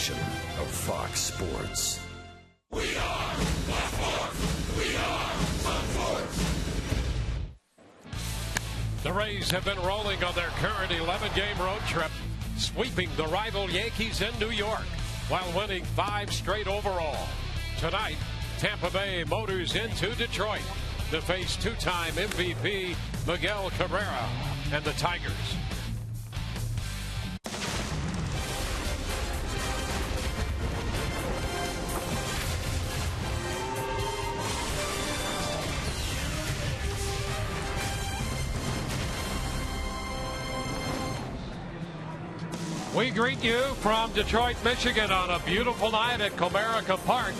station of Fox Sports. We are the Fourth. We are the Fourth. The Rays have been rolling on their current 11-game road trip, sweeping the rival Yankees in New York while winning 5 straight overall. Tonight, Tampa Bay motors into Detroit to face two-time MVP Miguel Cabrera and the Tigers. We greet you from Detroit, Michigan on a beautiful night at Comerica Park.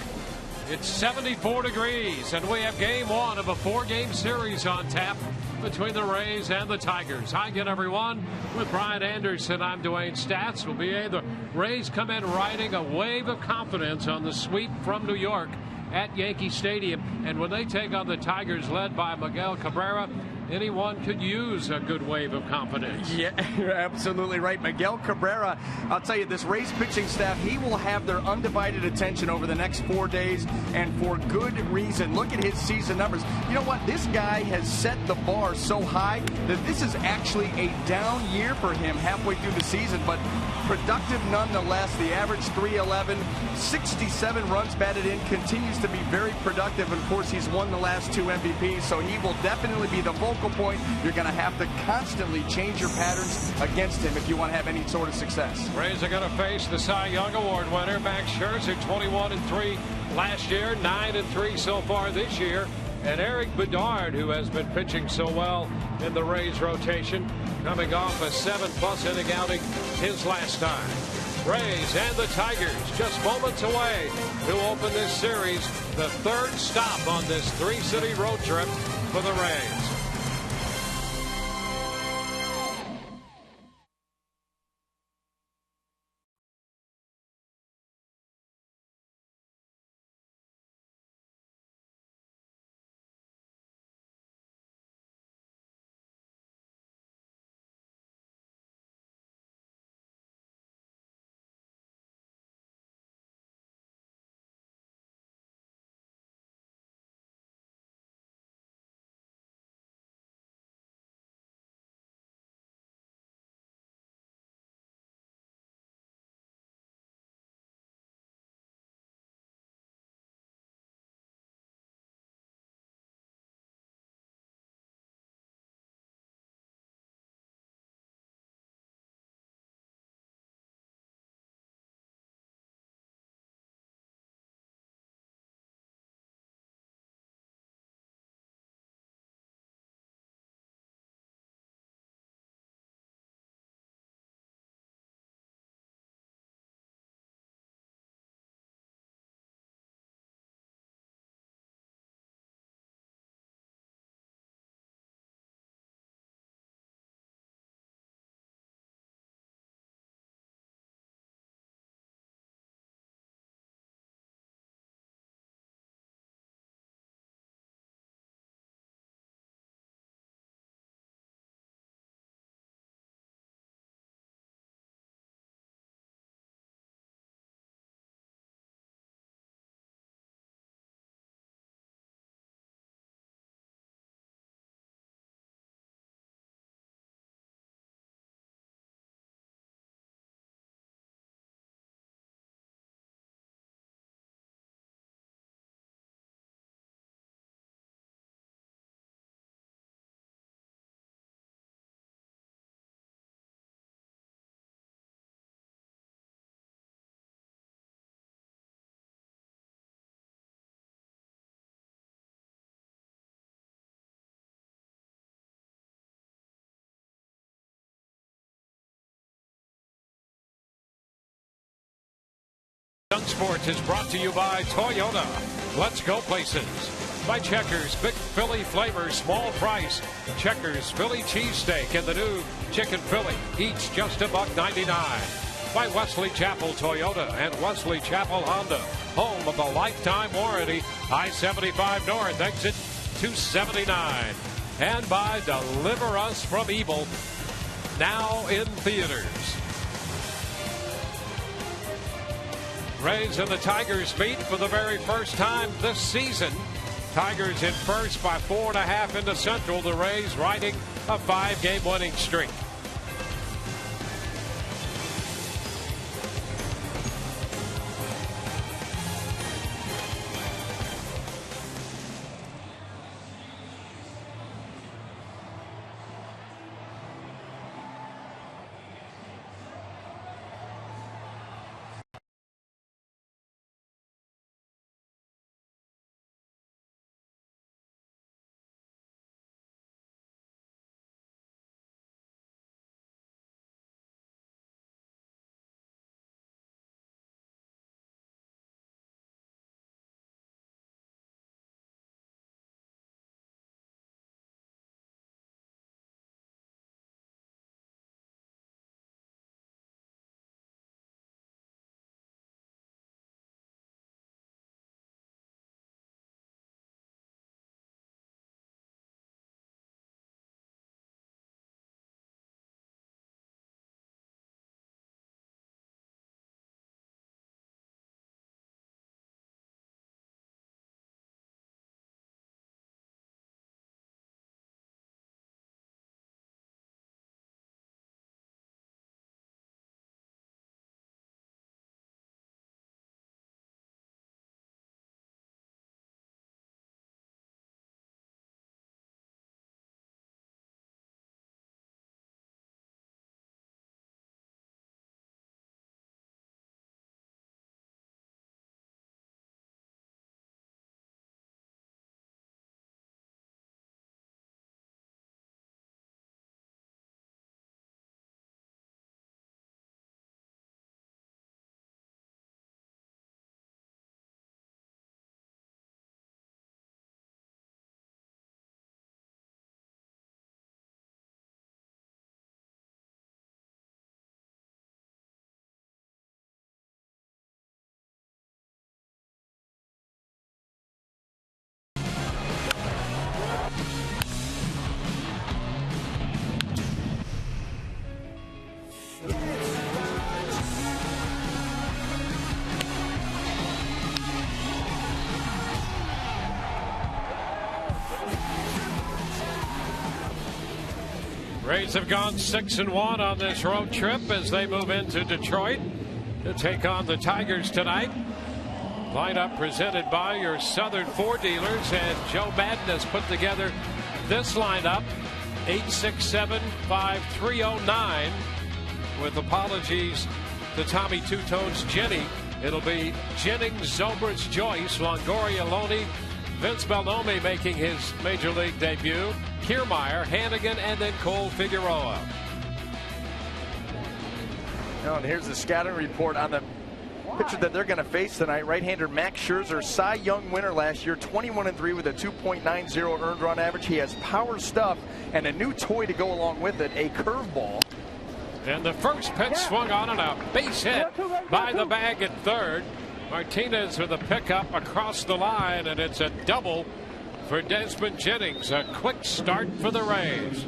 It's 74 degrees, and we have game 1 of a 4-game series on tap between the Rays and the Tigers. Hi again, everyone. With Brian Anderson, I'm Dwayne Stats. The Rays come in riding a wave of confidence on the sweep from New York at Yankee Stadium. And when they take on the Tigers led by Miguel Cabrera, anyone could use a good wave of confidence. Yeah, you're absolutely right. Miguel Cabrera, I'll tell you, this Rays pitching staff, he will have their undivided attention over the next 4 days, and for good reason. Look at his season numbers. You know what? This guy has set the bar so high that this is actually a down year for him halfway through the season, but productive nonetheless. The average 311, 67 runs batted in, continues to be very productive. Of course, he's won the last 2 MVPs, so he will definitely be the focal point. You're going to have to constantly change your patterns against him if you want to have any sort of success. Rays are going to face the Cy Young Award winner, Max Scherzer, 21-3 last year, 9-3 so far this year. And Eric Bedard, who has been pitching so well in the Rays rotation, coming off a 7+ inning outing his last time. Rays and the Tigers just moments away to open this series, the 3rd stop on this 3-city road trip for the Rays. Young Sports is brought to you by Toyota. Let's go places. By Checkers, Big Philly flavor, small price. Checkers Philly cheesesteak and the new Chicken Philly, each just $1.99. By Wesley Chapel Toyota and Wesley Chapel Honda, home of the lifetime warranty. I-75 North, exit 279. And by Deliver Us from Evil, now in theaters. Rays and the Tigers meet for the very first time this season. Tigers in first by 4.5 in the Central. The Rays riding a 5-game winning streak. Rays have gone 6-1 on this road trip as they move into Detroit to take on the Tigers tonight. Lineup presented by your Southern Ford dealers, and Joe Madden has put together this lineup. 867-5309 with apologies to Tommy Two Tones Jenny. It'll be Jennings, Zobrist, Joyce, Longoria, Loney, Vince Bellomi making his major league debut, Kiermaier, Hannigan, and then Cole Figueroa. And here's the scouting report on the pitcher that they're going to face tonight. Right-hander Max Scherzer, Cy Young winner last year, 21-3 with a 2.90 earned run average. He has power stuff and a new toy to go along with it, a curveball. And the first pitch swung on and a base hit by the bag at third. Martinez with a pickup across the line, and it's a double for Desmond Jennings. A quick start for the Rays.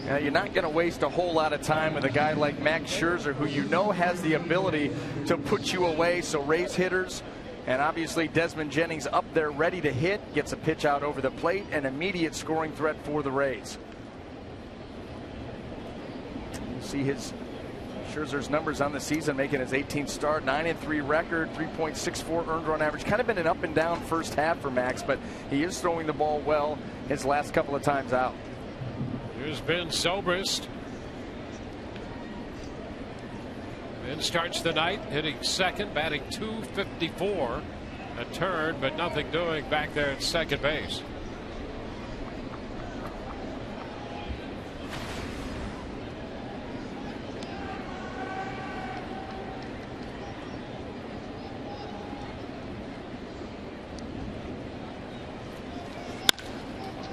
Now, you're not going to waste a whole lot of time with a guy like Max Scherzer, who you know has the ability to put you away. So Rays hitters, and obviously Desmond Jennings up there ready to hit, gets a pitch out over the plate, an immediate scoring threat for the Rays. See Scherzer's numbers on the season, making his 18th start, 9-3 record, 3.64 earned run average. Kind of been an up and down first half for Max, but he is throwing the ball well his last couple of times out. Here's Ben Zobrist. Ben starts the night hitting second, batting .254, a turn, but nothing doing back there at second base.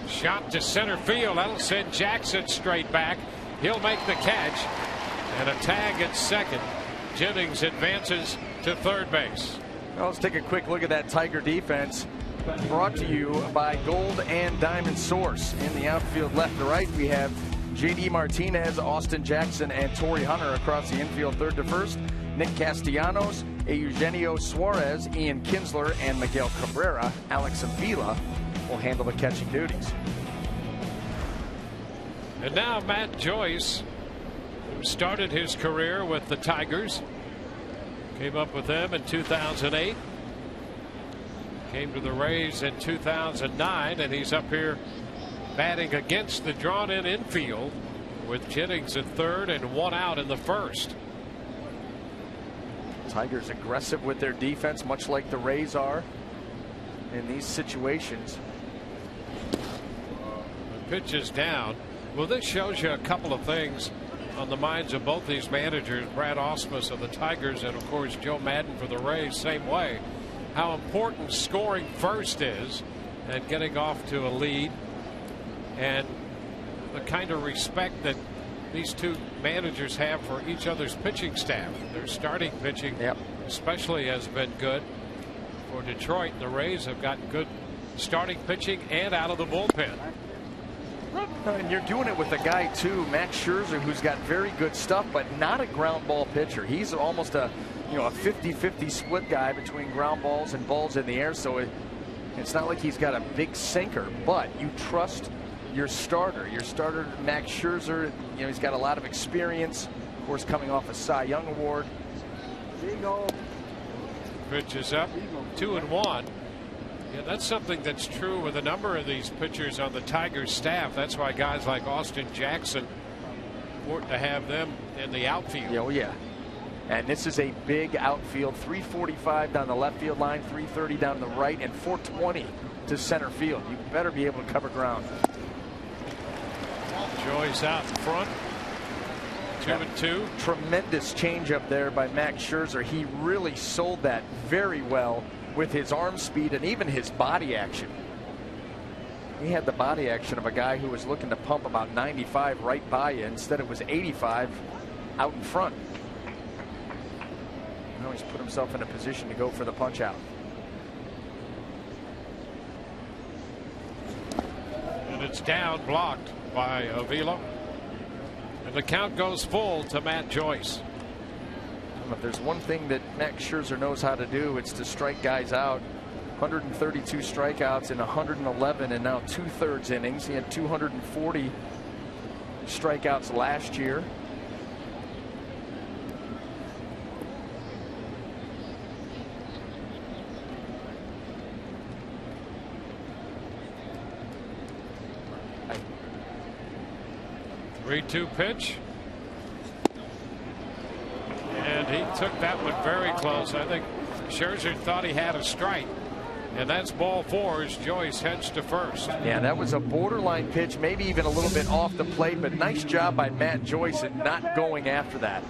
Shot to center field. That'll send Jackson straight back. He'll make the catch. And a tag at second. Jennings advances to third base. Well, let's take a quick look at that Tiger defense. Brought to you by Gold and Diamond Source. In the outfield left to right, we have J.D. Martinez, Austin Jackson, and Torrey Hunter across the infield third to first. Nick Castellanos, Eugenio Suarez, Ian Kinsler, and Miguel Cabrera. Alex Avila will handle the catching duties. And now Matt Joyce, who started his career with the Tigers, came up with them in 2008. Came to the Rays in 2009, and he's up here batting against the drawn-in infield with Jennings at third and one out in the first. Tigers aggressive with their defense, much like the Rays are in these situations. The pitch is down. Well, this shows you a couple of things on the minds of both these managers. Brad Ausmus of the Tigers and, of course, Joe Madden for the Rays, same way. How important scoring first is and getting off to a lead, and the kind of respect that these two managers have for each other's pitching staff. Their starting pitching, especially, has been good for Detroit. The Rays have gotten good starting pitching and out of the bullpen. And you're doing it with a guy too, Max Scherzer, who's got very good stuff, but not a ground ball pitcher. He's almost a 50-50 split guy between ground balls and balls in the air. So it's not like he's got a big sinker, but you trust your starter. Your starter, Max Scherzer, he's got a lot of experience, of course, coming off a Cy Young Award. Pitch is up, 2-1. Yeah, that's something that's true with a number of these pitchers on the Tigers staff. That's why guys like Austin Jackson, important to have them in the outfield. Oh yeah. And this is a big outfield. 345 down the left field line, 330 down the right, and 420 to center field. You better be able to cover ground. Joyce out in front. 2-2. Tremendous changeup there by Max Scherzer. He really sold that very well with his arm speed and even his body action. He had the body action of a guy who was looking to pump about 95 right by you. Instead, it was 85 out in front. Now he's put himself in a position to go for the punch out. And it's down, blocked by Avila. And the count goes full to Matt Joyce. If there's one thing that Max Scherzer knows how to do, it's to strike guys out. 132 strikeouts in 111 and now 2/3 innings. He had 240 strikeouts last year. Three-two pitch. And he took that one very close. I think Scherzer thought he had a strike. And that's ball four as Joyce heads to first. Yeah, that was a borderline pitch, maybe even a little bit off the plate, but nice job by Matt Joyce in not going after that.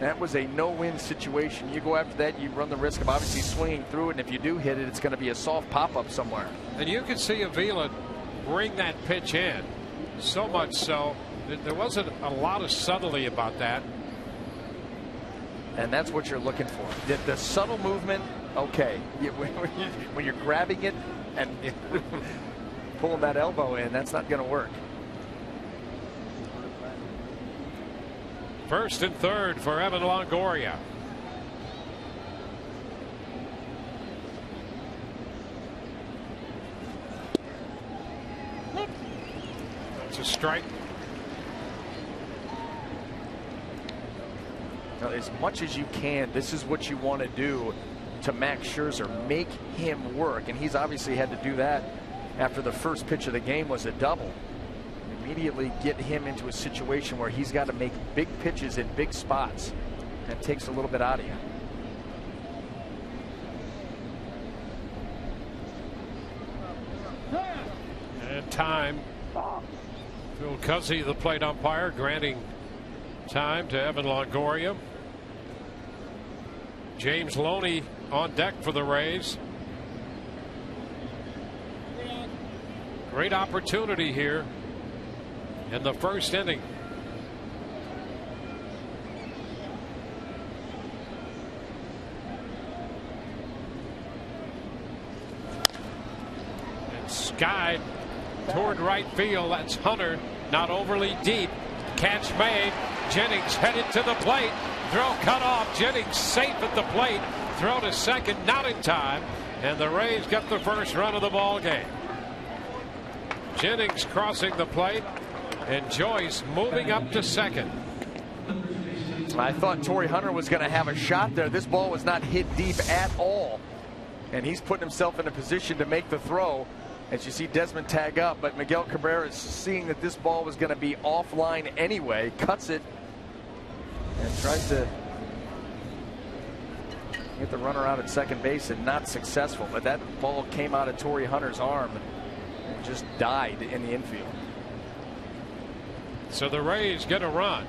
That was a no-win situation. You go after that, you run the risk of obviously swinging through it, and if you do hit it, it's going to be a soft pop-up somewhere. And you can see Avila bring that pitch in, so much so that there wasn't a lot of subtlety about that. And that's what you're looking for. The subtle movement, okay. When you're grabbing it and pulling that elbow in, that's not going to work. First and third for Evan Longoria. That's a strike. Now, as much as you can, this is what you want to do to Max Scherzer. Make him work. And he's obviously had to do that after the first pitch of the game was a double. Immediately get him into a situation where he's got to make big pitches in big spots. That takes a little bit out of you. And time. Phil Cuzzy, the plate umpire, granting time to Evan Longoria. James Loney on deck for the Rays. Great opportunity here in the first inning. And skied toward right field. That's Hunter, not overly deep. Catch made. Jennings headed to the plate. throw cut off. Jennings safe at the plate. Throw to second, not in time. And the Rays get the first run of the ball game. Jennings crossing the plate, and Joyce moving up to second. I thought Torrey Hunter was going to have a shot there. This ball was not hit deep at all. And he's putting himself in a position to make the throw. As you see Desmond tag up, but Miguel Cabrera is seeing that this ball was going to be offline anyway, cuts it, and tries to get the runner out at second base, and not successful. But that ball came out of Torrey Hunter's arm and just died in the infield. So the Rays get a run,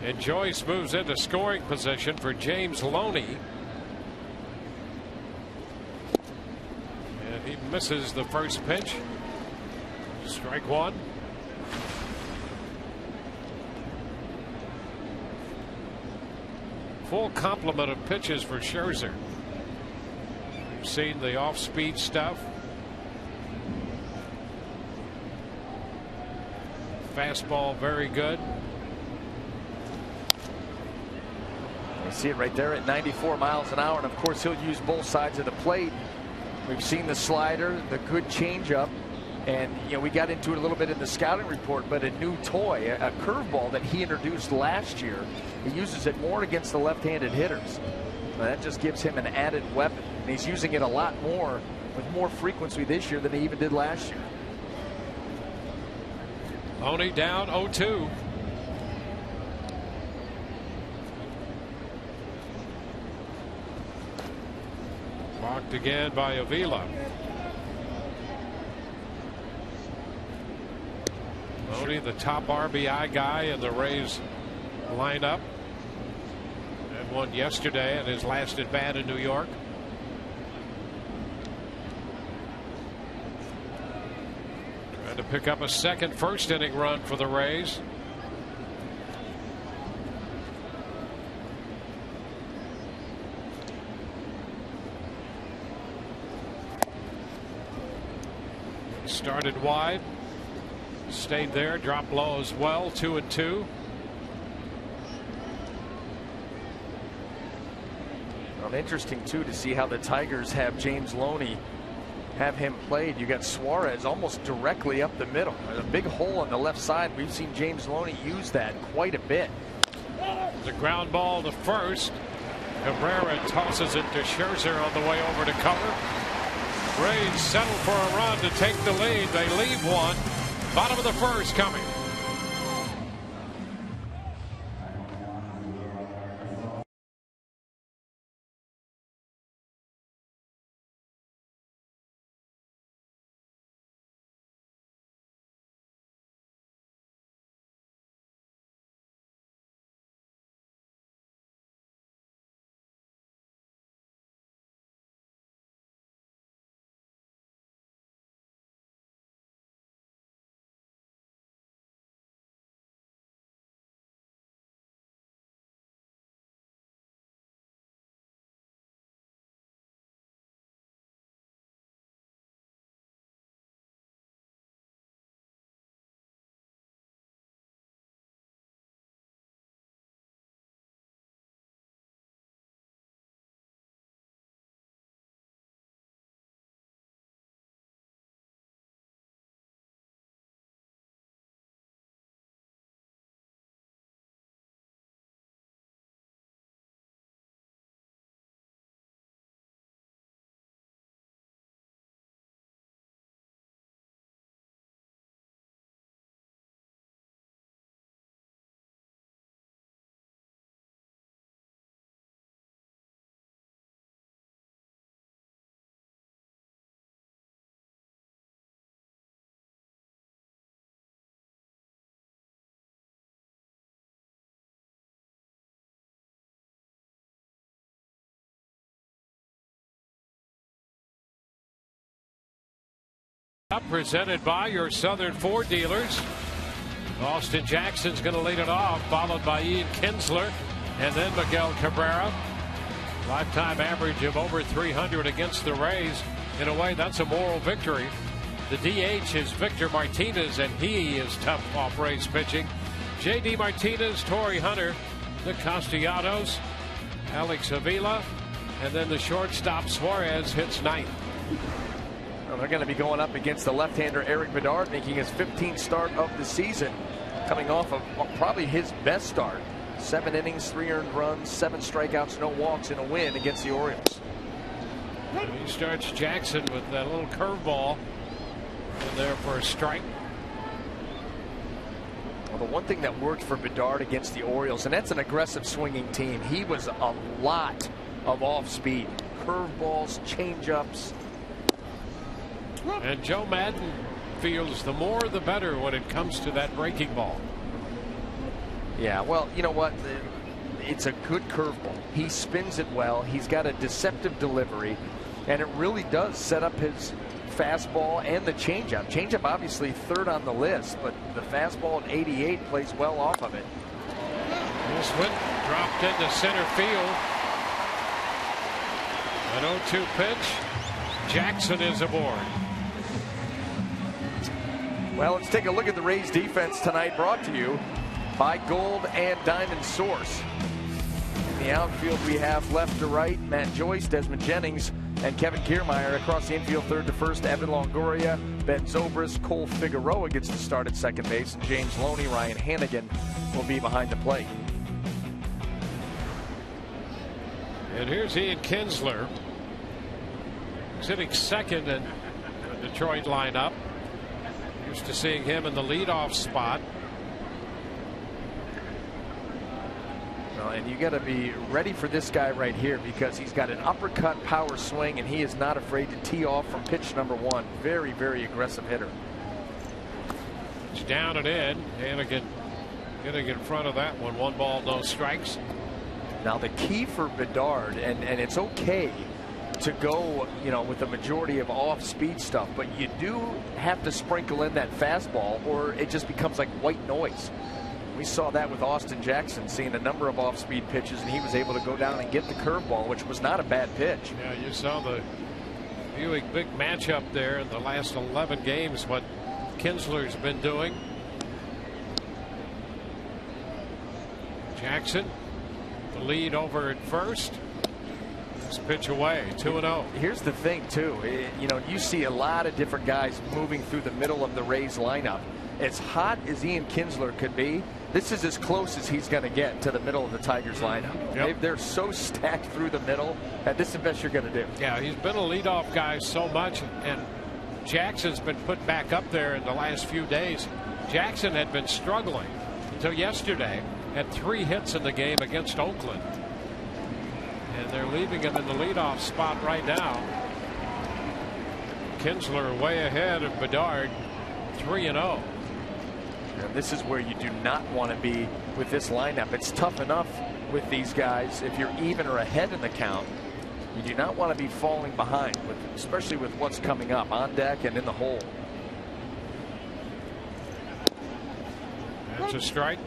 and Joyce moves into scoring position for James Loney. And he misses the first pitch. Strike one. Full complement of pitches for Scherzer. We've seen the off-speed stuff. Fastball very good. You see it right there at 94 miles an hour, and of course he'll use both sides of the plate. We've seen the slider, the good changeup, and we got into it a little bit in the scouting report, but a new toy, a curveball that he introduced last year. He uses it more against the left-handed hitters. That just gives him an added weapon, and he's using it a lot more with more frequency this year than he even did last year. Loney down 0-2. Walked again by Avila. Loney, the top RBI guy in the Rays lineup. Had one yesterday at his last at bat in New York. Trying to pick up a second first inning run for the Rays. Started wide, stayed there, dropped low as well. 2-2. Well, interesting too to see how the Tigers have James Loney, have him played. You got Suarez almost directly up the middle. There's a big hole on the left side. We've seen James Loney use that quite a bit. The ground ball to first. Cabrera tosses it to Scherzer on the way over to cover. Rays settle for a run to take the lead. They leave one. Bottom of the first coming. Presented by your Southern Ford dealers. Austin Jackson's going to lead it off, followed by Ian Kinsler and then Miguel Cabrera. Lifetime average of over 300 against the Rays. In a way, that's a moral victory. The DH is Victor Martinez, and he is tough off Rays pitching. J.D. Martinez, Torrey Hunter, the Castellanos, Alex Avila, and then the shortstop Suarez hits ninth. Well, they're going to be going up against the left-hander Eric Bedard, making his 15th start of the season, coming off of probably his best start. 7 innings, 3 earned runs, 7 strikeouts, no walks in a win against the Orioles. And he starts Jackson with that little curveball in there for a strike. Well, the one thing that worked for Bedard against the Orioles, and that's an aggressive swinging team, he was a lot of off speed, curveballs, changeups. And Joe Madden feels the more the better when it comes to that breaking ball. Yeah, well, you know what? It's a good curveball. He spins it well. He's got a deceptive delivery, and it really does set up his fastball and the changeup. Changeup obviously third on the list, but the fastball at 88 plays well off of it. This one dropped into center field. An 0-2 pitch. Jackson is aboard. Well, let's take a look at the Rays defense tonight, brought to you by Gold and Diamond Source. In the outfield, we have left to right Matt Joyce, Desmond Jennings, and Kevin Kiermaier. Across the infield, third to first, Evan Longoria, Ben Zobrist, Cole Figueroa gets the start at second base, and James Loney, Ryan Hannigan will be behind the plate. And here's Ian Kinsler. He's hitting second in the Detroit lineup. Used to seeing him in the leadoff spot. Well, and you got to be ready for this guy right here, because he's got an uppercut power swing, and he is not afraid to tee off from pitch number 1. Very, very aggressive hitter. It's down and in. Hannigan getting in front of that one. 1 ball, no strikes. Now the key for Bedard, and it's okay to go, you know, with the majority of off-speed stuff, but you do have to sprinkle in that fastball, or it just becomes like white noise. We saw that with Austin Jackson, seeing a number of off-speed pitches, and he was able to go down and get the curveball, which was not a bad pitch. Yeah, you saw the Buick big matchup there in the last 11 games, what Kinsler's been doing. Jackson, the lead over at first. This pitch away, 2-0. Here's the thing, too. You know, you see a lot of different guys moving through the middle of the Rays lineup. As hot as Ian Kinsler could be, this is as close as he's going to get to the middle of the Tigers lineup. Yep. They're so stacked through the middle that this is the best you're going to do. Yeah, he's been a leadoff guy so much, and Jackson's been put back up there in the last few days. Jackson had been struggling until yesterday. Had 3 hits in the game against Oakland. And they're leaving him in the leadoff spot right now. Kinsler way ahead of Bedard, 3-0. And this is where you do not want to be with this lineup. It's tough enough with these guys if you're even or ahead in the count. You do not want to be falling behind, especially with what's coming up on deck and in the hole. That's a strike.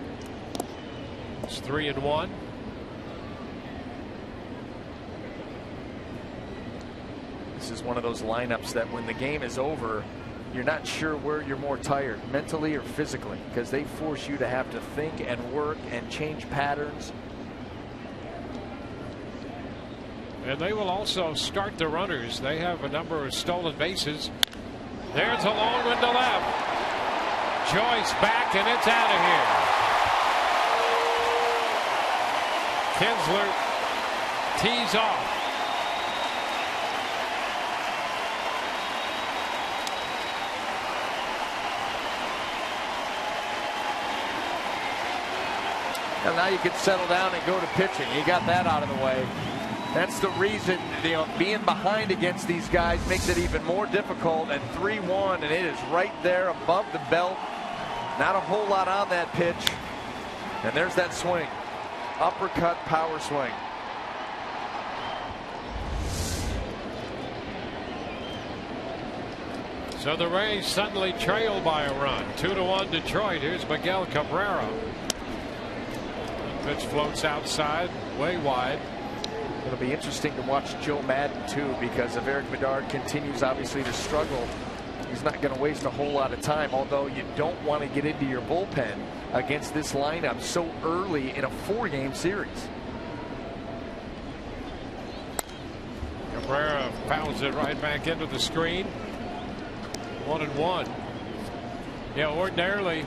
It's 3-1. This is one of those lineups that when the game is over, you're not sure where you're more tired, mentally or physically, because they force you to have to think and work and change patterns. And they will also start the runners. They have a number of stolen bases. There's a long one to left. Joyce back, and it's out of here. Kinsler tees off. And now you can settle down and go to pitching. You got that out of the way. That's the reason, you know, being behind against these guys makes it even more difficult. And 3-1, and it is right there above the belt. Not a whole lot on that pitch. And there's that swing. Uppercut power swing. So the Rays suddenly trail by a run. 2-1 Detroit. Here's Miguel Cabrera. Pitch floats outside, way wide. It'll be interesting to watch Joe Madden too, because if Eric Bedard continues obviously to struggle he's not going to waste a whole lot of time, although you don't want to get into your bullpen against this lineup so early in a 4-game series. Cabrera pounds it right back into the screen. 1-1. Yeah, ordinarily,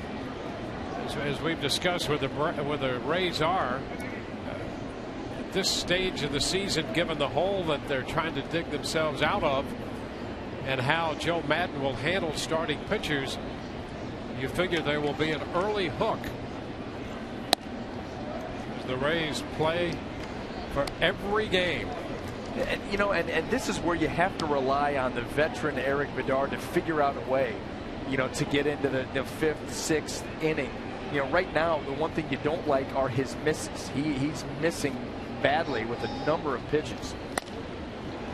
as we've discussed where the Rays are at this stage of the season, given the hole that they're trying to dig themselves out of and how Joe Madden will handle starting pitchers, you figure there will be an early hook as the Rays play for every game. And, you know, and this is where you have to rely on the veteran Eric Bedard to figure out a way, you know, to get into the 5th, 6th inning. You know, right now, the one thing you don't like are his misses. He's missing badly with a number of pitches.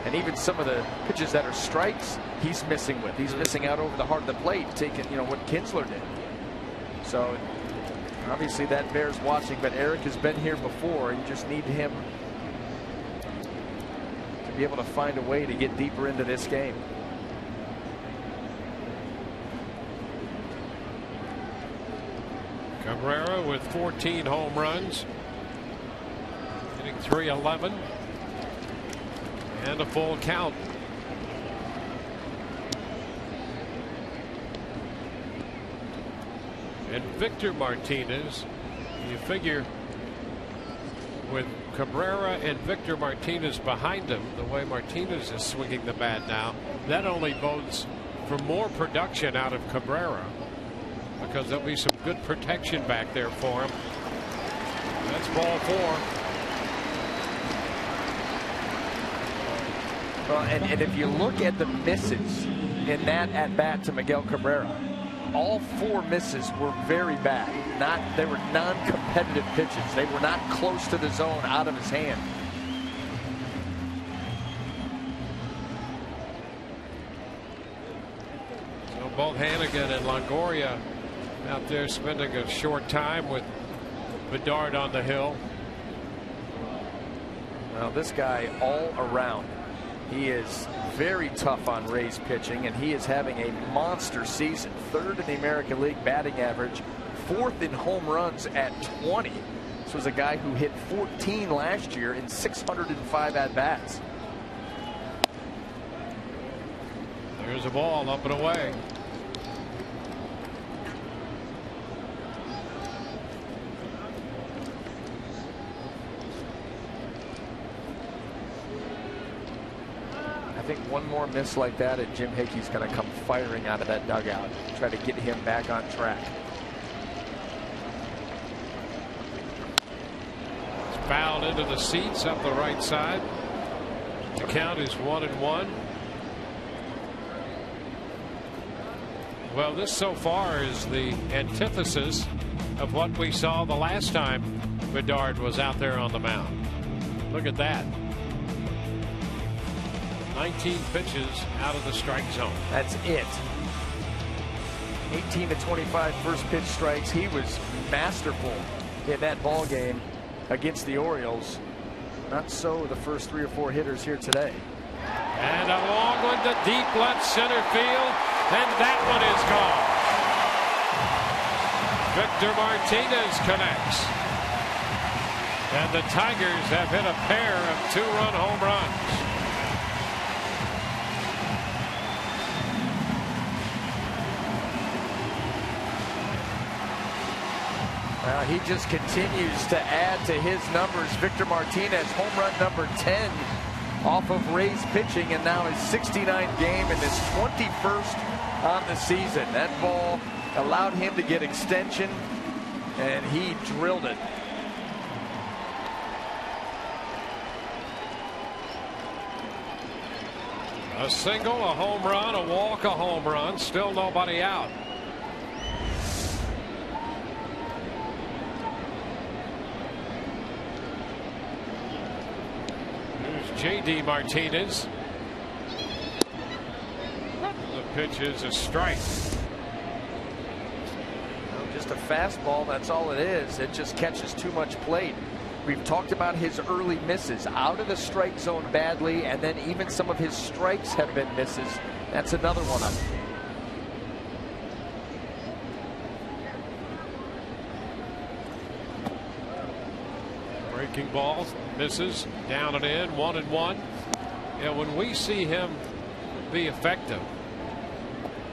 And even some of the pitches that are strikes, he's missing with. He's missing out over the heart of the plate, taking, you know, what Kinsler did. So, obviously, that bears watching. But Eric has been here before. You just need him to be able to find a way to get deeper into this game. Cabrera with 14 home runs, hitting .311 and a full count. And Victor Martinez, you figure with Cabrera and Victor Martinez behind him, the way Martinez is swinging the bat now, that only bodes for more production out of Cabrera, because there'll be some good protection back there for him. That's ball 4. Well, and if you look at the misses in that at bat to Miguel Cabrera, all 4 misses were very bad. They were non-competitive pitches. They were not close to the zone, out of his hand. So both Hannigan and Longoria out there spending a short time with Bedard on the hill. Well, this guy all around, he is very tough on Rays pitching, and he is having a monster season. 3rd in the American League batting average, 4th in home runs at 20. This was a guy who hit 14 last year in 605 at-bats. There's a ball up and away. I think one more miss like that and Jim Hickey's going to come firing out of that dugout, try to get him back on track. It's fouled into the seats up the right side. The count is 1-1. Well, this so far is the antithesis of what we saw the last time Bedard was out there on the mound. Look at that. 19 pitches out of the strike zone. That's it. 18 to 25 first pitch strikes. He was masterful in that ball game against the Orioles. Not so the first 3 or 4 hitters here today. And a long one to deep left center field, and that one is gone. Victor Martinez connects, and the Tigers have hit a pair of 2-run home runs. He just continues to add to his numbers. Victor Martinez, home run number 10 off of Rays pitching, and now his 69th game in his 21st on the season. That ball allowed him to get extension, and he drilled it. A single, a home run, a walk, a home run, still nobody out. J.D. Martinez. The pitch is a strike. Just a fastball, that's all it is. It just catches too much plate. We've talked about his early misses out of the strike zone badly, and then even some of his strikes have been misses. That's another one of them. Breaking ball misses, down and in, 1-1. And when we see him be effective,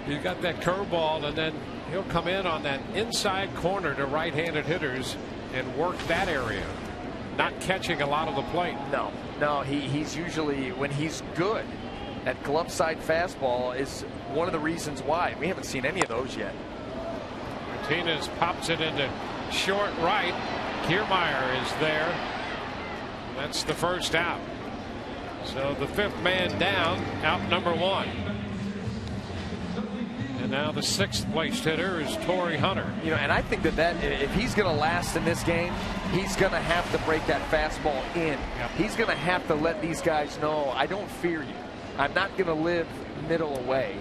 he's got that curveball, and then he'll come in on that inside corner to right-handed hitters and work that area, not catching a lot of the plate. No, he's usually, when he's good, that glove side fastball is one of the reasons why. We haven't seen any of those yet. Martinez pops it into short right. Kiermaier is there. That's the first out. So the fifth man down, out number one. And now the sixth placed hitter is Torrey Hunter. You know, and I think that if he's going to last in this game, he's going to have to break that fastball in. Yep. He's going to have to let these guys know, I don't fear you. I'm not going to live middle away.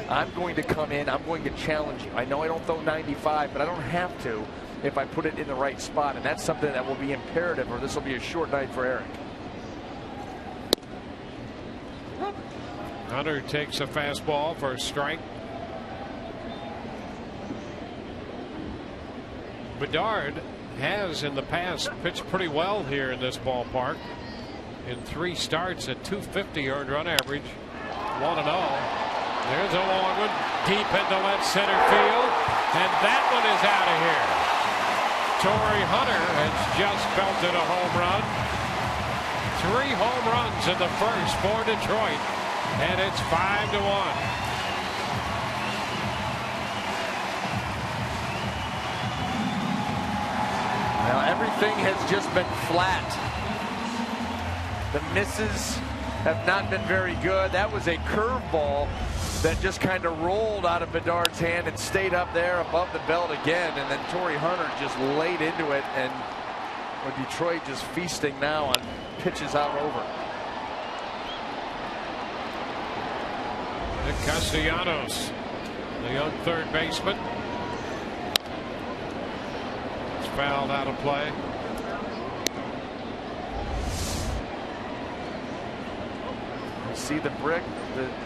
I'm going to come in. I'm going to challenge you. I know I don't throw 95, but I don't have to if I put it in the right spot. And that's something that will be imperative, or this will be a short night for Eric. Hunter takes a fastball for a strike. Bedard has in the past pitched pretty well here in this ballpark. In 3 starts at .250 earned run average. 1-0. There's a long one deep into left center field, and that one is out of here. Torrey Hunter has just belted a home run. 3 home runs in the first for Detroit, and it's 5-1. Now everything has just been flat. The misses have not been very good. That was a curveball that just kind of rolled out of Bedard's hand and stayed up there above the belt again, and then Torrey Hunter just laid into it, and with Detroit just feasting now on pitches out over. Nick Castellanos, the young third baseman, is fouled out of play. See the brick,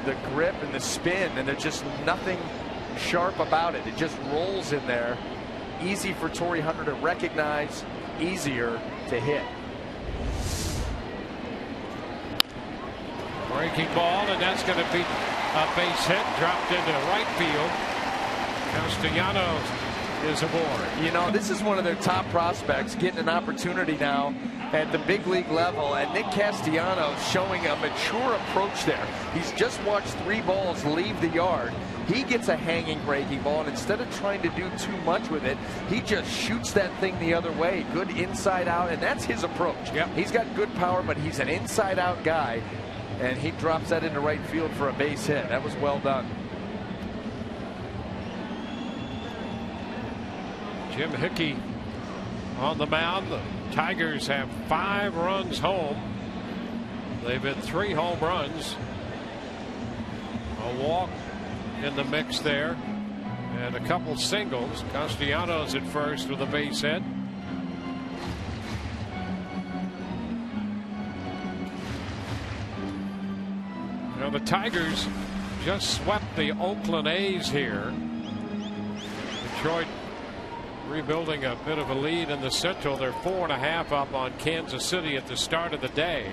the grip and the spin, and there's just nothing sharp about it. It just rolls in there. Easy for Torrey Hunter to recognize, easier to hit. Breaking ball, and that's going to be a base hit, dropped into right field. Castellanos is aboard. You know, this is one of their top prospects getting an opportunity now at the big league level, and Nick Castellanos showing a mature approach there. He's just watched 3 balls leave the yard. He gets a hanging breaking ball, and instead of trying to do too much with it, he just shoots that thing the other way. Good inside out, and that's his approach. Yep. He's got good power, but he's an inside out guy, and he drops that into right field for a base hit. That was well done. Jim Hickey on the mound. The Tigers have 5 runs home. They've hit 3 home runs. A walk in the mix there, and a couple singles. Castellanos at first with a base hit. Now the Tigers just swept the Oakland A's here. Detroit rebuilding a bit of a lead in the Central. They're 4.5 up on Kansas City at the start of the day.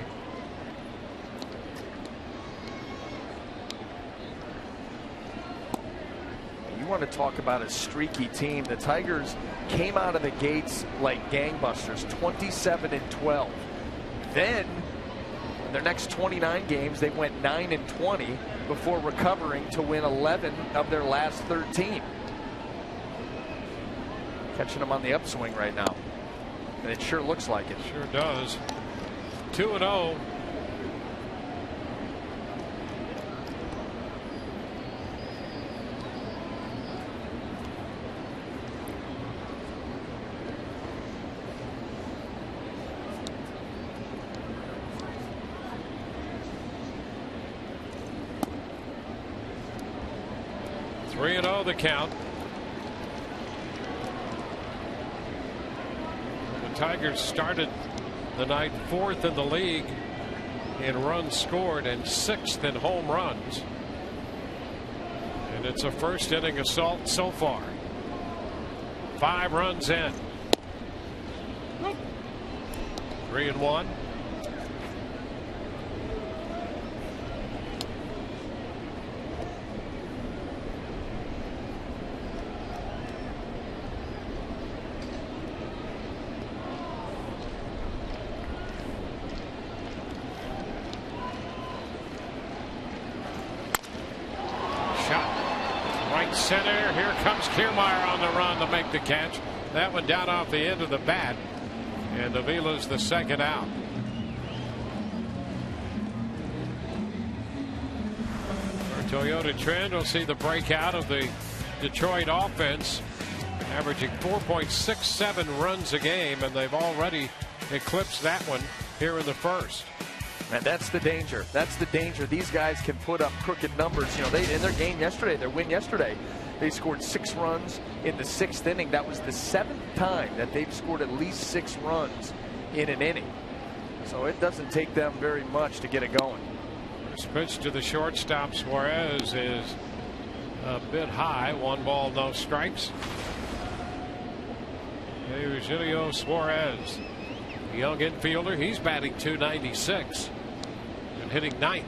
You want to talk about a streaky team. The Tigers came out of the gates like gangbusters, 27-12. Then in their next 29 games, they went 9-20 before recovering to win 11 of their last 13. Catching them on the upswing right now, and it sure looks like it. Sure does. 2-0. The count. The Tigers started the night 4th in the league in runs scored and 6th in home runs. And it's a first inning assault so far. 5 runs in. 3-1. Center. Here comes Kiermaier on the run to make the catch. That one down off the end of the bat, and Avila's the second out. Our Toyota trend will see the breakout of the Detroit offense, averaging 4.67 runs a game, and they've already eclipsed that one here in the first. And that's the danger. That's the danger. These guys can put up crooked numbers. You know, they in their game yesterday, their win yesterday, they scored 6 runs in the 6th inning. That was the 7th time that they've scored at least 6 runs in an inning. So it doesn't take them very much to get it going. First pitch to the shortstop, Suarez, is a bit high. 1 ball, no strikes. Eugenio Suarez, the young infielder. He's batting .296 and hitting 9th.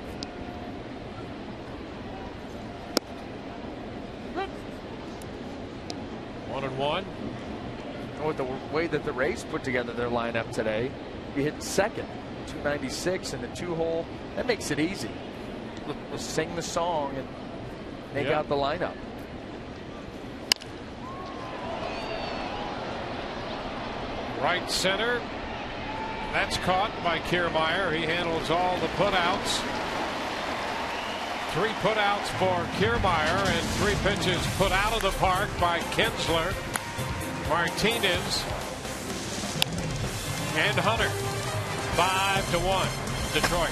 One and one. With the way that the Rays put together their lineup today, you hit second, .296 in the 2-hole. That makes it easy. Just sing the song and they got the lineup. Right center. That's caught by Kiermaier. He handles all the putouts. 3 putouts for Kiermaier and 3 pitches put out of the park by Kinsler, Martinez, and Hunter. 5-1 Detroit.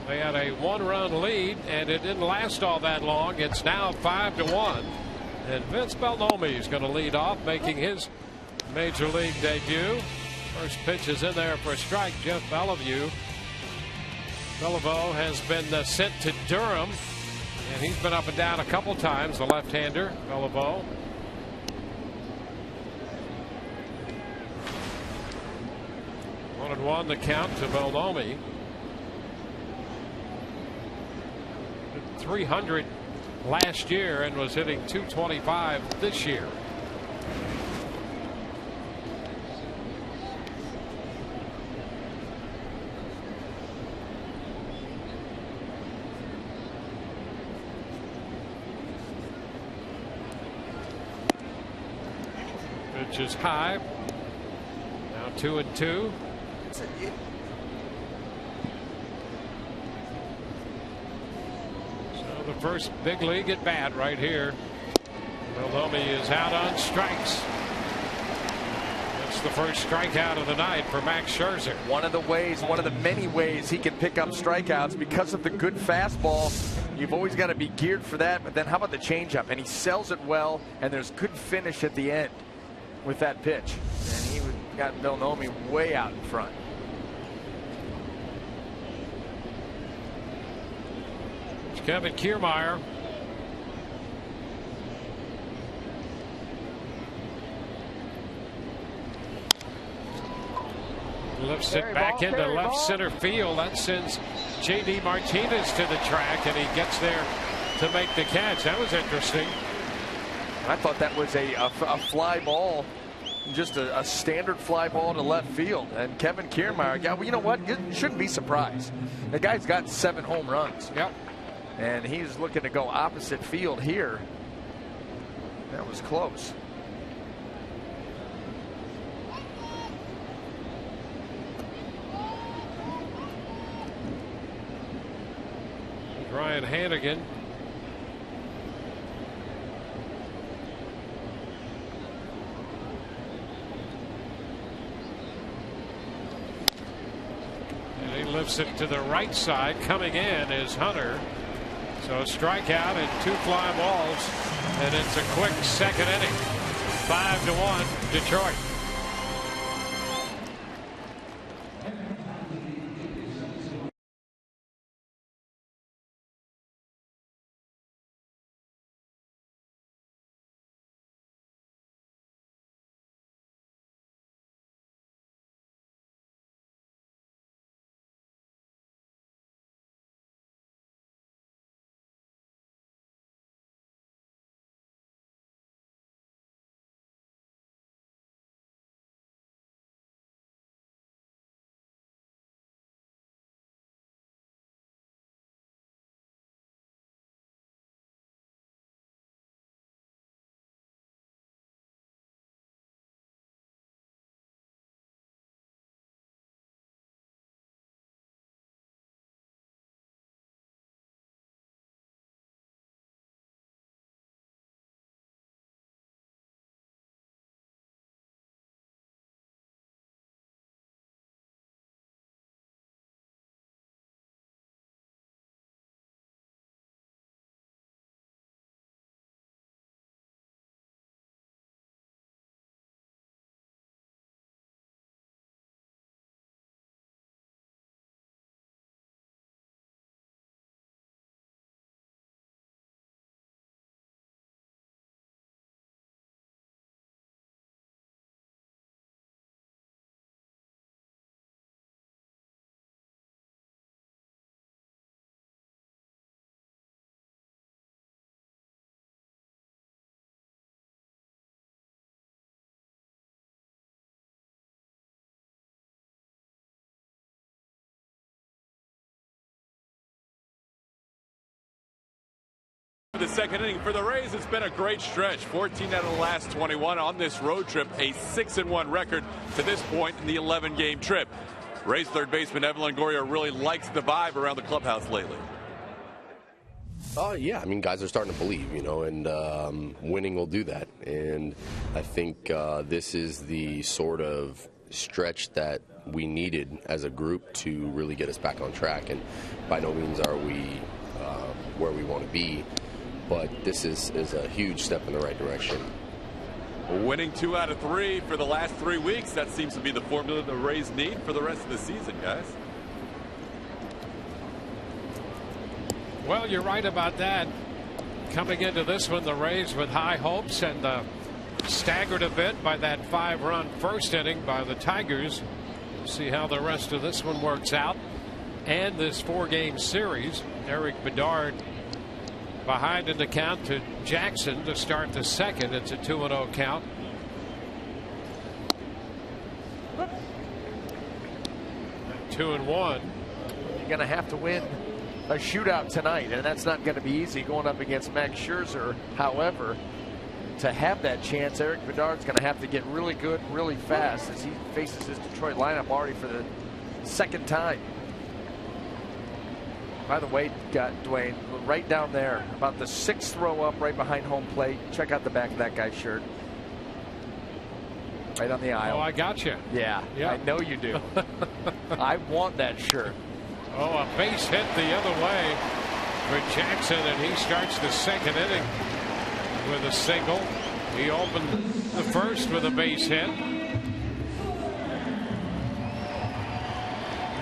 They had a 1-run lead, and it didn't last all that long. It's now 5-1, and Vince Bellomi is going to lead off, making his major league debut. First pitch is in there for a strike. Jeff Bellevue has been sent to Durham, and he's been up and down a couple times. The left-hander, Bellevue. One and one the count to Bellomi. 300 last year and was hitting .225 this year. Pitch is high. Now 2-2. The first big league at bat right here. Milwaukee is out on strikes. That's the first strikeout of the night for Max Scherzer. One of the many ways he can pick up strikeouts because of the good fastball. You've always got to be geared for that. But then how about the changeup? And he sells it well, and there's good finish at the end with that pitch. And he got Milwaukee way out in front. Kevin Kiermaier. Lifts it back into left center field. That sends J.D. Martinez to the track, and he gets there to make the catch. That was interesting. I thought that was a fly ball, just a standard fly ball to left field. And Kevin Kiermaier, yeah, well, you know what? You shouldn't be surprised. The guy's got 7 home runs. Yep. And he's looking to go opposite field here. That was close. Ryan Hannigan. And he lifts it to the right side. Coming in is Hunter. So a strikeout and 2 fly balls, and it's a quick second inning. 5-1 Detroit. The second inning for the Rays. It's been a great stretch. 14 out of the last 21 on this road trip. A 6-1 record to this point in the 11-game trip. Rays third baseman Evan Longoria really likes the vibe around the clubhouse lately. Yeah, I mean, guys are starting to believe, and winning will do that. And I think this is the sort of stretch that we needed as a group to really get us back on track. And by no means are we where we want to be, but this is a huge step in the right direction. Winning 2 out of 3 for the last 3 weeks. That seems to be the formula the Rays need for the rest of the season, guys. Well, you're right about that. Coming into this one, the Rays with high hopes and staggered a bit by that 5-run first inning by the Tigers. We'll see how the rest of this one works out. And this 4-game series, Eric Bedard behind in the count to Jackson to start the second. It's a 2-0 count. And 2-1. You're going to have to win a shootout tonight, and that's not going to be easy going up against Max Scherzer. However, to have that chance, Eric Bedard's going to have to get really good really fast as he faces his Detroit lineup already for the second time. By the way, Dwayne, right down there, about the 6th row up right behind home plate. Check out the back of that guy's shirt. Right on the aisle. Oh, I got you. Yeah, I know you do. I want that shirt. Oh, a base hit the other way for Jackson, and he starts the 2nd inning with a single. He opened the 1st with a base hit.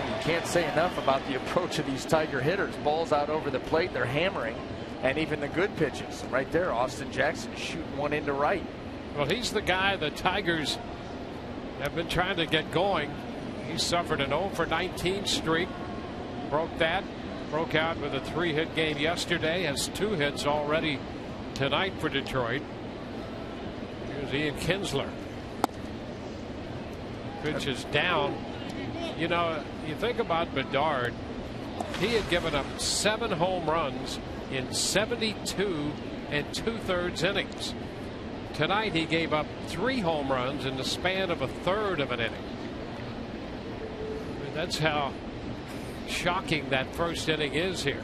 You can't say enough about the approach of these Tiger hitters. Balls out over the plate, they're hammering, and even the good pitches. Right there, Austin Jackson shooting one into right. Well, he's the guy the Tigers have been trying to get going. He suffered an 0-for-19 streak. Broke that. Broke out with a 3-hit game yesterday. Has 2 hits already tonight for Detroit. Here's Ian Kinsler. Pitch is down. You know, you think about Bedard. He had given up 7 home runs in 72 2/3 innings. Tonight he gave up 3 home runs in the span of a 1/3 of an inning. I mean, that's how shocking that 1st inning is here.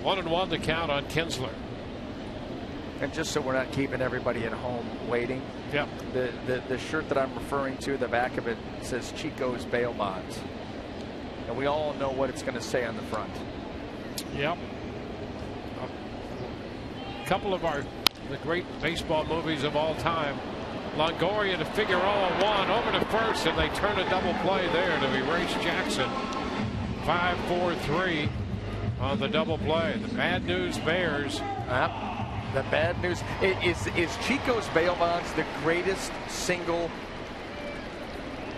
1-1 to count on Kinsler. And just so we're not keeping everybody at home waiting, yep. the shirt that I'm referring to, the back of it says Chico's bail bonds, and we all know what it's going to say on the front. Yep. A couple of the great baseball movies of all time. Longoria to Figueroa 1 over to first, and they turn a double play there to erase Jackson. 5-4-3 on the double play. The bad news Bears. The bad news is Chico's bail bonds the greatest single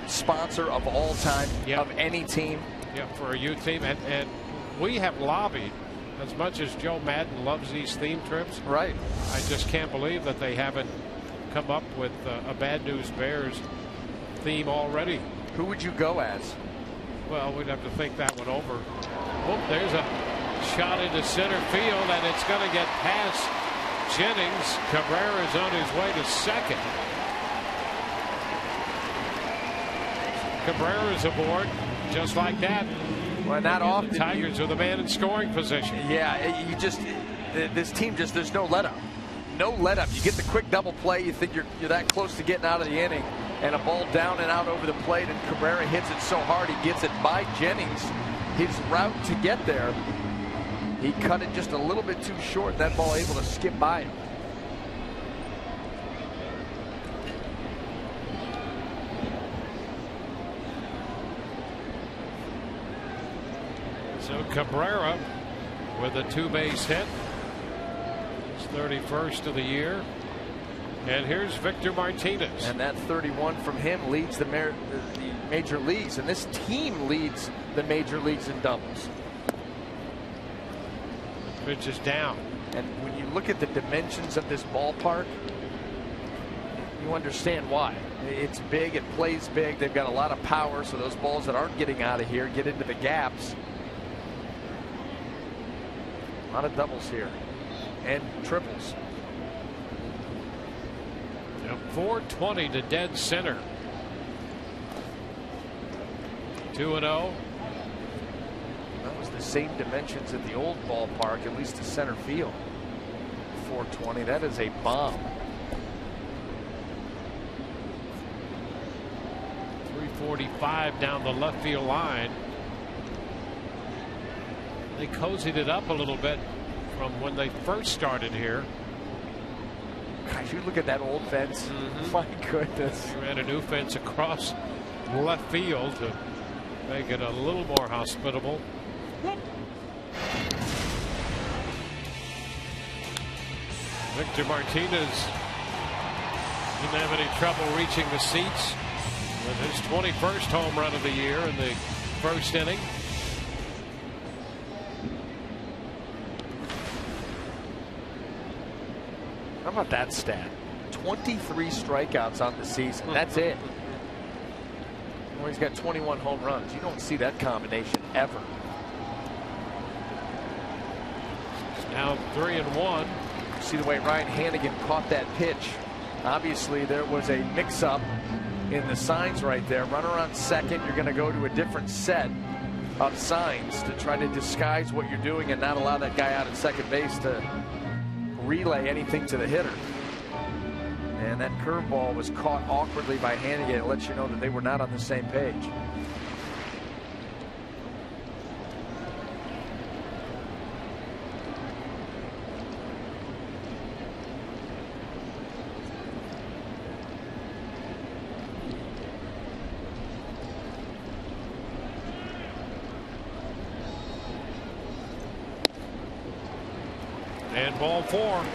sponsor of all time of any team. Yeah, for a youth team, and we have lobbied. As much as Joe Madden loves these theme trips, right? I just can't believe that they haven't come up with a Bad News Bears theme already. Who would you go as? Well, we'd have to think that one over. Oh, there's a shot into center field, and it's going to get past Jennings. Cabrera's on his way to 2nd. Cabrera's aboard just like that. Well, not often. The Tigers are the man in scoring position. Yeah, this team there's no let up. No let up. You get the quick double play. You think you're that close to getting out of the inning, and a ball down and out over the plate, and Cabrera hits it so hard he gets it by Jennings. His route to get there, he cut it just a little bit too short. That ball able to skip by him. So Cabrera with a 2-base hit. His 31st of the year. And here's Victor Martinez. And that 31 from him leads the major leagues. And this team leads the major leagues in doubles. Pitch is down. And when you look at the dimensions of this ballpark, you understand why. It's big. It plays big. They've got a lot of power. So those balls that aren't getting out of here get into the gaps. A lot of doubles here and triples. Yep, 420 to dead center. 2-0. That was the same dimensions at the old ballpark, at least to center field. 420. That is a bomb. 345 down the left field line. They cozied it up a little bit from when they first started here. Gosh, you look at that old fence. My goodness. They ran a new fence across left field to make it a little more hospitable. Victor Martinez didn't have any trouble reaching the seats with his 21st home run of the year in the 1st inning. How about that stat? 23 strikeouts on the season. That's it. Well, he's got 21 home runs. You don't see that combination ever. It's now 3-1. See the way Ryan Hannigan caught that pitch. Obviously, there was a mix-up in the signs right there. Runner on second. You're going to go to a different set. of signs to try to disguise what you're doing and not allow that guy out at second base to relay anything to the hitter. And that curveball was caught awkwardly by Hannigan. It lets you know that they were not on the same page. And ball 4.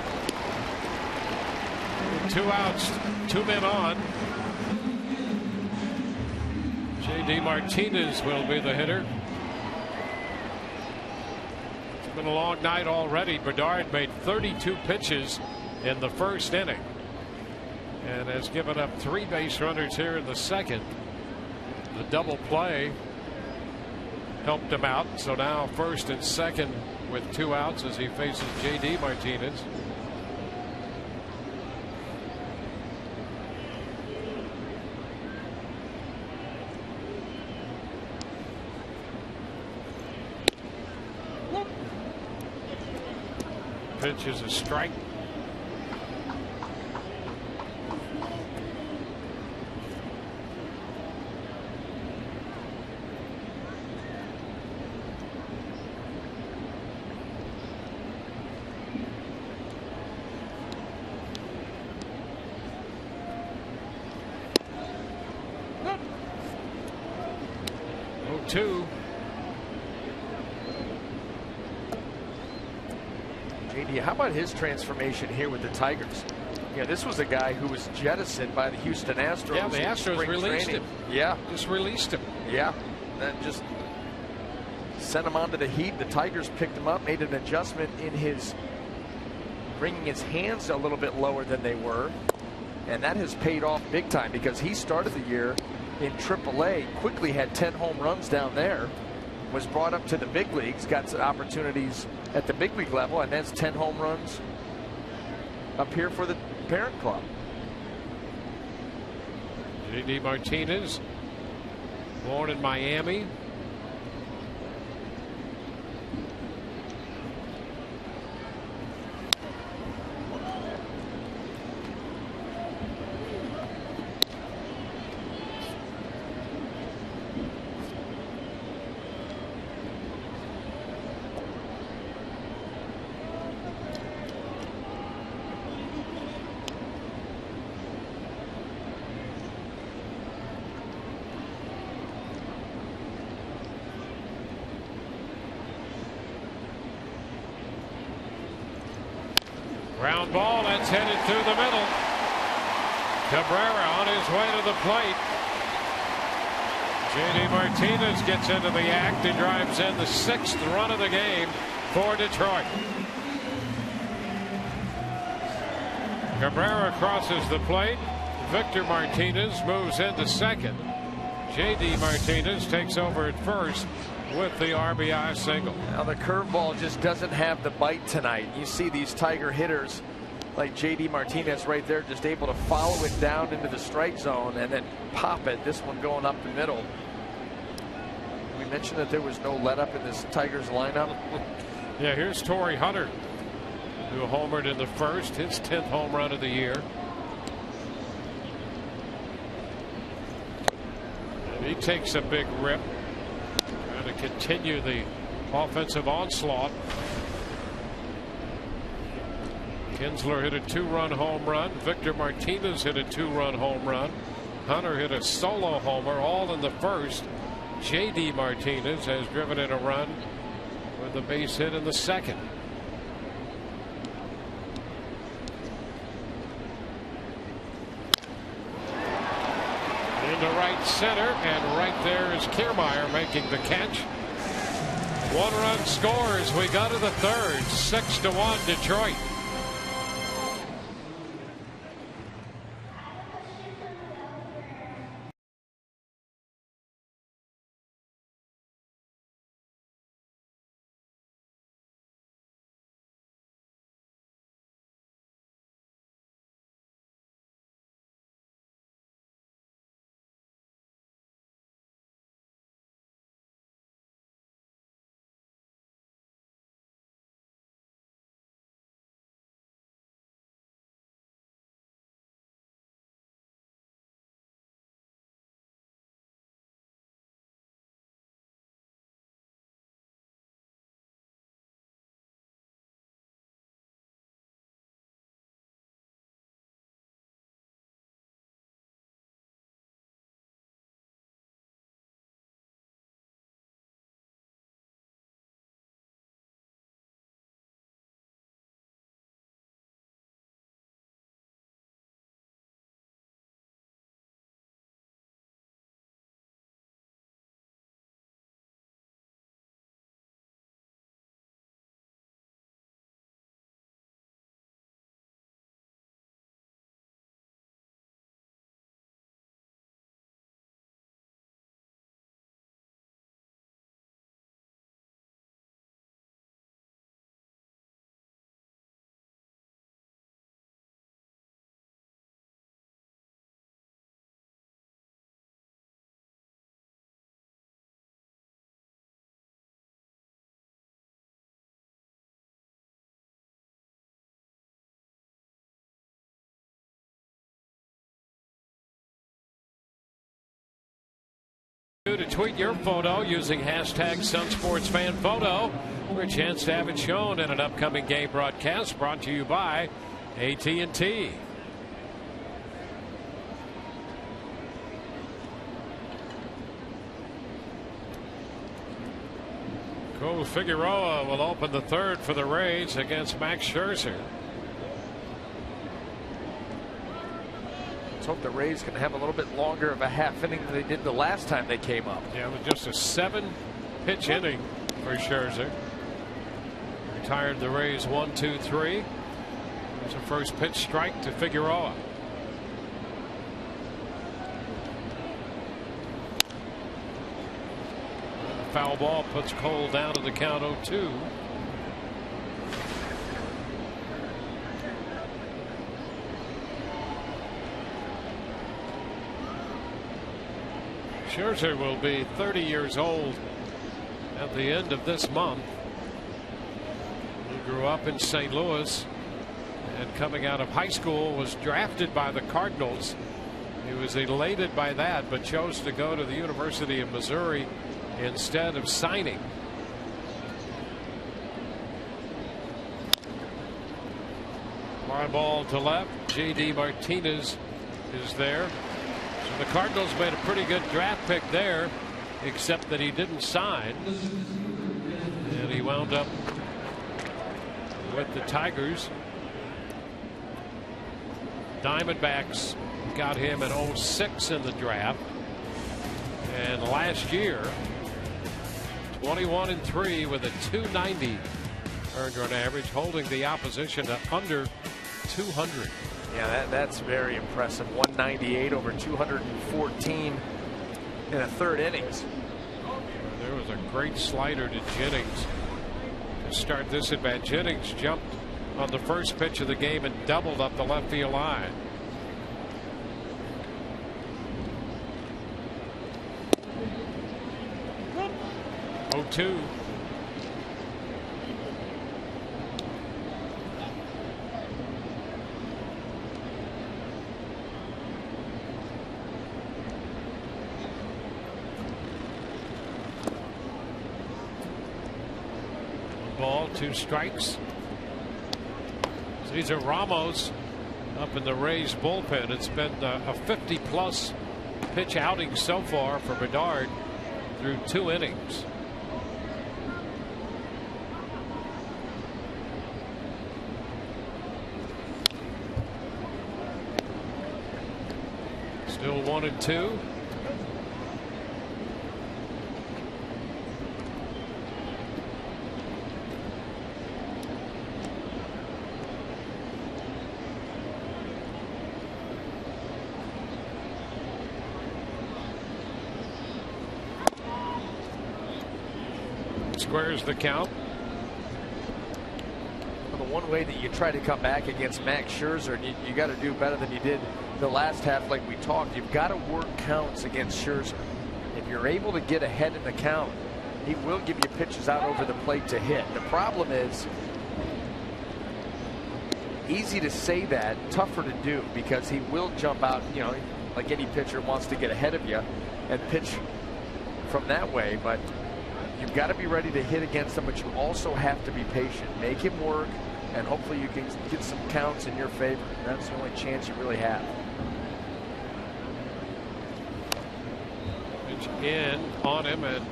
2 outs, 2 men on. J.D. Martinez will be the hitter. It's been a long night already. Bedard made 32 pitches in the first inning and has given up 3 base runners here in the second. The double play helped him out. So now first and second with 2 outs as he faces J.D. Martinez. Pitch is a strike. Two. JD, how about his transformation here with the Tigers? Yeah, this was a guy who was jettisoned by the Houston Astros. Yeah, the Astros released him. Yeah, just released him. Yeah, and just sent him onto the Heat. The Tigers picked him up, made an adjustment in his bringing his hands a little bit lower than they were, and that has paid off big time because he started the year in AAA, quickly had 10 home runs down there, was brought up to the big leagues, got some opportunities at the big league level, and that's 10 home runs up here for the parent club. J.D. Martinez, born in Miami. Ground ball, that's headed through the middle. Cabrera on his way to the plate. J.D. Martinez gets into the act and drives in the 6th run of the game for Detroit. Cabrera crosses the plate. Victor Martinez moves into second. J.D. Martinez takes over at first with the RBI single. Now the curveball just doesn't have the bite tonight. You see these Tiger hitters like J.D. Martinez right there, just able to follow it down into the strike zone and then pop it. This one going up the middle. We mentioned that there was no let up in this Tigers lineup. Yeah, here's Torrey Hunter, who homered in the first, his 10th home run of the year. And he takes a big rip, trying to continue the offensive onslaught. Kinsler hit a 2-run home run. Victor Martinez hit a 2-run home run. Hunter hit a solo homer, all in the first. J.D. Martinez has driven in a run with a base hit in the second. Into right center, and right there is Kiermaier making the catch. 1-run scores. We go to the third. 6-1 Detroit. tweet your photo using hashtag SunSportsFanPhoto for a chance to have it shown in an upcoming game broadcast brought to you by AT&T. Cole Figueroa will open the third for the Rays against Max Scherzer. Let's hope the Rays can have a little bit longer of a half inning than they did the last time they came up. Yeah, it was just a 7-pitch inning for Scherzer. Retired the Rays 1-2-3. It was a first pitch strike to Figueroa. Foul ball puts Cole down to the count 0-2. Scherzer will be 30 years old at the end of this month. He grew up in St. Louis and coming out of high school was drafted by the Cardinals. He was elated by that, but chose to go to the University of Missouri instead of signing. Fly ball to left. J.D. Martinez is there. So the Cardinals made a pretty good draft pick there, except that he didn't sign. And he wound up with the Tigers. Diamondbacks got him in 06 in the draft. And last year, 21-3 with a .290 earned run average, holding the opposition to under 200. Yeah, that's very impressive. 198 over 214 in the third innings. There was a great slider to Jennings to start this at bat. Jennings jumped on the first pitch of the game and doubled up the left field line. Two. Ball, 2 strikes. Cesar Ramos up in the Rays bullpen. It's been a 50+ pitch outing so far for Bedard through 2 innings. Still 1-2. Squares the count. Well, the one way that you try to come back against Max Scherzer, you got to do better than you did the last half, like we talked. You've got to work counts against Scherzer. If you're able to get ahead in the count, he will give you pitches out over the plate to hit. The problem is, easy to say that, tougher to do, because he will jump out, you know, like any pitcher wants to get ahead of you and pitch from that way. But you've got to be ready to hit against him, but you also have to be patient. Make him work, and hopefully you can get some counts in your favor. That's the only chance you really have. Pitch in on him, and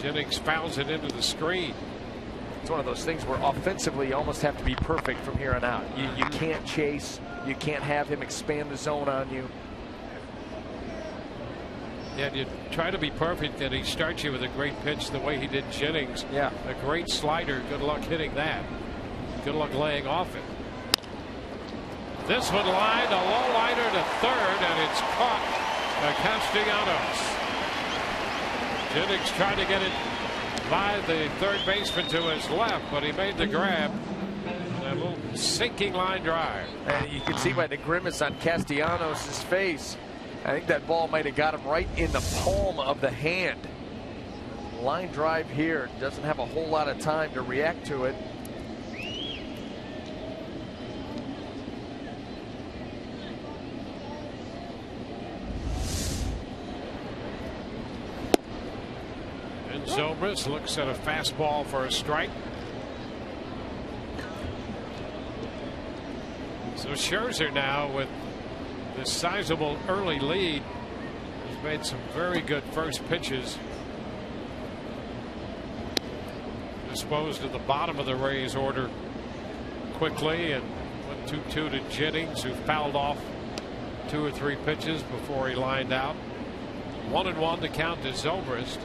Jennings fouls it into the screen. It's one of those things where offensively you almost have to be perfect from here on out. You can't chase. You can't have him expand the zone on you. Yeah, you try to be perfect, and he starts you with a great pitch the way he did Jennings. Yeah. A great slider. Good luck hitting that. Good luck laying off it. This one lined a low liner to third, and it's caught by Castellanos. Jennings tried to get it by the third baseman to his left, but he made the grab. A little sinking line drive. And you can see by the grimace on Castellanos' face, I think that ball might have got him right in the palm of the hand. Line drive here, doesn't have a whole lot of time to react to it. Zobrist looks at a fastball for a strike. So Scherzer now with this sizable early lead has made some very good first pitches. Disposed of the bottom of the Rays order quickly and went 2-2 to Jennings, who fouled off 2 or 3 pitches before he lined out. 1-1 to count to Zobrist.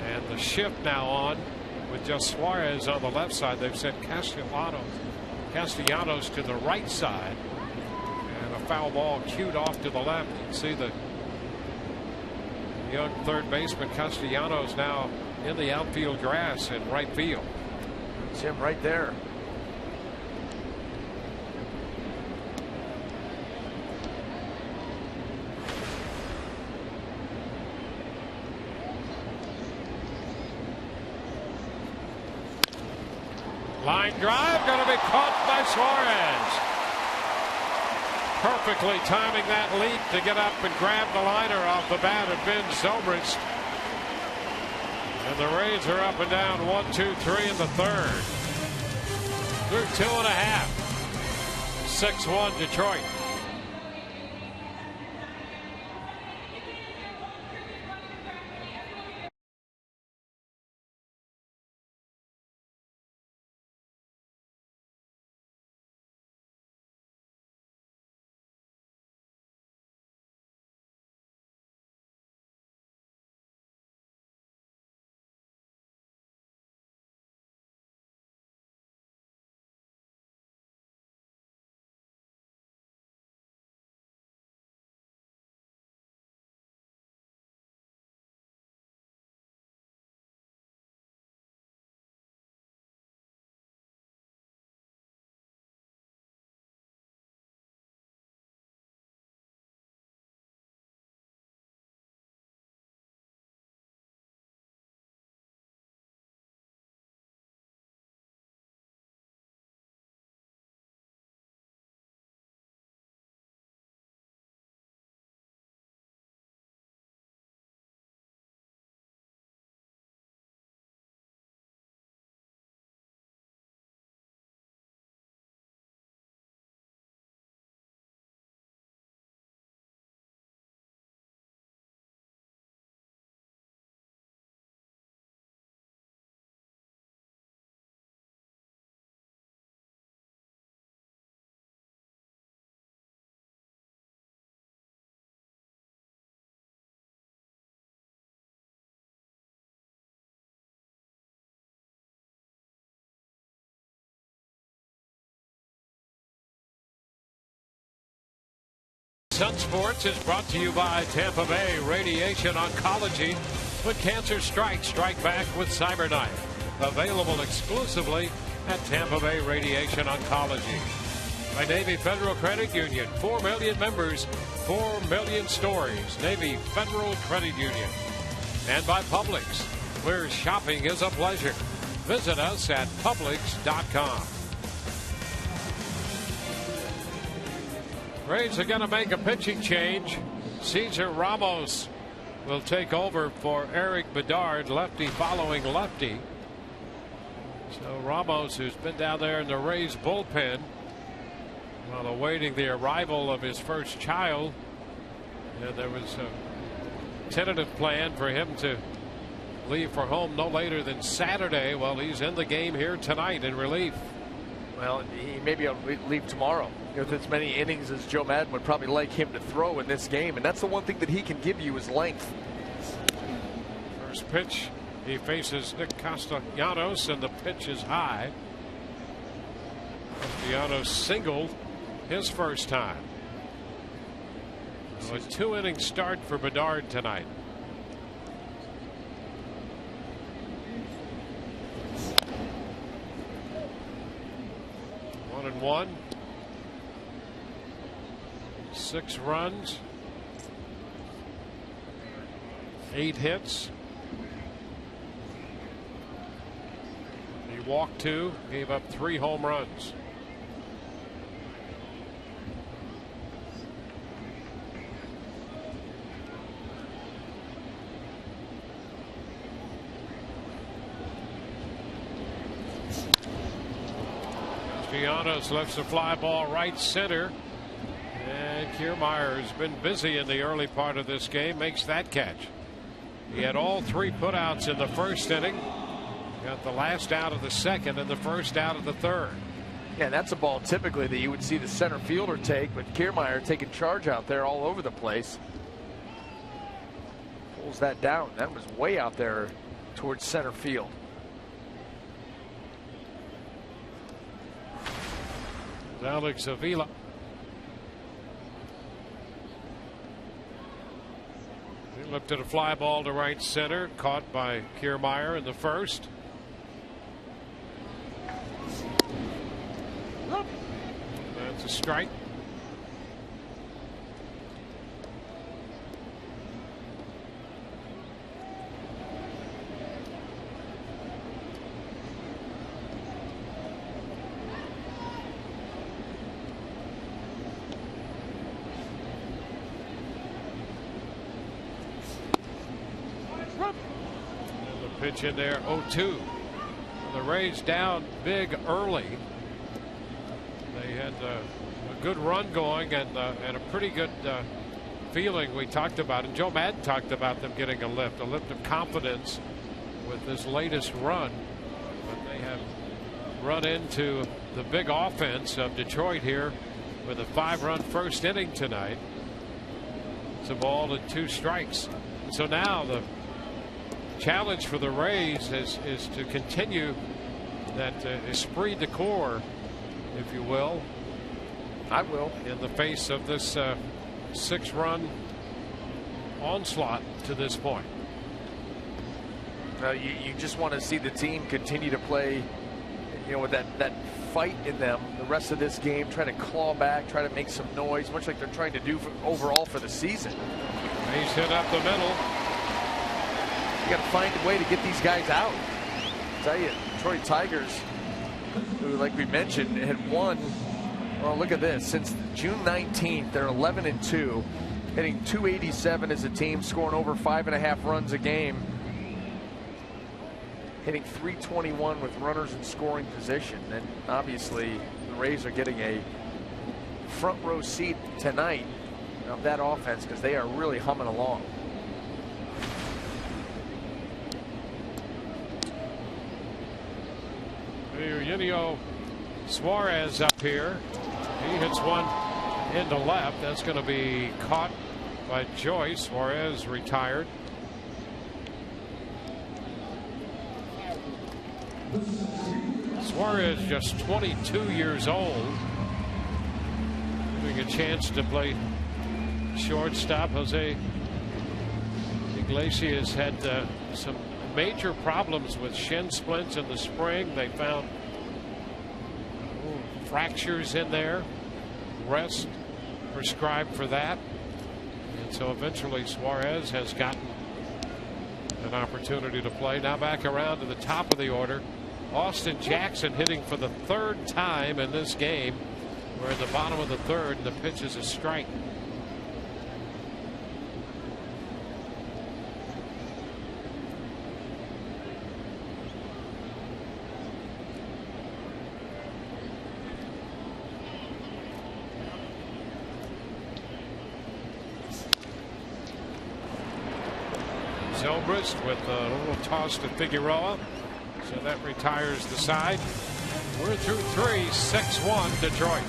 And the shift now on with just Suarez on the left side. They've sent Castellanos to the right side, and a foul ball cued off to the left. You can see the young third baseman Castellanos now in the outfield grass in right field. It's him right there. Line drive going to be caught by Suarez. Perfectly timing that leap to get up and grab the liner off the bat of Ben Zobrist. And the Rays are up and down 1, 2, 3 in the third. Through 2.5. 6-1 Detroit. Sun Sports is brought to you by Tampa Bay Radiation Oncology. When cancer strikes, strike back with CyberKnife. Available exclusively at Tampa Bay Radiation Oncology. By Navy Federal Credit Union. 4 million members, 4 million stories. Navy Federal Credit Union. And by Publix, where shopping is a pleasure. Visit us at Publix.com. Rays are going to make a pitching change. Cesar Ramos will take over for Eric Bedard, lefty following lefty. So Ramos, who's been down there in the Rays bullpen while awaiting the arrival of his first child. And there was a tentative plan for him to leave for home no later than Saturday. Well, he's in the game here tonight in relief. Well, he may be able to leave tomorrow with as many innings as Joe Madden would probably like him to throw in this game, and that's the one thing that he can give you is length. First pitch, he faces Nick Castellanos, and the pitch is high. Castellanos singled his first time. So a 2-inning start for Bedard tonight. And 1. 6 runs, 8 hits. He walked 2, gave up 3 home runs. Castellanos lifts a fly ball right center. And Kiermaier has been busy in the early part of this game. Makes that catch. He had all 3 putouts in the first inning. Got the last out of the second and the first out of the third. Yeah, that's a ball typically that you would see the center fielder take, but Kiermaier taking charge out there all over the place. Pulls that down. That was way out there towards center field. Alex Avila. He lifted a fly ball to right center, caught by Kiermaier in the first. That's a strike. Pitch in there, 0-2. The Rays down big early. They had a good run going and a pretty good feeling we talked about. And Joe Madden talked about them getting a lift of confidence with this latest run. But they have run into the big offense of Detroit here with a 5-run first inning tonight. It's a ball and 2 strikes. So now the challenge for the Rays is to continue that esprit de corps, if you will. I will. In the face of this 6-run onslaught to this point. You just want to see the team continue to play, with that fight in them the rest of this game, try to claw back, try to make some noise, much like they're trying to do overall for the season. He's hit up the middle. You got to find a way to get these guys out. I tell you, Detroit Tigers, who, like we mentioned, had won. Well, look at this. Since June 19th, they're 11-2, hitting .287 as a team, scoring over 5.5 runs a game, hitting .321 with runners in scoring position. And obviously, the Rays are getting a front row seat tonight of that offense because they are really humming along. Eugenio Suarez up here. He hits one into left. That's going to be caught by Joyce. Suarez retired. Suarez just 22 years old. Getting a chance to play shortstop. Jose Iglesias had some major problems with shin splints in the spring. They found fractures in there. Rest prescribed for that. And so eventually Suarez has gotten an opportunity to play. Now back around to the top of the order. Austin Jackson hitting for the 3rd time in this game. We're at the bottom of the 3rd, and the pitch is a strike. Zobrist with a little toss to Figueroa. So that retires the side. We're through 3, 6-1 Detroit.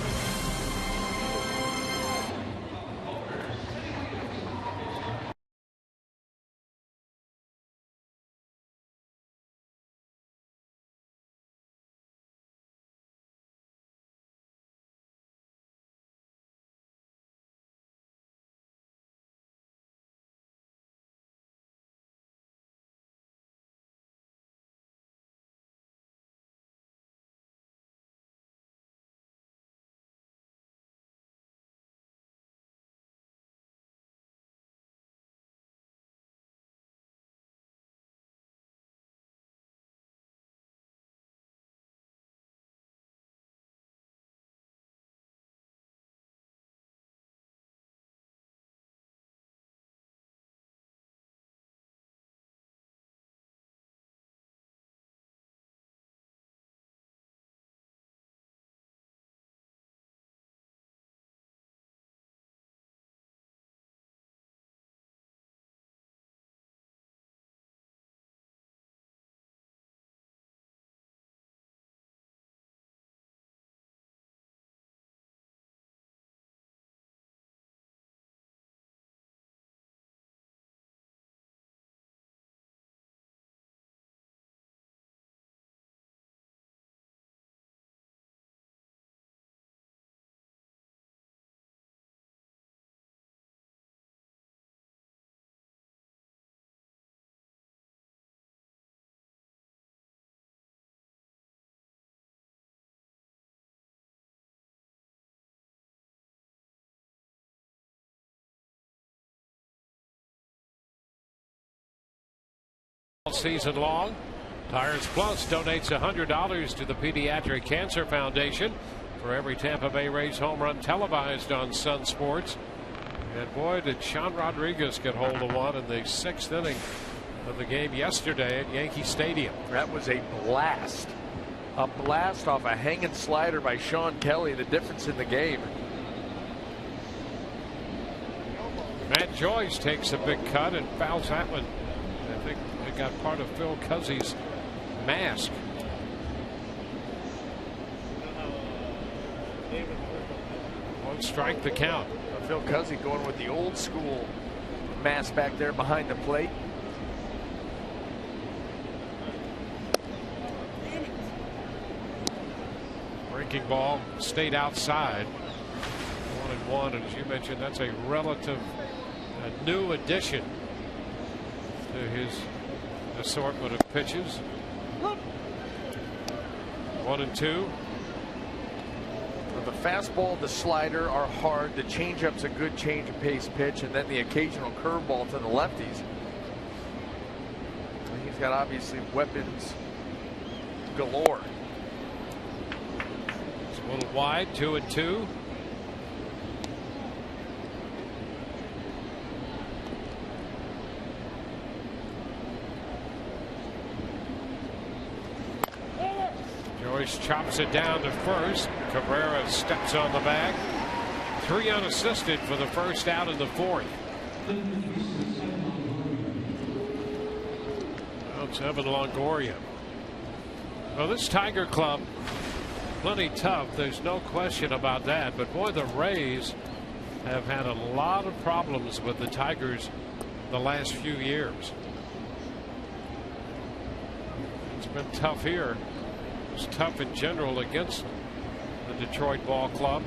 season long. Tires Plus donates $100 to the Pediatric Cancer Foundation for every Tampa Bay Rays home run televised on Sun Sports. And boy, did Sean Rodriguez get hold of one in the 6th inning of the game yesterday at Yankee Stadium. That was a blast. A blast off a hanging slider by Sean Kelly. The difference in the game. Matt Joyce takes a big cut and fouls that one. I think it got part of Phil Cuzzy's mask. One strike the count. Phil Cuzzy going with the old school mask back there behind the plate. Breaking ball stayed outside. 1-1, and as you mentioned, that's a relative new addition to his assortment of pitches. 1-2. The fastball, the slider are hard. The changeup's a good change of pace pitch, and then the occasional curveball to the lefties. He's got obviously weapons galore. It's a little wide, 2-2. Joyce chops it down to first. Cabrera steps on the bag. 3 unassisted for the first out in the 4th. Well, it's Evan Longoria. Well, this Tiger club, plenty tough. There's no question about that. But boy, the Rays have had a lot of problems with the Tigers the last few years. It's been tough here. It's tough in general against the Detroit ball club.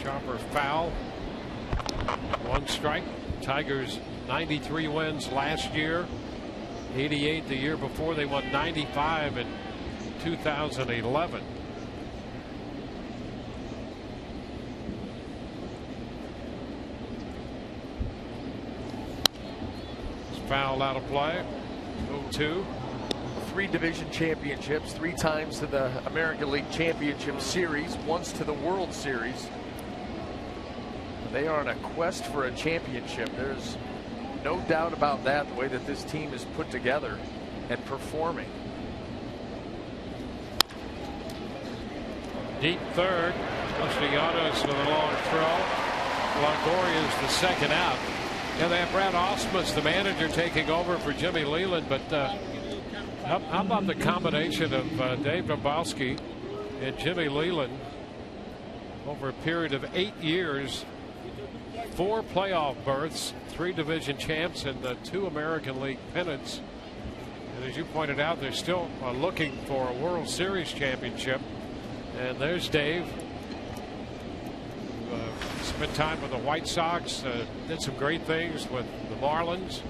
Chopper foul. 1 strike. Tigers 93 wins last year. 88 the year before. They won 95 in 2011. It's foul out of play. 0-2. 3 division championships, 3 times to the American League Championship Series, once to the World Series. They are on a quest for a championship. There's no doubt about that, the way that this team is put together and performing. Deep third. Castellanos with a long throw. Longoria is the second out. Yeah, they have Brad Ausmus, the manager, taking over for Jimmy Leland. But how about the combination of Dave Dombrowski and Jimmy Leland over a period of 8 years? 4 playoff berths, 3 division champs, and 2 American League pennants. And as you pointed out, they're still looking for a World Series championship. And there's Dave. Spent time with the White Sox, did some great things with the Marlins.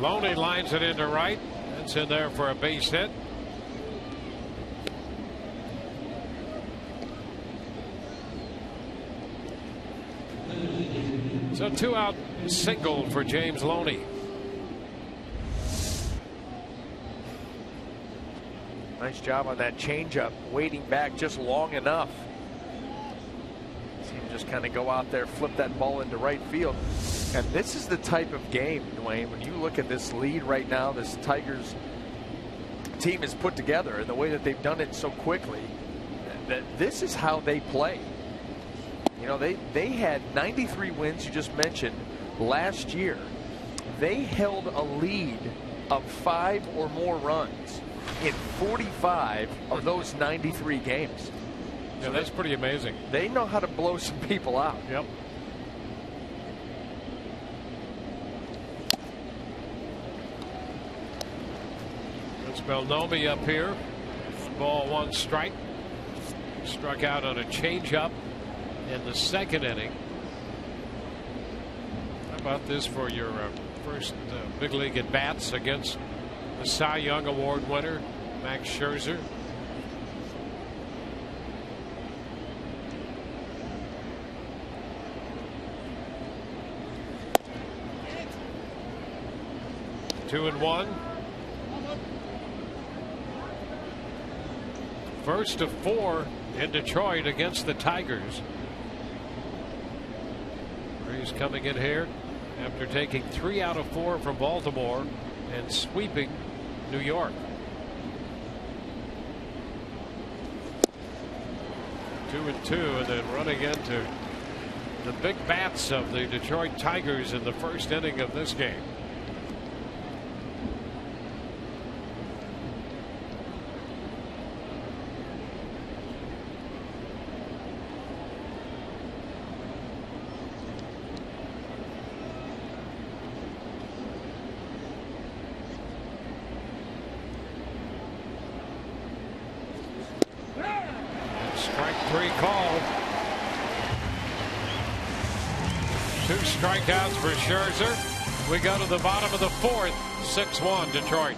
Loney lines it into right. That's in there for a base hit. So 2 out single for James Loney. Nice job on that changeup, waiting back just long enough. See him just kind of go out there, flip that ball into right field. And this is the type of game, Dwayne, when you look at this lead right now, this Tigers team is put together, and the way that they've done it so quickly, that this is how they play. You know, they had 93 wins, you just mentioned, last year. They held a lead of 5 or more runs in 45 of those 93 games. Yeah, that's pretty amazing. They know how to blow some people out. Yep. That's Belnomi up here. Ball 1 strike. Struck out on a changeup in the 2nd inning. How about this for your first big league at bats against the Cy Young Award winner, Max Scherzer? 2-1. First of 4 in Detroit against the Tigers. He's coming in here after taking 3 out of 4 from Baltimore and sweeping New York. 2-2, and then running into the big bats of the Detroit Tigers in the first inning of this game. Strikeouts for Scherzer. We go to the bottom of the 4th. 6-1 Detroit.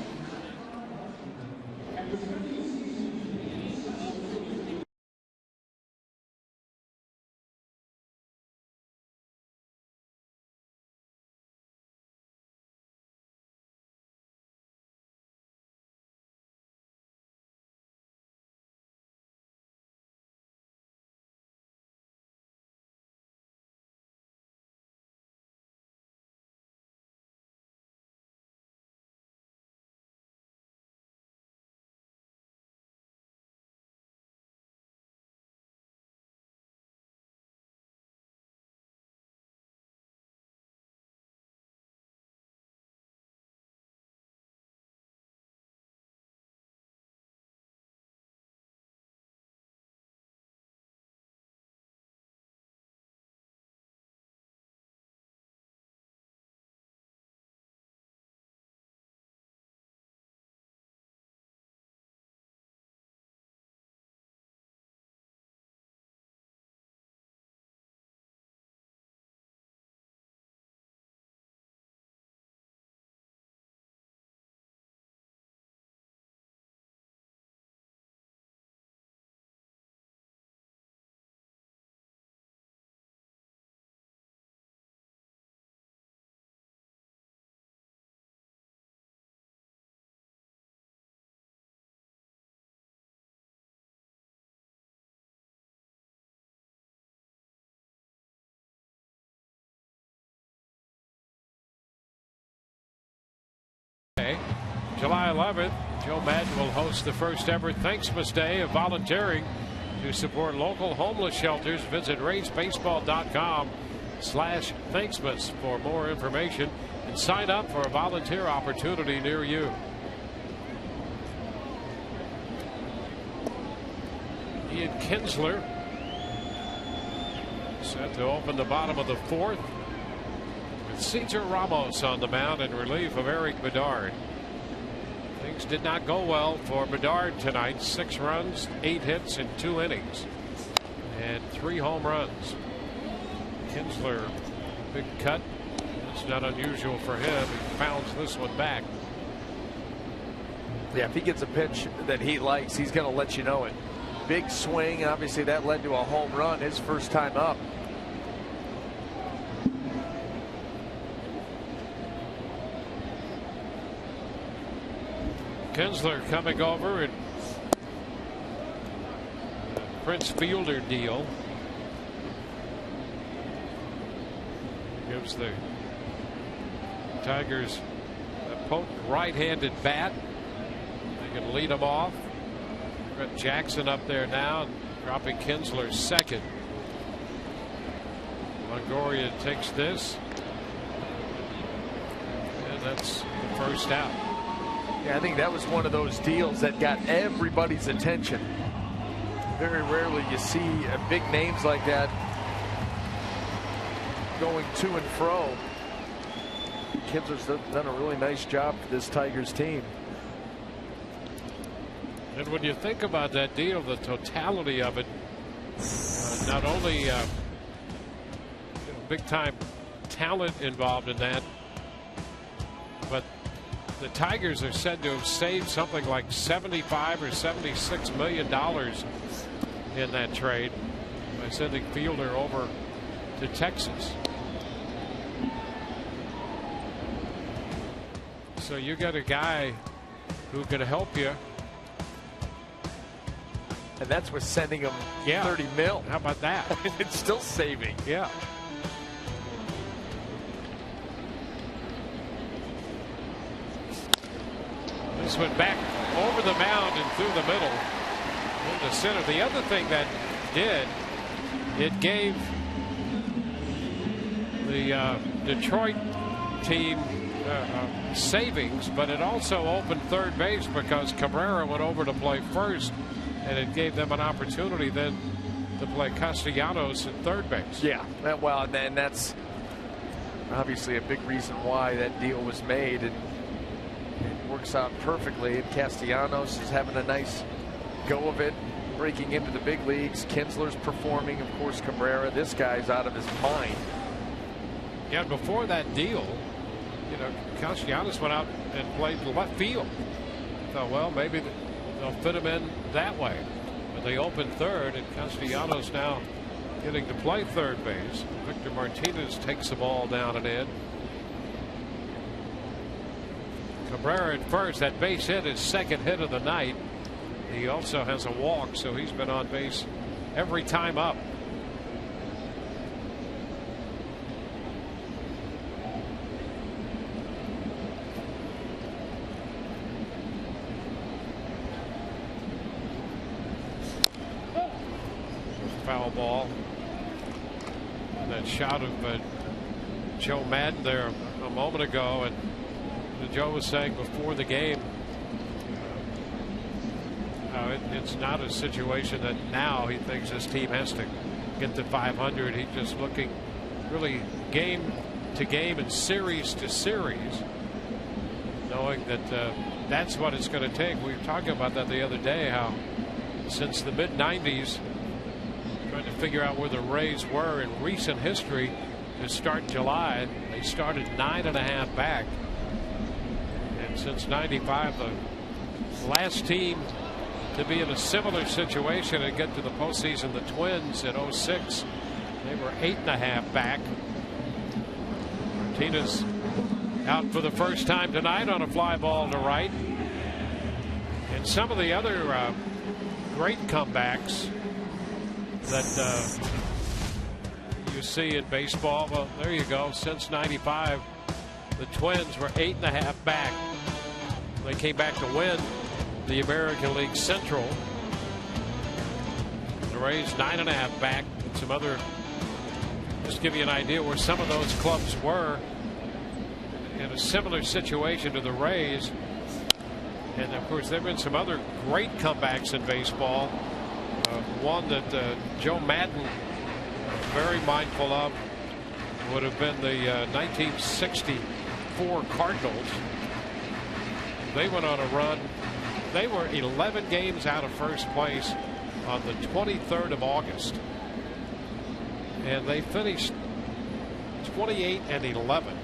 July 11th, Joe Madden will host the first ever Thanksmas Day of volunteering to support local homeless shelters. Visit racebaseball.com/Thanksmas for more information and sign up for a volunteer opportunity near you. Ian Kinsler set to open the bottom of the 4th with Cesar Ramos on the mound in relief of Eric Bedard. Things did not go well for Bedard tonight. 6 runs, 8 hits in 2 innings, and 3 home runs. Kinsler, big cut. It's not unusual for him. He pounds this one back. Yeah, if he gets a pitch that he likes, he's going to let you know it. Big swing. Obviously, that led to a home run his first time up. Kinsler coming over in Prince Fielder deal. Gives the Tigers a potent right-handed bat. They can lead them off. Got Jackson up there now, dropping Kinsler second. Longoria takes this, and that's the first out. Yeah, I think that was one of those deals that got everybody's attention. Very rarely you see big names like that going to and fro. Kinsler's done a really nice job for this Tigers team. And when you think about that deal, the totality of it, not only big time talent involved in that, but the Tigers are said to have saved something like $75 or $76 million in that trade by sending Fielder over to Texas. So you got a guy who can help you. And that's with sending him 30 mil. How about that? It's still saving. Yeah. This went back over the mound and through the middle into center. The other thing that it gave the Detroit team savings, but it also opened third base because Cabrera went over to play first, and it gave them an opportunity then to play Castellanos at third base. Yeah, well, and that's obviously a big reason why that deal was made, and it works out perfectly. And Castellanos is having a nice go of it, breaking into the big leagues. Kinsler's performing, of course. Cabrera, this guy's out of his mind. Yeah, before that deal, Castellanos went out and played left field. Thought, well, maybe they'll fit him in that way. But they opened third, and Castellanos now getting to play third base. Victor Martinez takes the ball down and in. Cabrera at first. That base hit, his second hit of the night. He also has a walk, so he's been on base every time up. Foul ball. And that shot of Joe Madden there a moment ago, and Joe was saying before the game, it's not a situation that now he thinks his team has to get to 500. He's just looking really game to game and series to series, knowing that that's what it's going to take. We were talking about that the other day, how since the mid-90s, trying to figure out where the Rays were in recent history to start July. They started 9.5 back, and since '95, the last team to be in a similar situation and get to the postseason, the Twins in '06, they were 8.5 back. Martinez out for the first time tonight on a fly ball to right. And some of the other great comebacks that you see in baseball, well, there you go. Since '95, the Twins were 8.5 back. They came back to win the American League Central. The Rays 9.5 back. And some other, just give you an idea where some of those clubs were in a similar situation to the Rays. And of course, there have been some other great comebacks in baseball. One that Joe Madden very mindful of would have been the 1964 Cardinals. They went on a run. They were 11 games out of first place on the 23rd of August, and they finished 28-11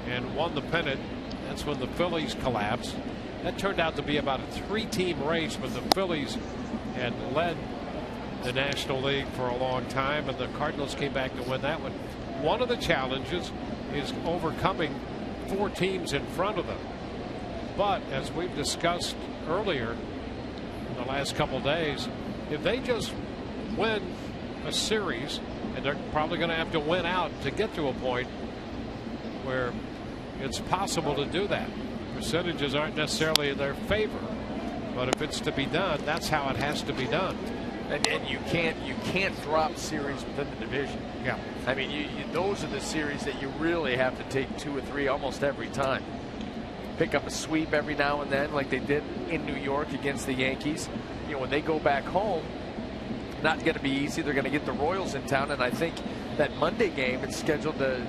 and won the pennant. That's when the Phillies collapsed. That turned out to be about a 3-team race, but the Phillies had led the National League for a long time, and the Cardinals came back to win that one. One of the challenges is overcoming 4 teams in front of them. But as we've discussed earlier in the last couple days, if they just win a series, and they're probably going to have to win out to get to a point where it's possible to do that. Percentages aren't necessarily in their favor, but if it's to be done, that's how it has to be done. And you can't drop series within the division. Yeah, I mean, those are the series that you really have to take 2 or 3 almost every time. Pick up a sweep every now and then, like they did in New York against the Yankees. When they go back home, not going to be easy. They're going to get the Royals in town, and I think that Monday game it's scheduled to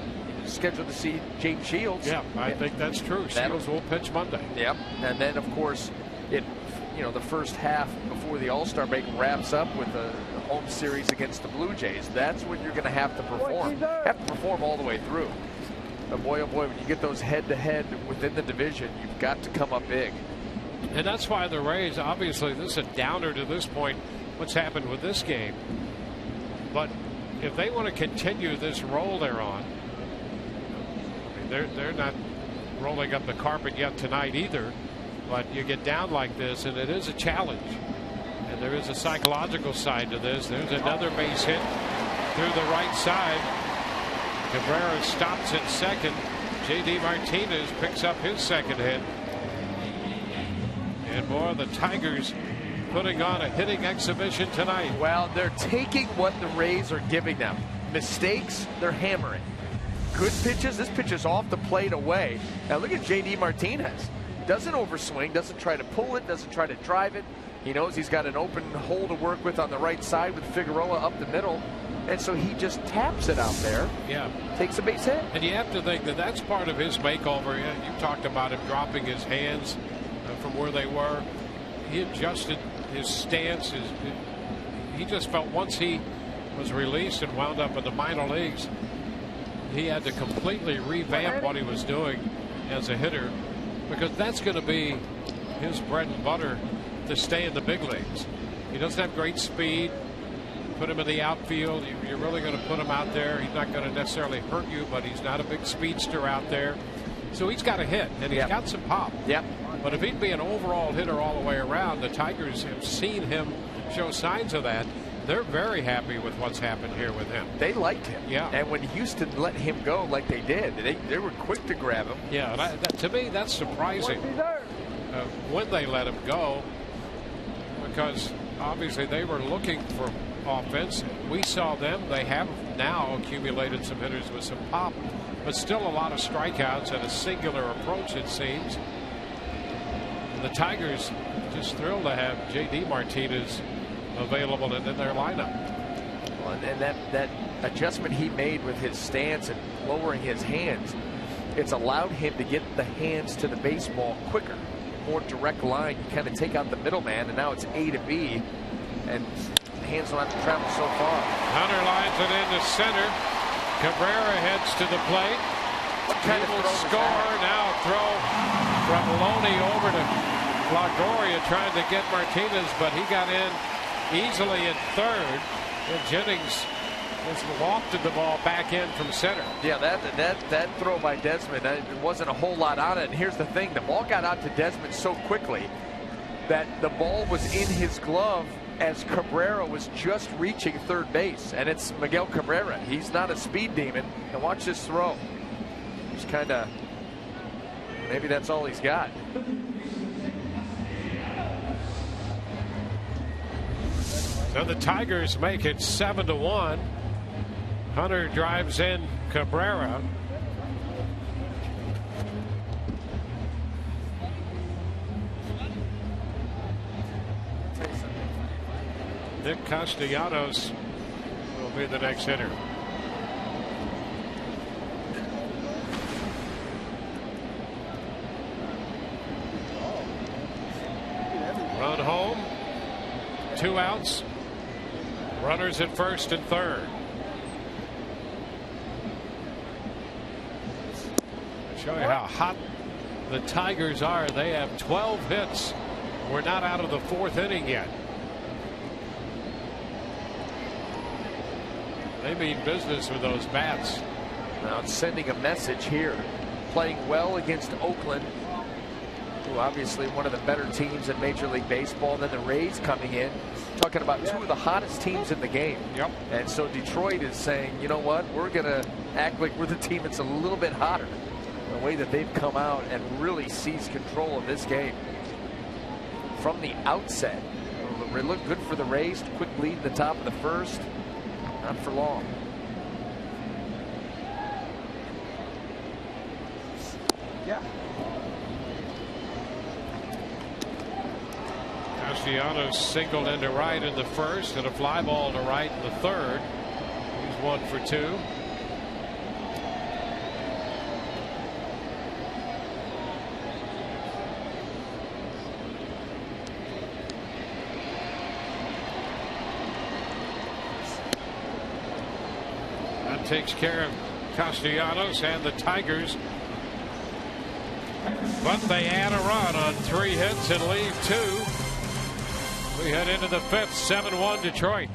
see James Shields. Yeah, I think that's true. Shields will pitch Monday. Yep, and then of course the first half before the All-Star break wraps up with a home series against the Blue Jays. That's when you're going to have to perform. Have to perform all the way through. But boy, oh boy, when you get those head-to-head within the division, you've got to come up big. And that's why the Rays, obviously, this is a downer to this point, what's happened with this game. But if they want to continue this role they're on, they're not rolling up the carpet yet tonight either. But you get down like this, and it is a challenge. And there is a psychological side to this. There's another base hit through the right side. Cabrera stops at second. J.D. Martinez picks up his second hit. And more, the Tigers putting on a hitting exhibition tonight. Well, they're taking what the Rays are giving them. Mistakes, they're hammering. Good pitches, this pitch is off the plate away. Now look at J.D. Martinez. Doesn't overswing, doesn't try to pull it, doesn't try to drive it. He knows he's got an open hole to work with on the right side with Figueroa up the middle. And so he just taps it out there. Yeah. Takes a base hit. And you have to think that that's part of his makeover. You talked about him dropping his hands from where they were. He adjusted his stance. He just felt once he was released and wound up in the minor leagues, he had to completely revamp what he was doing as a hitter, because that's going to be his bread and butter to stay in the big leagues. He doesn't have great speed. Put him in the outfield, you're really going to put him out there. He's not going to necessarily hurt you, but he's not a big speedster out there. So he's got a hit, and he's got some pop. Yep. But if he'd be an overall hitter all the way around, the Tigers have seen him show signs of that. They're very happy with what's happened here with him. They liked him. Yeah. And when Houston let him go like they did, they were quick to grab him. Yeah, to me, that's surprising when they let him go, because obviously they were looking for offense. We saw them. They have now accumulated some hitters with some pop, but still a lot of strikeouts and a singular approach, it seems. And the Tigers just thrilled to have J.D. Martinez available in their lineup. Well, and that adjustment he made with his stance and lowering his hands, it's allowed him to get the hands to the baseball quicker, more direct line. You kind of take out the middleman, and now it's A to B, and hands don't have to travel so far. Hunter lines it into center. Cabrera heads to the plate. He will score. Now throw from Loney over to LaGloria trying to get Martinez, but he got in easily in third. And Jennings just lofted the ball back in from center. Yeah, that throw by Desmond, there wasn't a whole lot on it. And here's the thing, the ball got out to Desmond so quickly that the ball was in his glove as Cabrera was just reaching third base. And it's Miguel Cabrera. He's not a speed demon. And watch this throw. Just kind of, maybe that's all he's got. So the Tigers make it 7-1. Hunter drives in Cabrera. Nick Castellanos will be the next hitter. Run home. 2 outs. Runners at first and third. Show you how hot the Tigers are. They have 12 hits. We're not out of the 4th inning yet. They mean business with those bats. Now it's sending a message here. Playing well against Oakland, who obviously one of the better teams in Major League Baseball. And then the Rays coming in, talking about 2 of the hottest teams in the game. Yep. And so Detroit is saying, you know what, we're going to act like we're the team that's a little bit hotter. The way that they've come out and really seized control of this game from the outset. It looked good for the Rays. Quick lead at the top of the first. Not for long. Yeah. Castellanos singled into right in the first and a fly ball to right in the third. He's 1 for 2. That takes care of Castellanos and the Tigers. But they add a run on 3 hits and leave 2. We head into the 5th, 7-1 Detroit.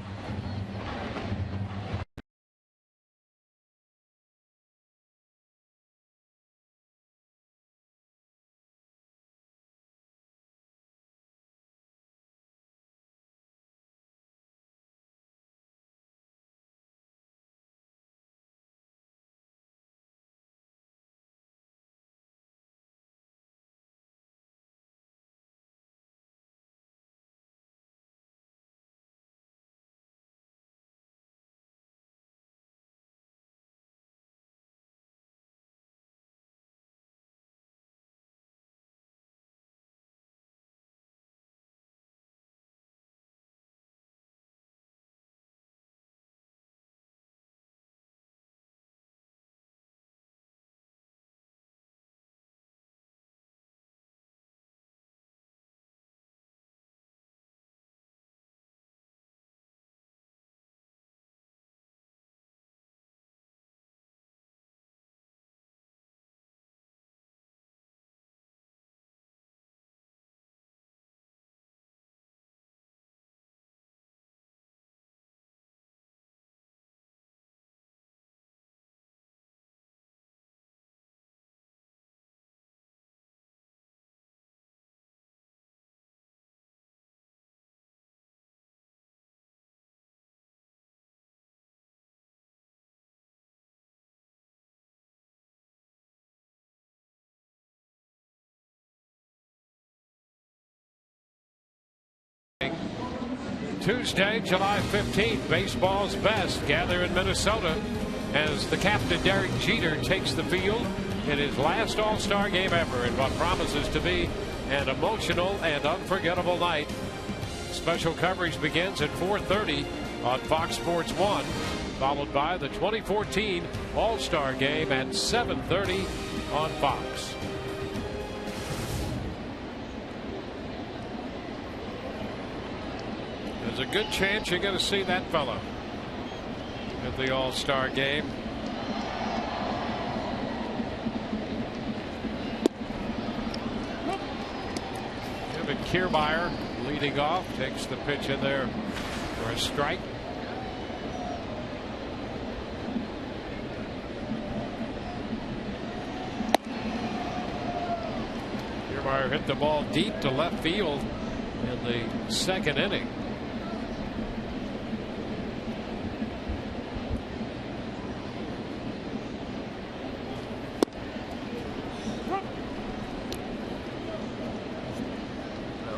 Tuesday, July 15th, baseball's best gather in Minnesota as the captain Derek Jeter takes the field in his last All-Star game ever in what promises to be an emotional and unforgettable night. Special coverage begins at 4:30 on Fox Sports 1, followed by the 2014 All-Star game at 7:30 on Fox. There's a good chance you're going to see that fella at the All-Star game. Kevin Kiermaier leading off, takes the pitch in there for a strike. Kiermaier hit the ball deep to left field in the second inning.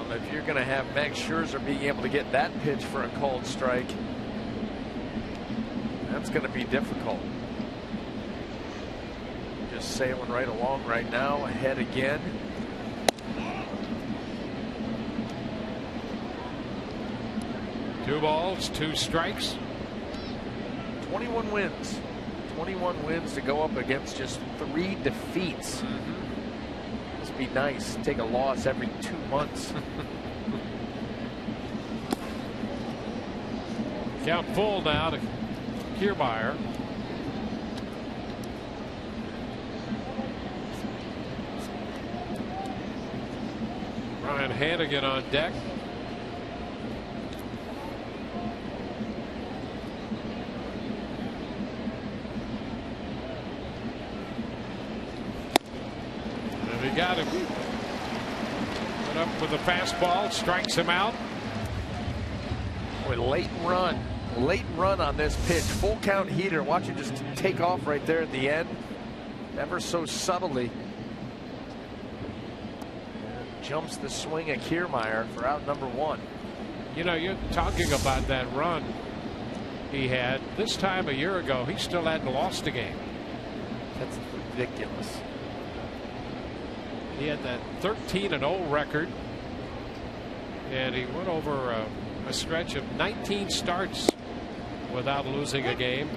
If you're going to have Max Scherzer being able to get that pitch for a called strike, that's going to be difficult. Just sailing right along right now, ahead again. Two balls, two strikes. 21 wins. 21 wins to go up against just 3 defeats. Must be nice. Take a loss every 2 months. Count full now to Kiermaier. Ryan Hannigan on deck. And he got him. Went up with a fastball, strikes him out. Boy, late run on this pitch. Full count heater. Watch it just take off right there at the end. Ever so subtly. Jumps the swing of Kiermaier for out number 1. You know, you're talking about that run he had. This time a year ago, he still hadn't lost a game. That's ridiculous. He had that 13-0 record. And he went over a stretch of 19 starts without losing a game.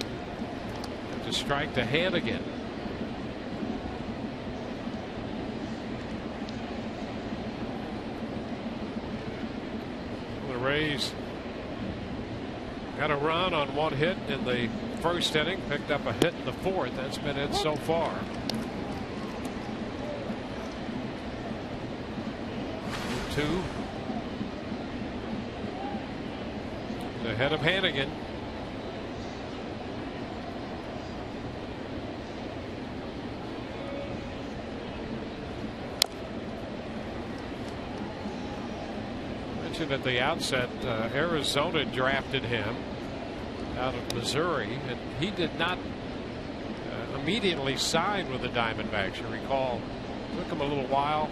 To strike to Hannigan. The Rays got a run on 1 hit in the first inning, picked up a hit in the 4th. That's been it so far. 2 ahead of Hannigan. Mentioned at the outset, Arizona drafted him out of Missouri, and he did not immediately sign with the Diamondbacks. You recall, it took him a little while,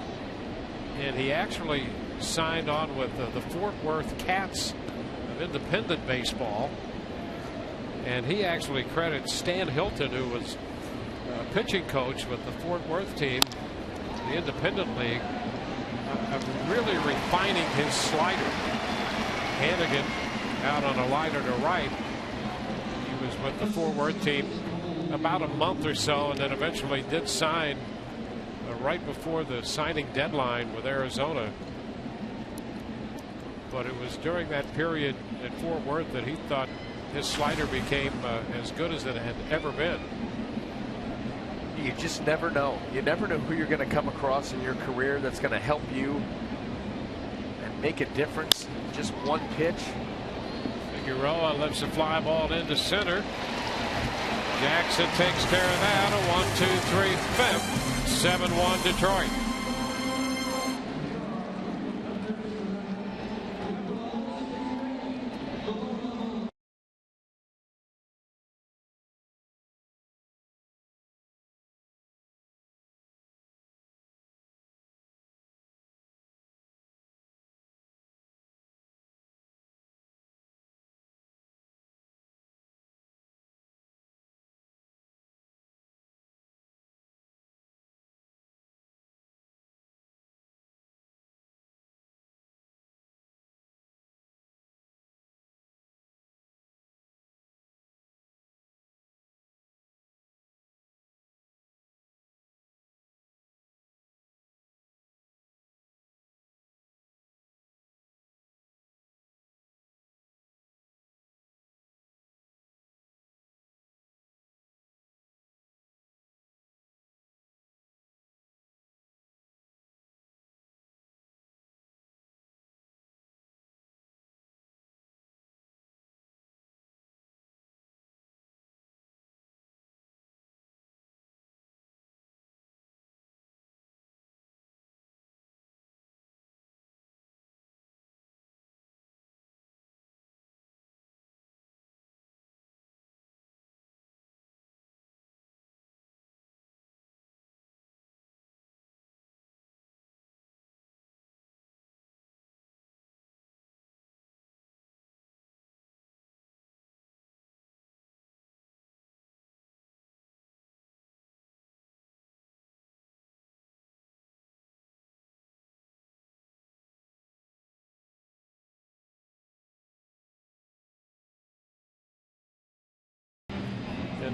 and he actually signed on with the Fort Worth Cats of independent baseball, and he actually credits Stan Hilton, who was a pitching coach with the Fort Worth team, the independent league, of really refining his slider. Hannigan out on a liner to right. He was with the Fort Worth team about a month or so, and then eventually did sign right before the signing deadline with Arizona. But it was during that period at Fort Worth that he thought his slider became as good as it had ever been. You just never know. You never know who you're going to come across in your career that's going to help you and make a difference. Just one pitch. Figueroa lifts a fly ball into center. Jackson takes care of that. A 1-2-3 5th. 7-1 Detroit.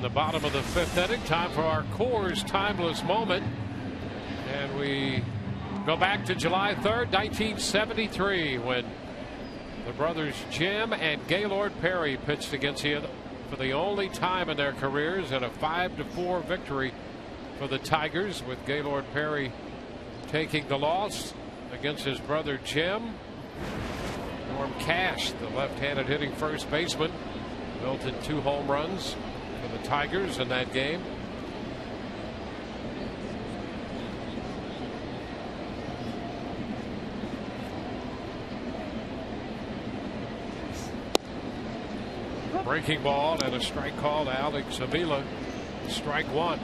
the bottom of the 5th inning. Time for our Coors Timeless Moment. And we go back to July 3rd, 1973, when the brothers Jim and Gaylord Perry pitched against each other for the only time in their careers, and a 5-4 victory for the Tigers, with Gaylord Perry taking the loss against his brother Jim. Norm Cash, the left-handed hitting first baseman, built in 2 home runs for the Tigers in that game. Breaking ball and a strike call to Alex Avila. Strike 1.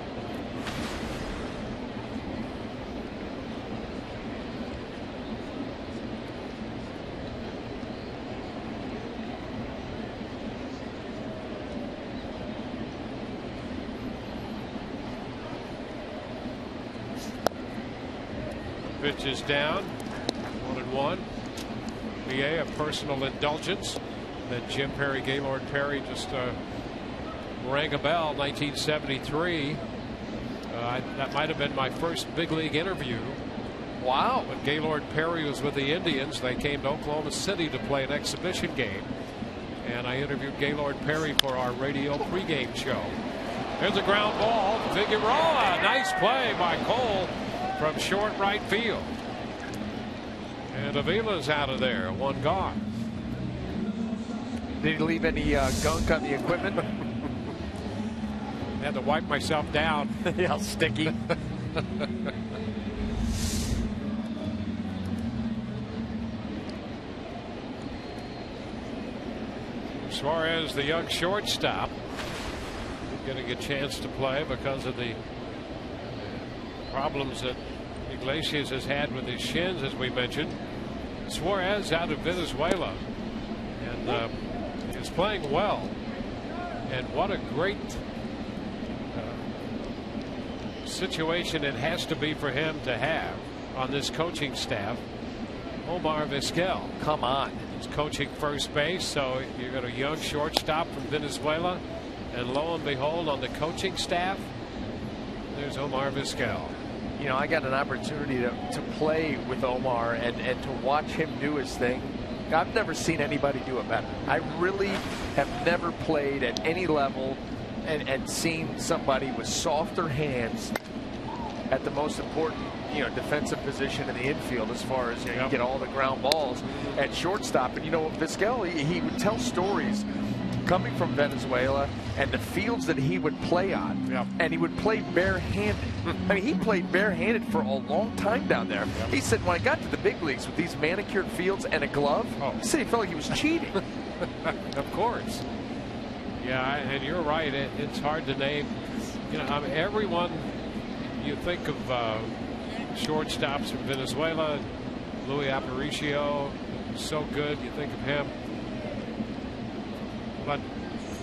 Pitch is down. 1-1. TBA, a personal indulgence that Jim Perry, Gaylord Perry just rang a bell. 1973. That might have been my first big league interview. Wow. When Gaylord Perry was with the Indians, they came to Oklahoma City to play an exhibition game, and I interviewed Gaylord Perry for our radio pregame show. There's a ground ball. Figueroa. Nice play by Cole from short right field. And Avila's out of there. 1 gone. Did he leave any gunk on the equipment? Had to wipe myself down. Yeah, sticky. Suarez, the young shortstop, getting a chance to play because of the problems that Iglesias has had with his shins, as we mentioned. Suarez out of Venezuela, and is playing well. And what a great situation it has to be for him to have on this coaching staff. Omar Vizquel. Come on. He's coaching first base, so you got a young shortstop from Venezuela, and lo and behold, on the coaching staff, there's Omar Vizquel. You know, I got an opportunity to play with Omar and to watch him do his thing. I've never seen anybody do it better. I really have never played at any level and seen somebody with softer hands at the most important, defensive position in the infield, as far as you get all the ground balls at shortstop. And Vizquel, he would tell stories coming from Venezuela and the fields that he would play on. And he would play barehanded. I mean, he played barehanded for a long time down there. He said when I got to the big leagues with these manicured fields and a glove, he said he felt like he was cheating. Of course. Yeah, and you're right. It's hard to name. Everyone you think of shortstops from Venezuela. Louis Aparicio, so good. You think of him. But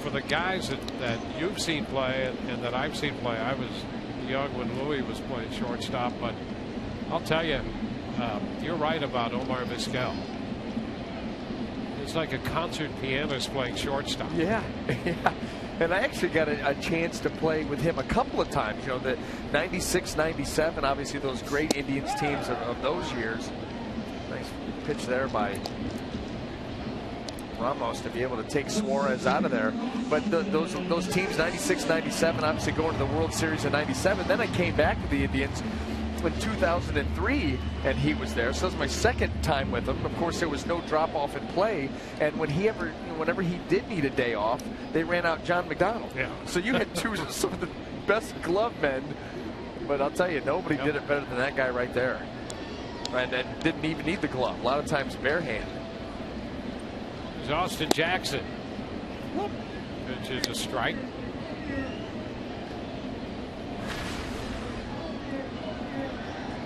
for the guys that you've seen play and that I've seen play, I was young when Louis was playing shortstop. But I'll tell you, you're right about Omar Vizquel. It's like a concert pianist playing shortstop. Yeah. And I actually got a chance to play with him a couple of times. The 96, 97, obviously those great Indians teams of those years. Nice pitch there by Ramos to be able to take Suarez out of there. But those teams, 96, 97, obviously going to the World Series in 97. Then I came back to the Indians in 2003, and he was there. So that was my second time with him. Of course, there was no drop-off in play. And whenever he did need a day off, they ran out John McDonald. Yeah. So you had some of the best glove men. But I'll tell you, nobody did it better than that guy right there. And didn't even need the glove. A lot of times barehanded. There's Austin Jackson. Which is a strike.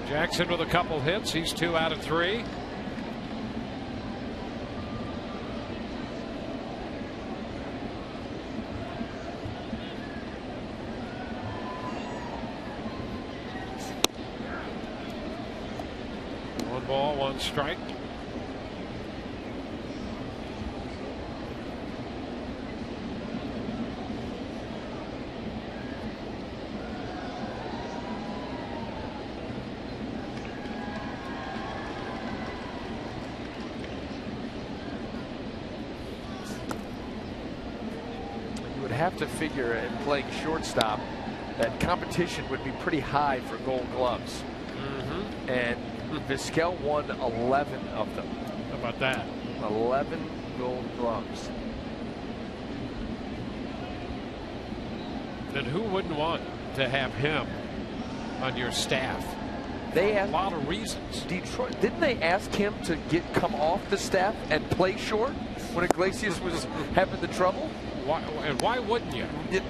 Jackson with a couple hits. He's 2 out of 3. One ball, 1 strike. have to figure in playing shortstop that competition would be pretty high for Gold Gloves. And Vizquel won 11 of them. How about that? 11 Gold Gloves. And who wouldn't want to have him on your staff? They a lot of reasons. Detroit, didn't they ask him to come off the staff and play short when Iglesias was having the trouble? Why wouldn't you?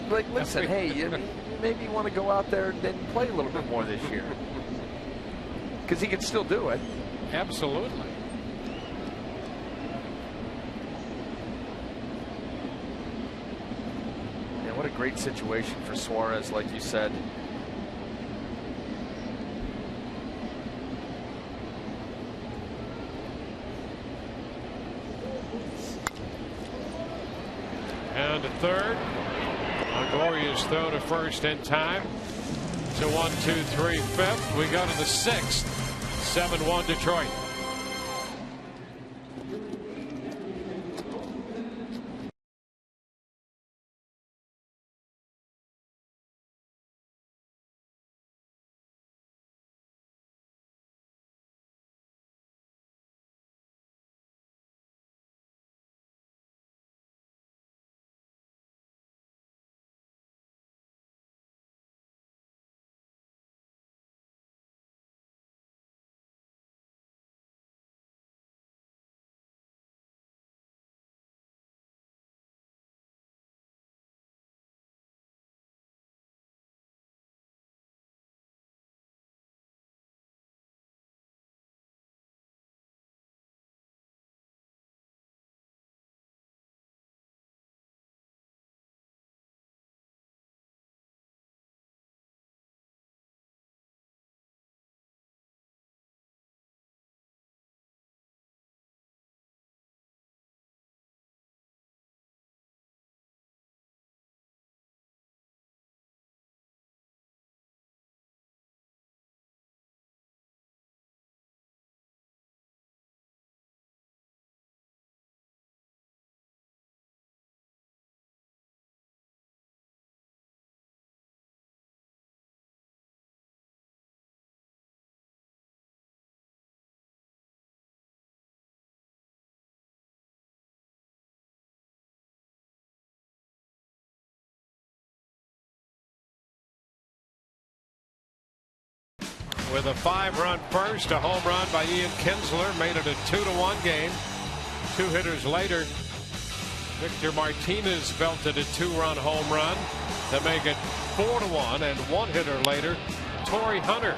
Like, listen, hey, maybe you want to go out there and play a little bit more this year. Because he can still do it. Absolutely. Yeah, what a great situation for Suarez, like you said. And to third. Longoria's throw to first in time. To 1, 2, 3, 5th. We go to the 6th. 7-1 Detroit. With a 5-run first, a home run by Ian Kinsler made it a 2-1 game. 2 hitters later, Victor Martinez belted a 2-run home run to make it 4-1, and 1 hitter later, Torrey Hunter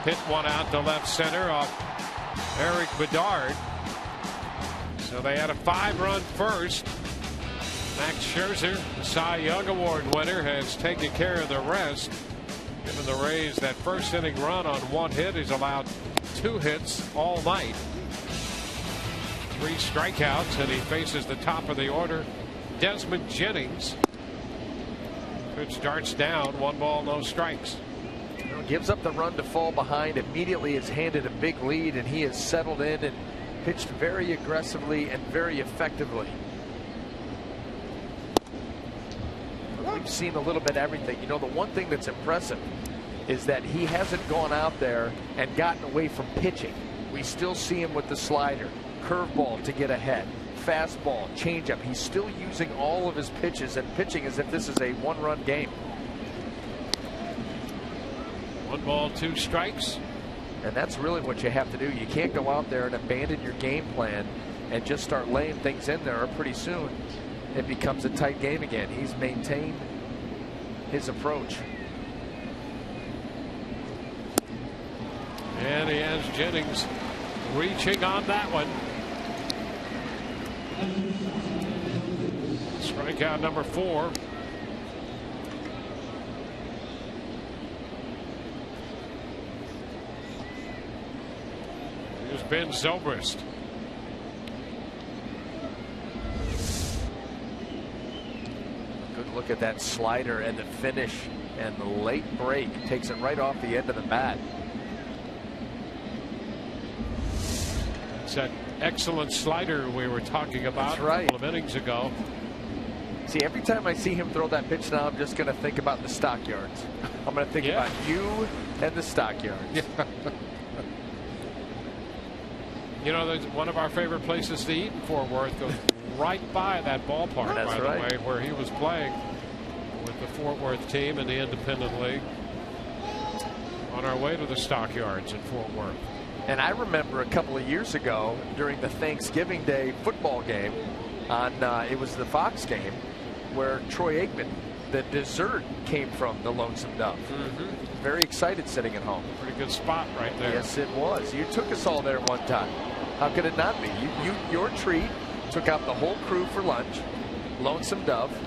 hit one out to left center off Eric Bedard. So they had a 5-run first. Max Scherzer, the Cy Young Award winner, has taken care of the rest. Giving the Rays that first inning run on 1 hit. He's allowed 2 hits all night. 3 strikeouts, and he faces the top of the order, Desmond Jennings. Pitch darts down, 1 ball, no strikes. Gives up the run to fall behind. Immediately is handed a big lead, and he has settled in and pitched very aggressively and very effectively. We've seen a little bit of everything. You know, the one thing that's impressive is that he hasn't gone out there and gotten away from pitching. We still see him with the slider, curveball to get ahead, fastball, changeup. He's still using all of his pitches and pitching as if this is a 1-run game. 1 ball, 2 strikes. And that's really what you have to do. You can't go out there and abandon your game plan and just start laying things in there, or pretty soon it becomes a tight game again. He's maintained his approach. And he has Jennings reaching on that one. Strikeout number 4. Here's Ben Zobrist. Look at that slider and the finish and the late break. Takes it right off the end of the bat. It's that excellent slider we were talking about a couple of innings ago. See, every time I see him throw that pitch now, I'm just going to think about the stockyards. I'm going to think about you and the stockyards. Yeah. You know, there's one of our favorite places to eat in Fort Worth goes right by that ballpark, by the way, where he was playing with the Fort Worth team in the Independent League. On our way to the stockyards in Fort Worth. And I remember a couple of years ago during the Thanksgiving Day football game on it was the Fox game where Troy Aikman, the dessert came from the Lonesome Dove. Very excited sitting at home. Pretty good spot right there. Yes, it was. You took us all there one time. How could it not be? Your treat took out the whole crew for lunch. Lonesome Dove.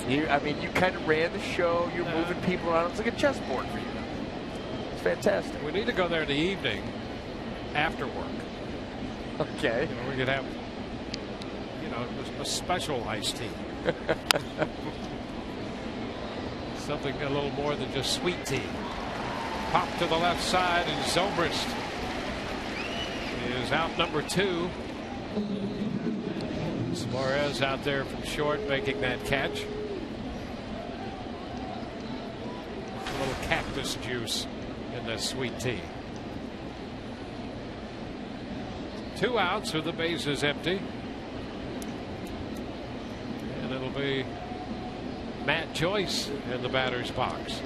I mean, you kind of ran the show. You're moving people around. It was like a chessboard for you. It's fantastic. We need to go there in the evening after work. Okay. You know, we could have, you know, a special iced tea. Something a little more than just sweet tea. Pop to the left side, and Zobrist is out number 2. Suarez out there from short making that catch. A little cactus juice in the sweet tea. 2 outs with the bases empty. And it'll be Matt Joyce in the batter's box.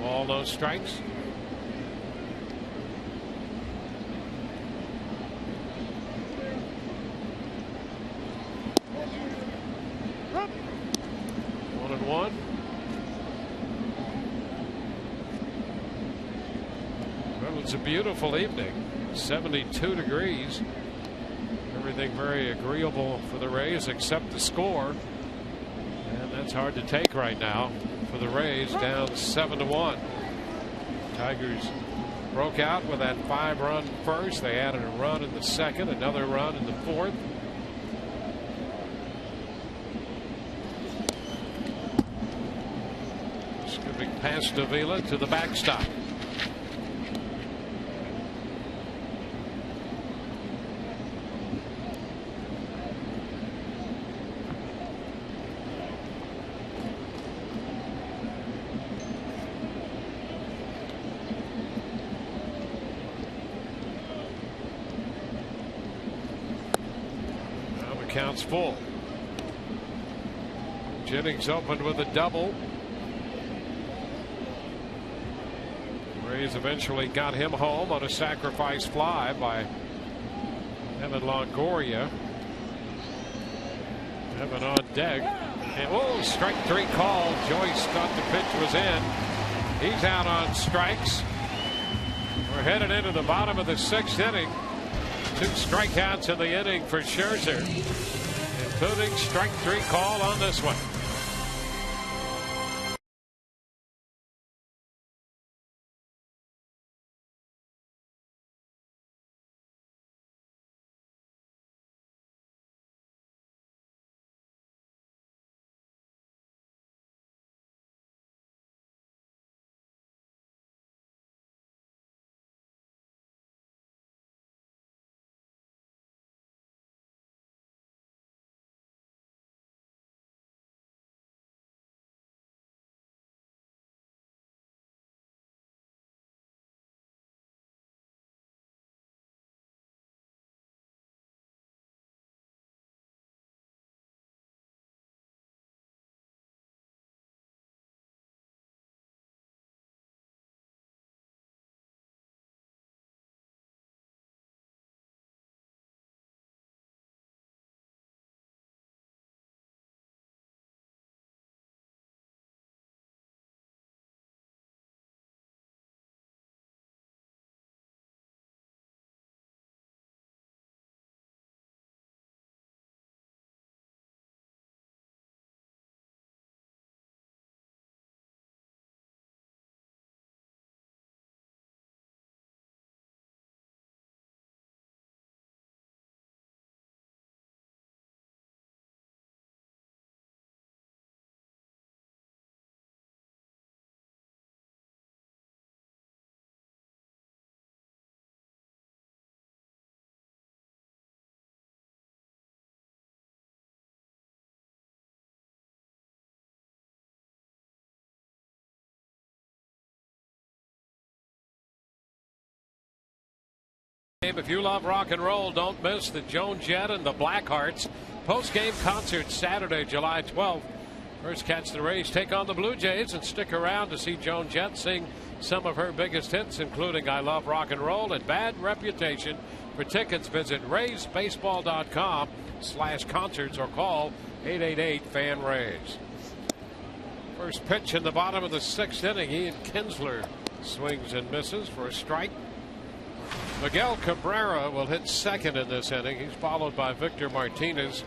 Ball, no strikes. One. Well, it's a beautiful evening. 72 degrees. Everything very agreeable for the Rays except the score. And that's hard to take right now for the Rays, down 7-1. Tigers broke out with that 5-run first. They added a run in the second, another run in the fourth. Past Davila to the backstop. Now the count's full. Jennings opened with a double. Rays eventually got him home on a sacrifice fly by Evan Longoria. Evan on deck. And strike 3 call. Joyce thought the pitch was in. He's out on strikes. We're headed into the bottom of the 6th inning. 2 strikeouts in the inning for Scherzer, including strike 3 call on this one. If you love rock and roll, don't miss the Joan Jett and the Blackhearts post-game concert Saturday, July 12th. First, catch the Rays take on the Blue Jays, and stick around to see Joan Jett sing some of her biggest hits, including I Love Rock and Roll and Bad Reputation. For tickets, visit raysbaseball.com/concerts or call 888-FAN-RAYS. First pitch in the bottom of the 6th inning. Ian Kinsler swings and misses for a strike. Miguel Cabrera will hit second in this inning. He's followed by Victor Martinez.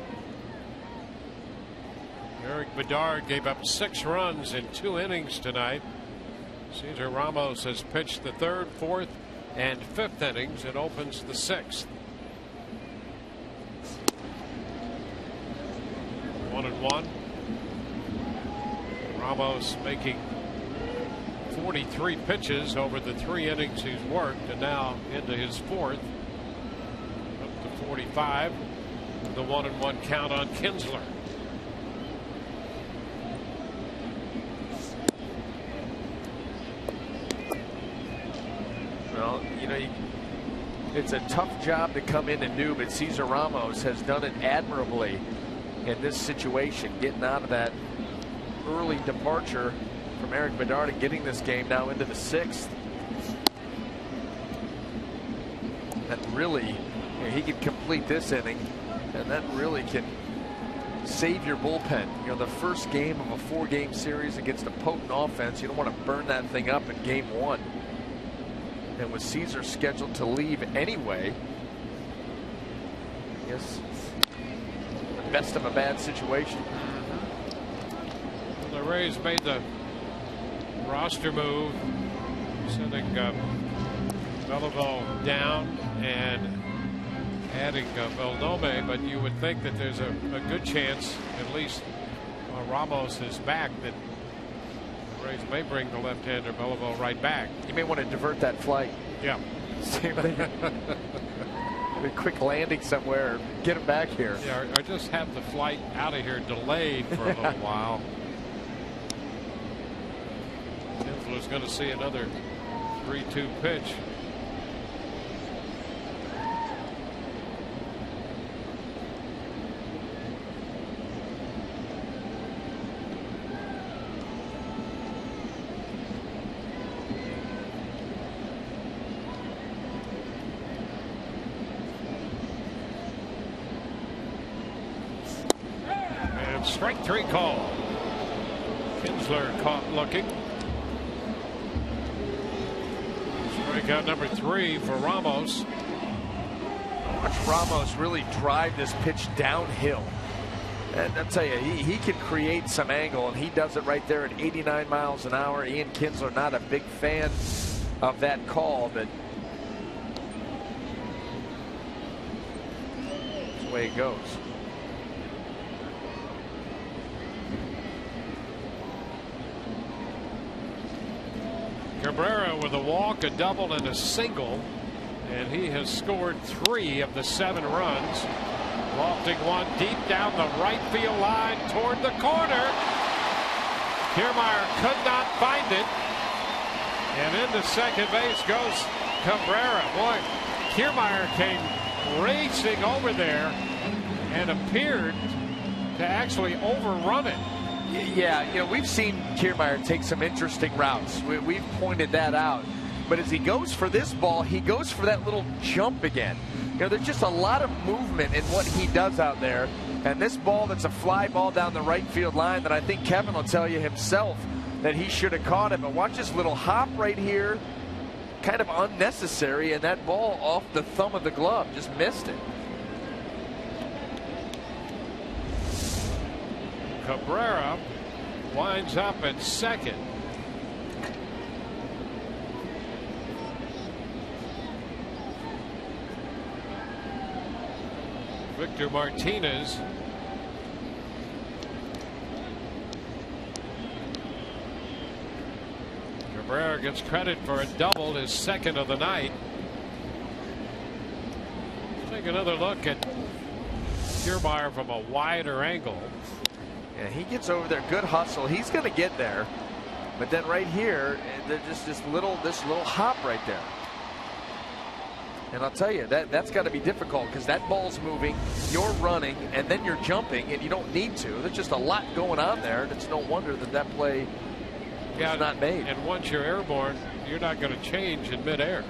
Eric Bedard gave up 6 runs in 2 innings tonight. Cesar Ramos has pitched the 3rd, 4th, and 5th innings. It opens the 6th. 1-1. Ramos making 43 pitches over the 3 innings he's worked, and now into his 4th, up to 45. The 1-1 count on Kinsler. Well, you know, it's a tough job to come in and do, but Cesar Ramos has done it admirably in this situation, getting out of that early departure from Eric Bedard and getting this game now into the 6th. That really, you know, he can complete this inning, and that really can save your bullpen. You know, the first game of a 4-game series against a potent offense, you don't want to burn that thing up in game 1. And with Cesar scheduled to leave anyway, yes, the best of a bad situation. The Rays made the roster move, sending Beliveau down and adding Beldome, but you would think that there's a good chance, at least Ramos is back, that the Rays may bring the left-hander Beliveau right back. You may want to divert that flight. Yeah. A quick landing somewhere, get him back here. Yeah, or just have the flight out of here delayed for a little while. Kinsler's going to see another 3-2 pitch. And strike 3 call. Kinsler caught looking. Strikeout number 3 for Ramos. Watch Ramos really drive this pitch downhill. And I'll tell you, he can create some angle, and he does it right there at 89 miles an hour. Ian Kinsler, not a big fan of that call, but that's the way it goes. Cabrera with a walk, a double, and a single, and he has scored 3 of the 7 runs. Lofting one deep down the right field line toward the corner. Kiermaier could not find it, and into second base goes Cabrera. Boy, Kiermaier came racing over there and appeared to actually overrun it. Yeah, you know, we've seen Kiermaier take some interesting routes. We've pointed that out. But as he goes for this ball, he goes for that little jump again. You know, there's just a lot of movement in what he does out there. And this ball that's a fly ball down the right field line that I think Kevin will tell you himself that he should have caught it. But watch this little hop right here. Kind of unnecessary. And that ball off the thumb of the glove. Just missed it. Cabrera winds up at second. Victor Martinez Cabrera gets credit for a double, his second of the night. Take another look at Kiermaier from a wider angle. Yeah, he gets over there, good hustle. He's going to get there, but then right here, there's just this little hop right there. And I'll tell you, that's got to be difficult because that ball's moving, you're running, and then you're jumping, and you don't need to. There's just a lot going on there. And it's no wonder that play was not made. And once you're airborne, you're not going to change in midair.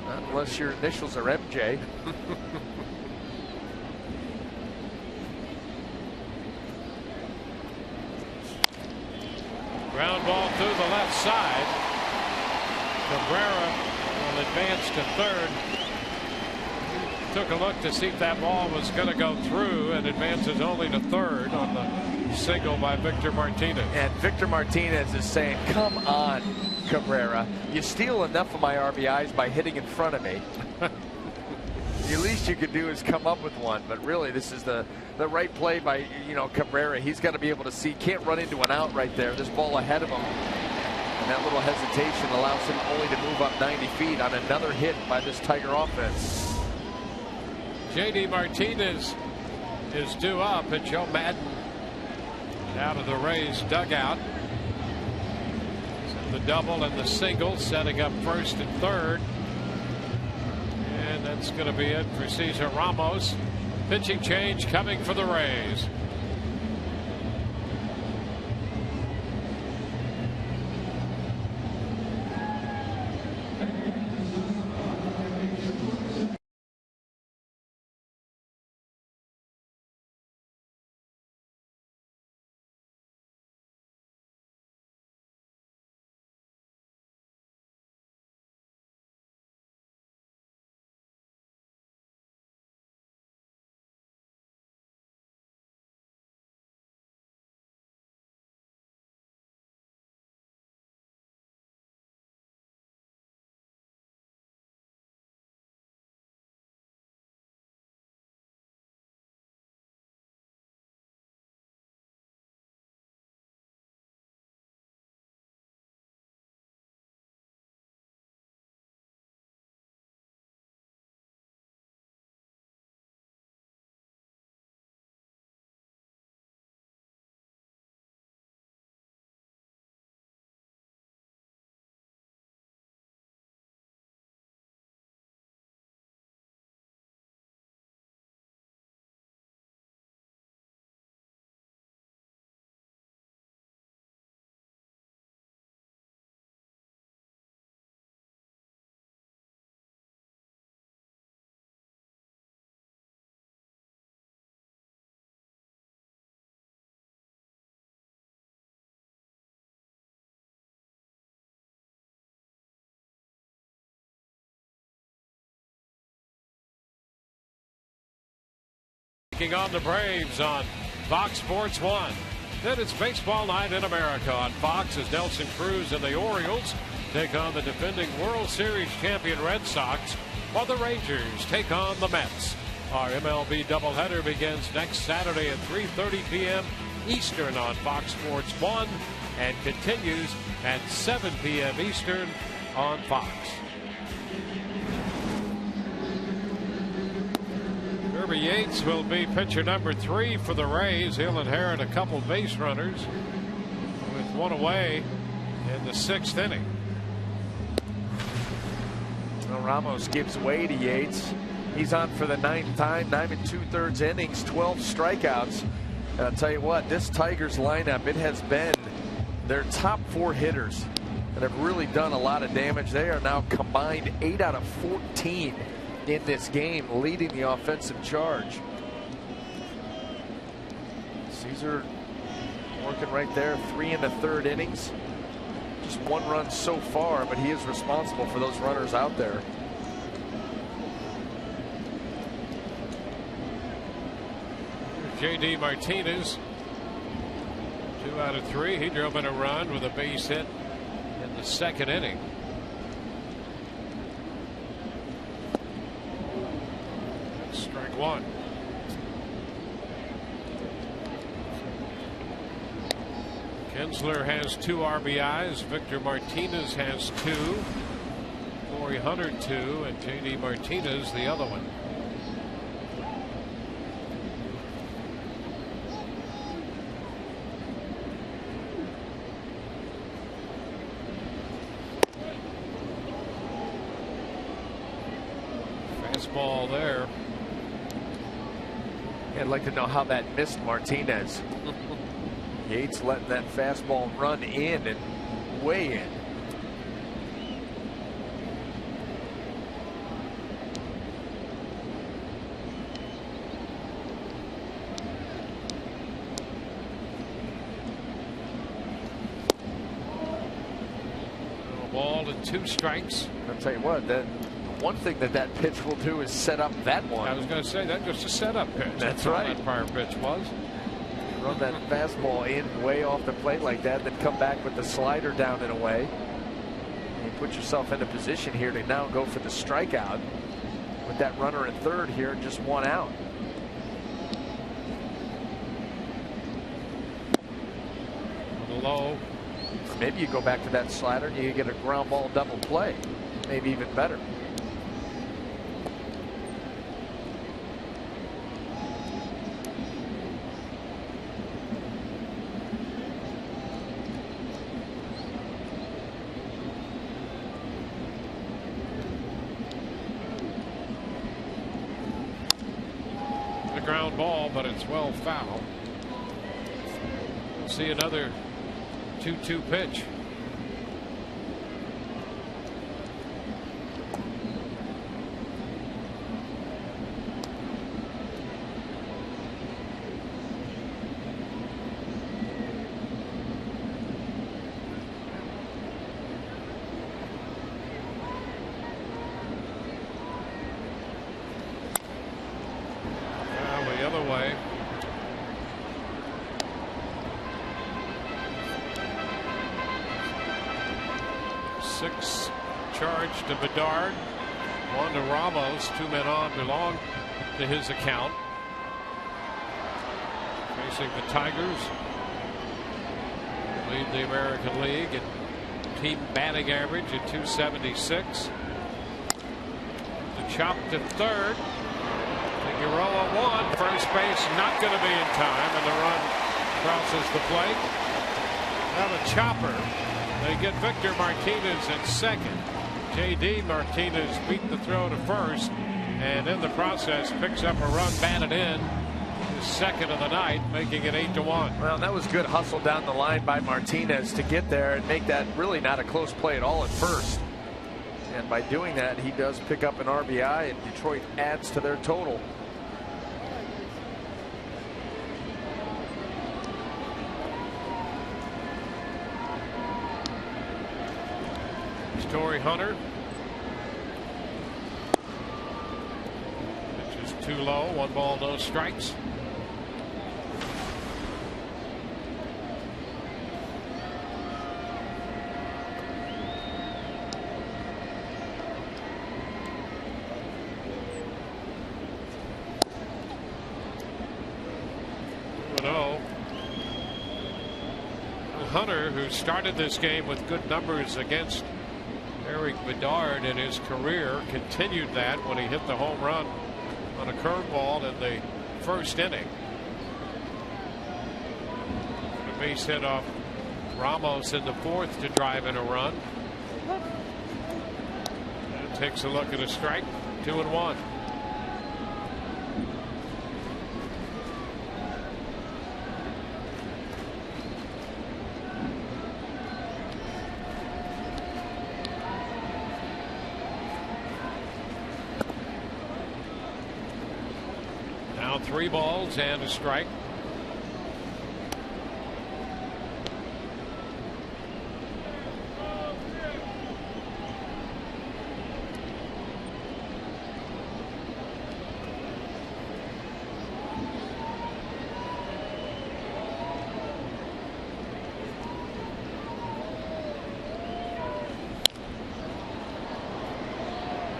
Not unless your initials are MJ. Ground ball through the left side. Cabrera will advance to third. Took a look to see if that ball was going to go through and advances only to third on the single by Victor Martinez. And Victor Martinez is saying, come on, Cabrera. You steal enough of my RBIs by hitting in front of me. The least you could do is come up with one. But really, this is the right play by Cabrera. He's got to be able to see. Can't run into an out right there. This ball ahead of him. And that little hesitation allows him only to move up 90 feet on another hit by this Tiger offense. J.D. Martinez is due up, and Joe Madden out of the Rays dugout. So the double and the single setting up first and third. And that's going to be it for Cesar Ramos. Pitching change coming for the Rays. On the Braves on Fox Sports 1. Then it's baseball night in America on Fox as Nelson Cruz and the Orioles take on the defending World Series champion Red Sox, while the Rangers take on the Mets. Our MLB doubleheader begins next Saturday at 3:30 p.m. Eastern on Fox Sports 1 and continues at 7 p.m. Eastern on Fox. Kirby Yates will be pitcher number 3 for the Rays. He'll inherit a couple base runners with one away in the 6th inning. Well, Ramos gives way to Yates. He's on for the 9th time, 9 2/3 innings, 12 strikeouts. And I'll tell you what, this Tigers lineup, it has been their top 4 hitters that have really done a lot of damage. They are now combined 8 out of 14 in this game, leading the offensive charge. Cesar working right there, 3 1/3 innings. Just 1 run so far, but he is responsible for those runners out there. J.D. Martinez, 2 out of 3. He drove in a run with a base hit in the 2nd inning. Strike 1. Kinsler has 2 RBIs. Victor Martinez has 2. Corey Hunter 2, and J.D. Martinez the other one. fastball there. I'd like to know how that missed Martinez. Yates letting that fastball run in and way in. Ball and 2 strikes. I'll tell you what, that one thing that pitch will do is set up that one. I was going to say that just a setup pitch. That's all right. That prior pitch was. Run that fastball in way off the plate like that, then come back with the slider down and away. And you put yourself in a position here to now go for the strikeout with that runner at third here and just 1 out. Low. Maybe you go back to that slider and you get a ground ball double play. Maybe even better. The ground ball, but it's well foul. See another 2-2 pitch. The other way. Six charge to Bedard, 1 to Ramos, 2 men on belong to his account. Facing the Tigers, lead the American League in team batting average at .276. The chop to third. Figueroa 1, first base not going to be in time, and the run crosses the plate. Now the chopper. They get Victor Martinez at second. J.D. Martinez beat the throw to first, and in the process picks up a run batted in. His second of the night, making it 8-1. Well, that was good hustle down the line by Martinez to get there and make that really not a close play at all at first. And by doing that, he does pick up an RBI, and Detroit adds to their total. Torrey Hunter. Pitch is too low. 1 ball, no strikes. Hunter, who started this game with good numbers against Eric Bedard in his career, continued that when he hit the home run on a curveball in the first inning. A base hit off Ramos in the fourth to drive in a run. And takes a look at a strike. 2-1. Now 3 balls and a strike.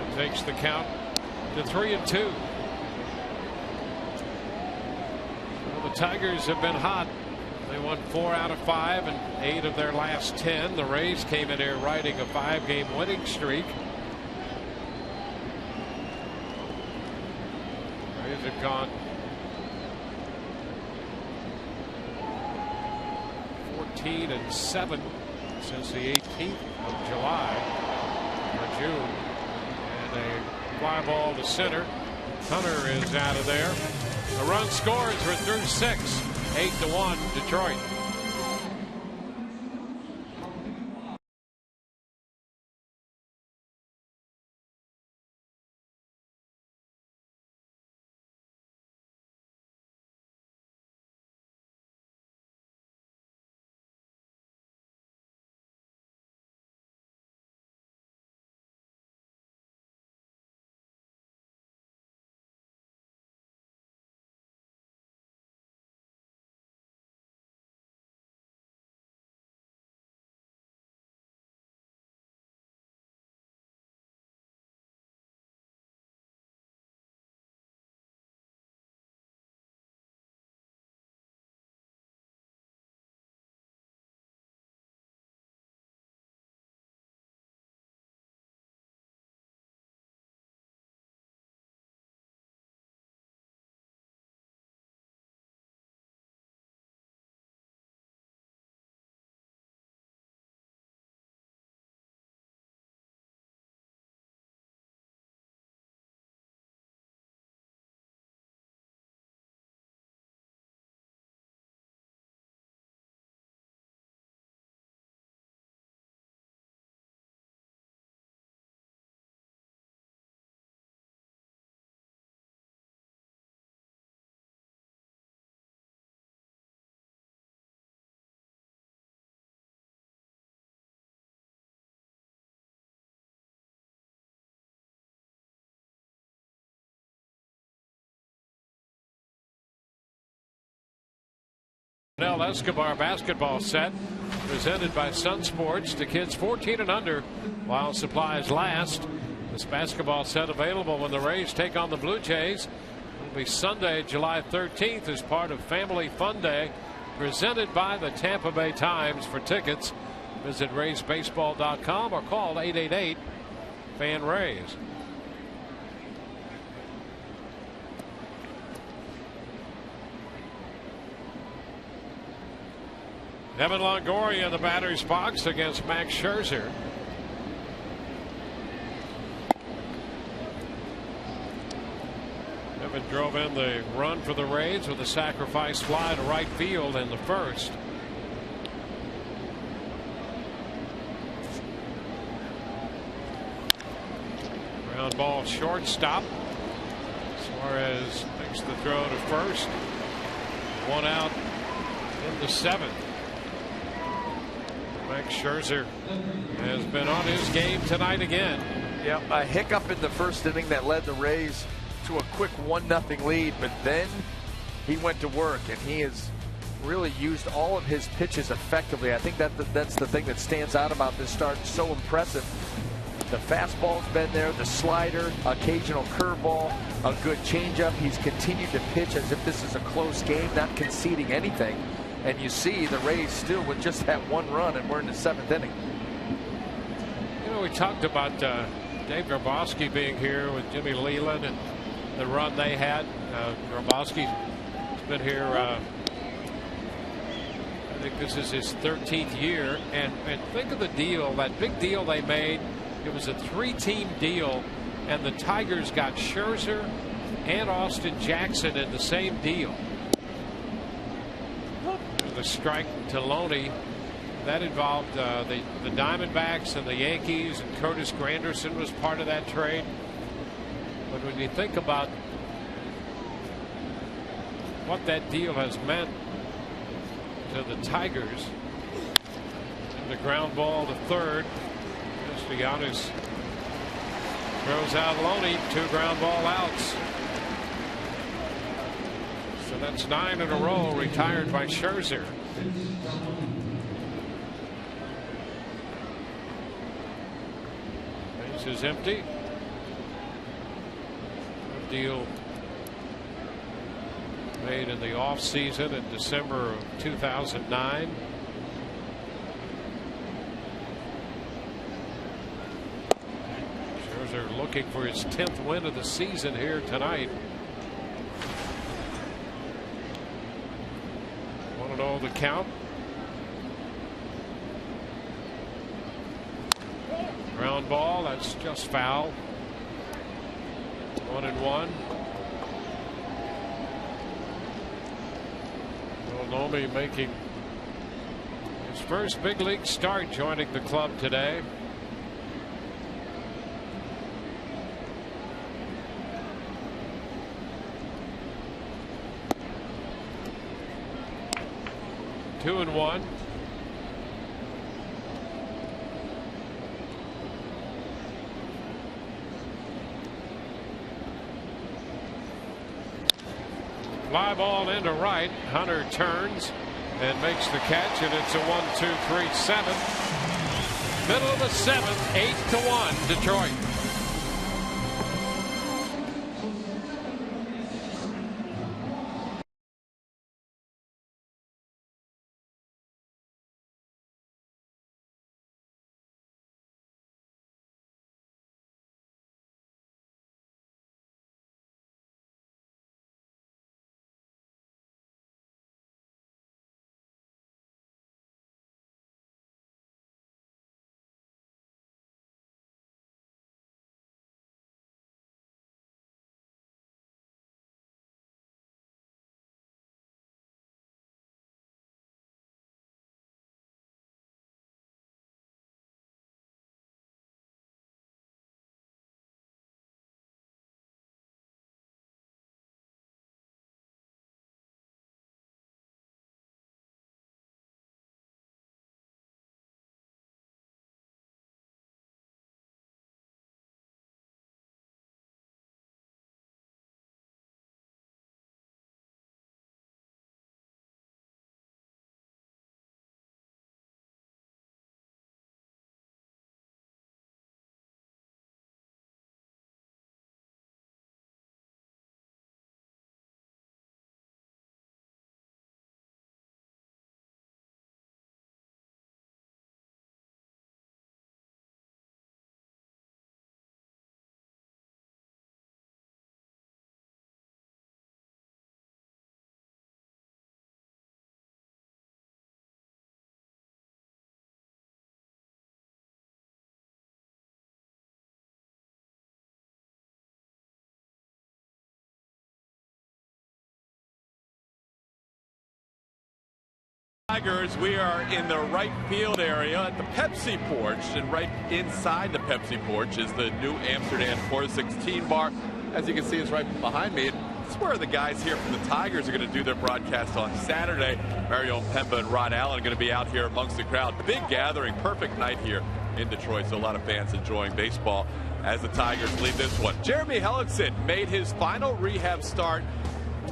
It takes the count to 3-2. The Tigers have been hot. They won 4 out of 5 and 8 of their last 10. The Rays came in here riding a 5-game winning streak. Rays have gone 14-7 since the 18th of July or June, and a Fly ball to center. Hunter is out of there. The run scores. We're through 6. 8-1 Detroit. Escobar basketball set presented by Sun Sports to kids 14 and under while supplies last. This basketball set available when the Rays take on the Blue Jays. It'll be Sunday, July 13th as part of Family Fun Day presented by the Tampa Bay Times. For tickets, visit RaysBaseball.com or call 888-FAN-RAYS. Evan Longoria in the batter's box against Max Scherzer. Evan drove in the run for the Rays with a sacrifice fly to right field in the first. Ground ball shortstop. Suarez makes the throw to first. One out in the 7th. Max Scherzer has been on his game tonight again. Yep, a hiccup in the first inning that led the Rays to a quick 1-0 lead, but then he went to work and he has really used all of his pitches effectively. I think that's the thing that stands out about this start. So impressive. The fastball's been there, the slider, occasional curveball, a good changeup. He's continued to pitch as if this is a close game, not conceding anything. And you see the Rays still with just that one run, and we're in the 7th inning. You know, we talked about Dave Grabowski being here with Jimmy Leland and the run they had. Grabowski's been here, I think this is his 13th year. And think of the deal, that big deal they made. It was a 3-team deal, and the Tigers got Scherzer and Austin Jackson in the same deal. The strike to Loney that involved the Diamondbacks and the Yankees, and Curtis Granderson was part of that trade. But when you think about what that deal has meant to the Tigers, and the ground ball to third, Castellanos throws out Loney, 2 ground ball outs. So that's 9 in a row retired by Scherzer. Base is empty. A deal made in the offseason in December of 2009. Scherzer looking for his 10th win of the season here tonight. 1-0 the count. Ground ball, that's just foul. 1-1. Nomi making his first big league start, joining the club today. Two and one. Fly ball into right. Hunter turns and makes the catch, and it's a 1-2-3 seventh. Middle of the seventh, 8-1 Detroit. Tigers, we are in the right field area at the Pepsi porch, and right inside the Pepsi porch is the New Amsterdam 416 bar. As you can see, it's right behind me. It's where the guys here from the Tigers are going to do their broadcast on Saturday. Mario Pemba and Ron Allen are going to be out here amongst the crowd. Big gathering, perfect night here in Detroit, so a lot of fans enjoying baseball as the Tigers lead this one. Jeremy Hellickson made his final rehab start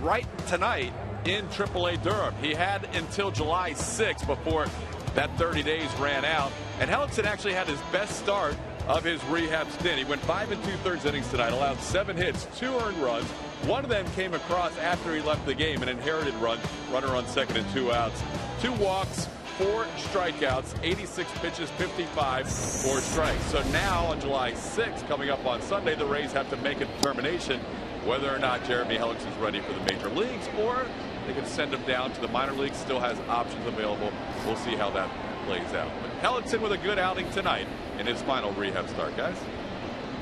right tonight in AAA Durham. He had until July 6th before that 30 days ran out, and Hellickson actually had his best start of his rehab stint. He went 5 2/3 innings tonight, allowed 7 hits, 2 earned runs. One of them came across after he left the game, an inherited run, runner on second and 2 outs. 2 walks, 4 strikeouts, 86 pitches, 55, 4 strikes. So now on July 6th, coming up on Sunday, the Rays have to make a determination whether or not Jeremy Hellickson is ready for the major leagues, or they can send him down to the minor leagues. Still has options available. We'll see how that plays out. But Hellickson with a good outing tonight in his final rehab start, guys.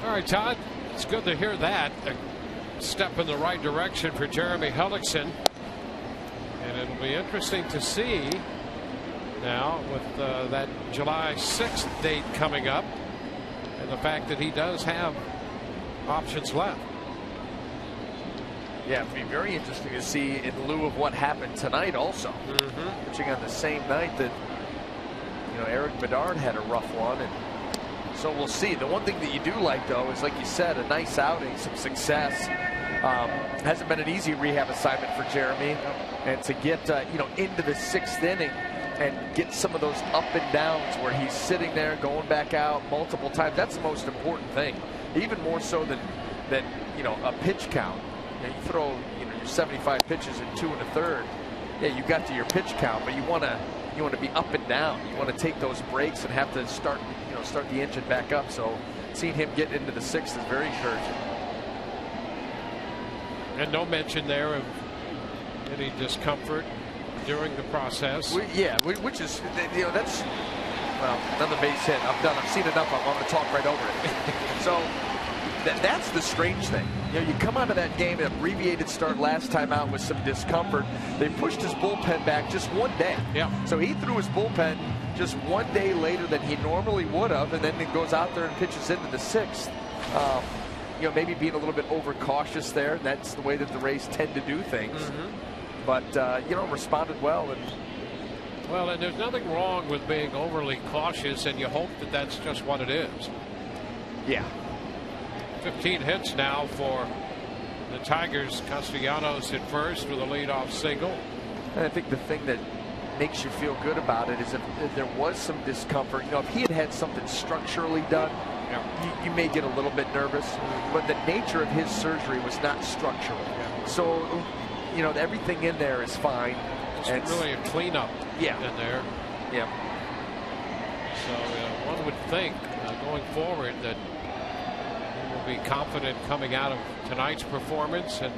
All right, Todd, it's good to hear that. A step in the right direction for Jeremy Hellickson. And it'll be interesting to see now with that July 6th date coming up, and the fact that he does have options left. Yeah, it'd be very interesting to see in lieu of what happened tonight also. Pitching on the same night that, you know, Eric Bedard had a rough one, and so we'll see. The one thing that you do like, though, is, like you said, a nice outing, some success. Hasn't been an easy rehab assignment for Jeremy, and to get you know, into the 6th inning and get some of those up and downs where he's sitting there going back out multiple times, that's the most important thing, even more so than you know, a pitch count. You know, you throw, you know, your 75 pitches in 2 1/3. Yeah, you got to your pitch count, but you want to be up and down. You want to take those breaks and have to start the engine back up. So seeing him get into the 6th is very encouraging. And no mention there of any discomfort during the process. Which is, you know, that's, well, another base hit. I'm done. I've seen enough. I'm going to talk right over it. So That's the strange thing. You know, you come out of that game, an abbreviated start last time out with some discomfort. They pushed his bullpen back just one day. Yeah. So he threw his bullpen just one day later than he normally would have, and then he goes out there and pitches into the 6th. You know, maybe being a little bit overcautious there. That's the way that the Rays tend to do things. But, you know, responded well. Well, and there's nothing wrong with being overly cautious, and you hope that that's just what it is. Yeah. 15 hits now for the Tigers. Castellanos at first with a leadoff single. And I think the thing that makes you feel good about it is if there was some discomfort. You know, if he had had something structurally done, you may get a little bit nervous. But the nature of his surgery was not structural. So, you know, everything in there is fine. It's really a cleanup in there. Yeah. So one would think going forward that he will be confident coming out of tonight's performance, and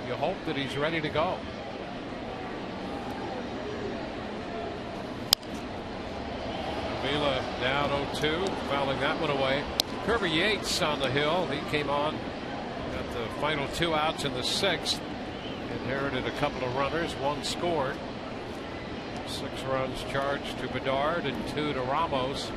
you hope that he's ready to go. Avila down 0-2, fouling that one away. Kirby Yates on the hill. He came on, got the final 2 outs in the 6th. Inherited a couple of runners, 1 scored. 6 runs charged to Bedard and 2 to Ramos.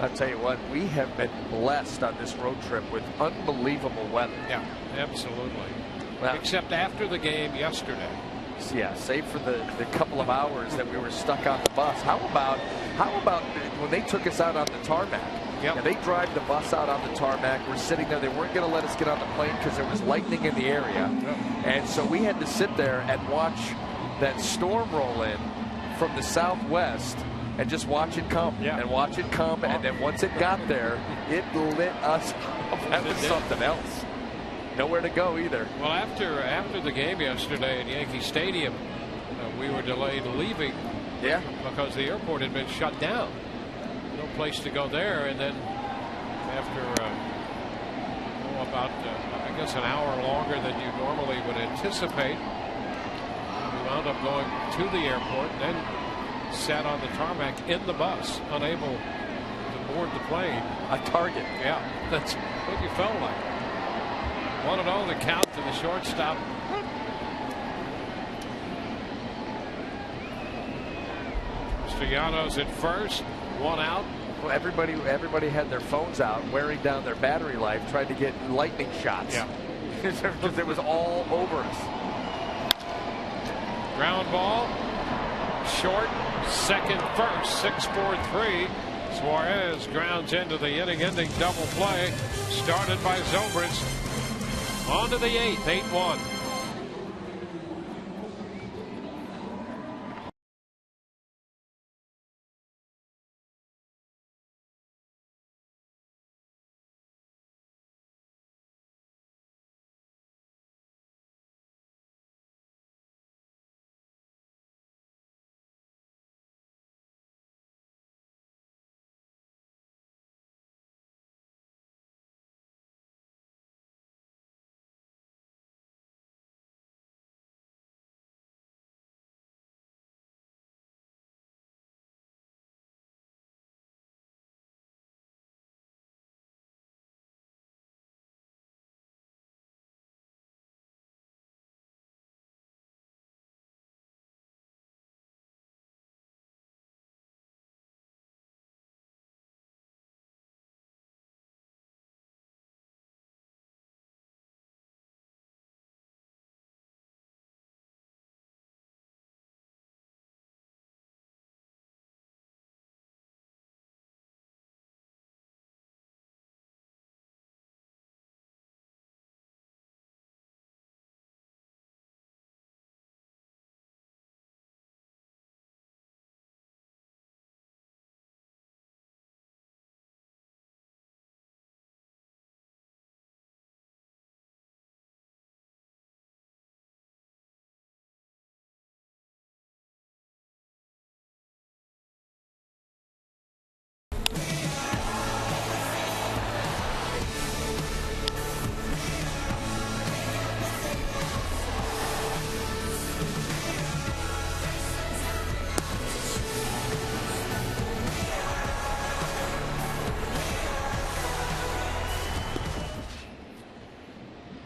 I'll tell you what, we have been blessed on this road trip with unbelievable weather. Yeah, absolutely. Well, except after the game yesterday. Yeah, save for the couple of hours that we were stuck on the bus. How about when they took us out on the tarmac? Yep. Yeah, they drive the bus out on the tarmac. We're sitting there. They weren't going to let us get on the plane because there was lightning in the area. And so we had to sit there and watch that storm roll in from the southwest and just watch it come and watch it come. And then once it got there, it lit us up. That was something else. Nowhere to go either. Well, after the game yesterday at Yankee Stadium, we were delayed leaving because the airport had been shut down. No place to go there, and then after about I guess an hour longer than you normally would anticipate, we wound up going to the airport, then sat on the tarmac in the bus, unable to board the plane. A target. Yeah, that's what you felt like. 1-0 the count to the shortstop. Castellanos at first, 1 out. Well, everybody had their phones out, wearing down their battery life, trying to get lightning shots. Yeah. Because it was all over us. Ground ball, short, second, first, 6-4-3. Suarez grounds into the inning-ending double play, started by Zobrist. On to the 8th, 8-1.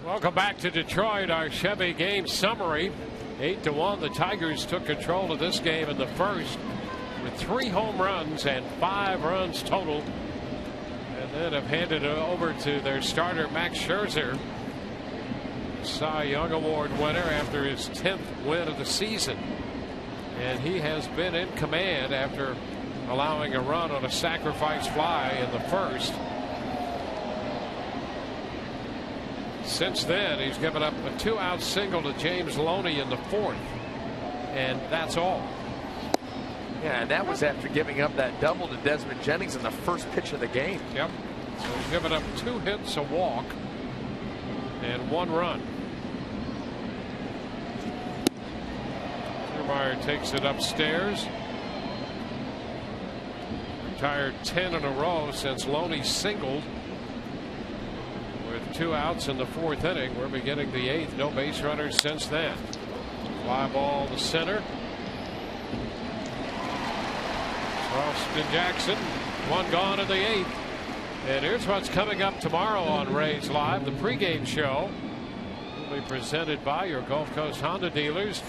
Welcome back to Detroit. Our Chevy game summary. 8-1. The Tigers took control of this game in the first with 3 home runs and 5 runs total. And then have handed it over to their starter, Max Scherzer. Cy Young Award winner after his 10th win of the season. And he has been in command after allowing a run on a sacrifice fly in the first. Since then, he's given up a 2-out single to James Loney in the 4th. And that's all. Yeah, and that was after giving up that double to Desmond Jennings in the first pitch of the game. Yep. So he's given up 2 hits, a walk, and 1 run. Kiermaier takes it upstairs. Retired 10 in a row since Loney singled. With 2 outs in the 4th inning. We're beginning the 8th. No base runners since then. Fly ball to center. Austin Jackson, 1 gone in the 8th. And here's what's coming up tomorrow on Rays Live. The pregame show will be presented by your Gulf Coast Honda dealers.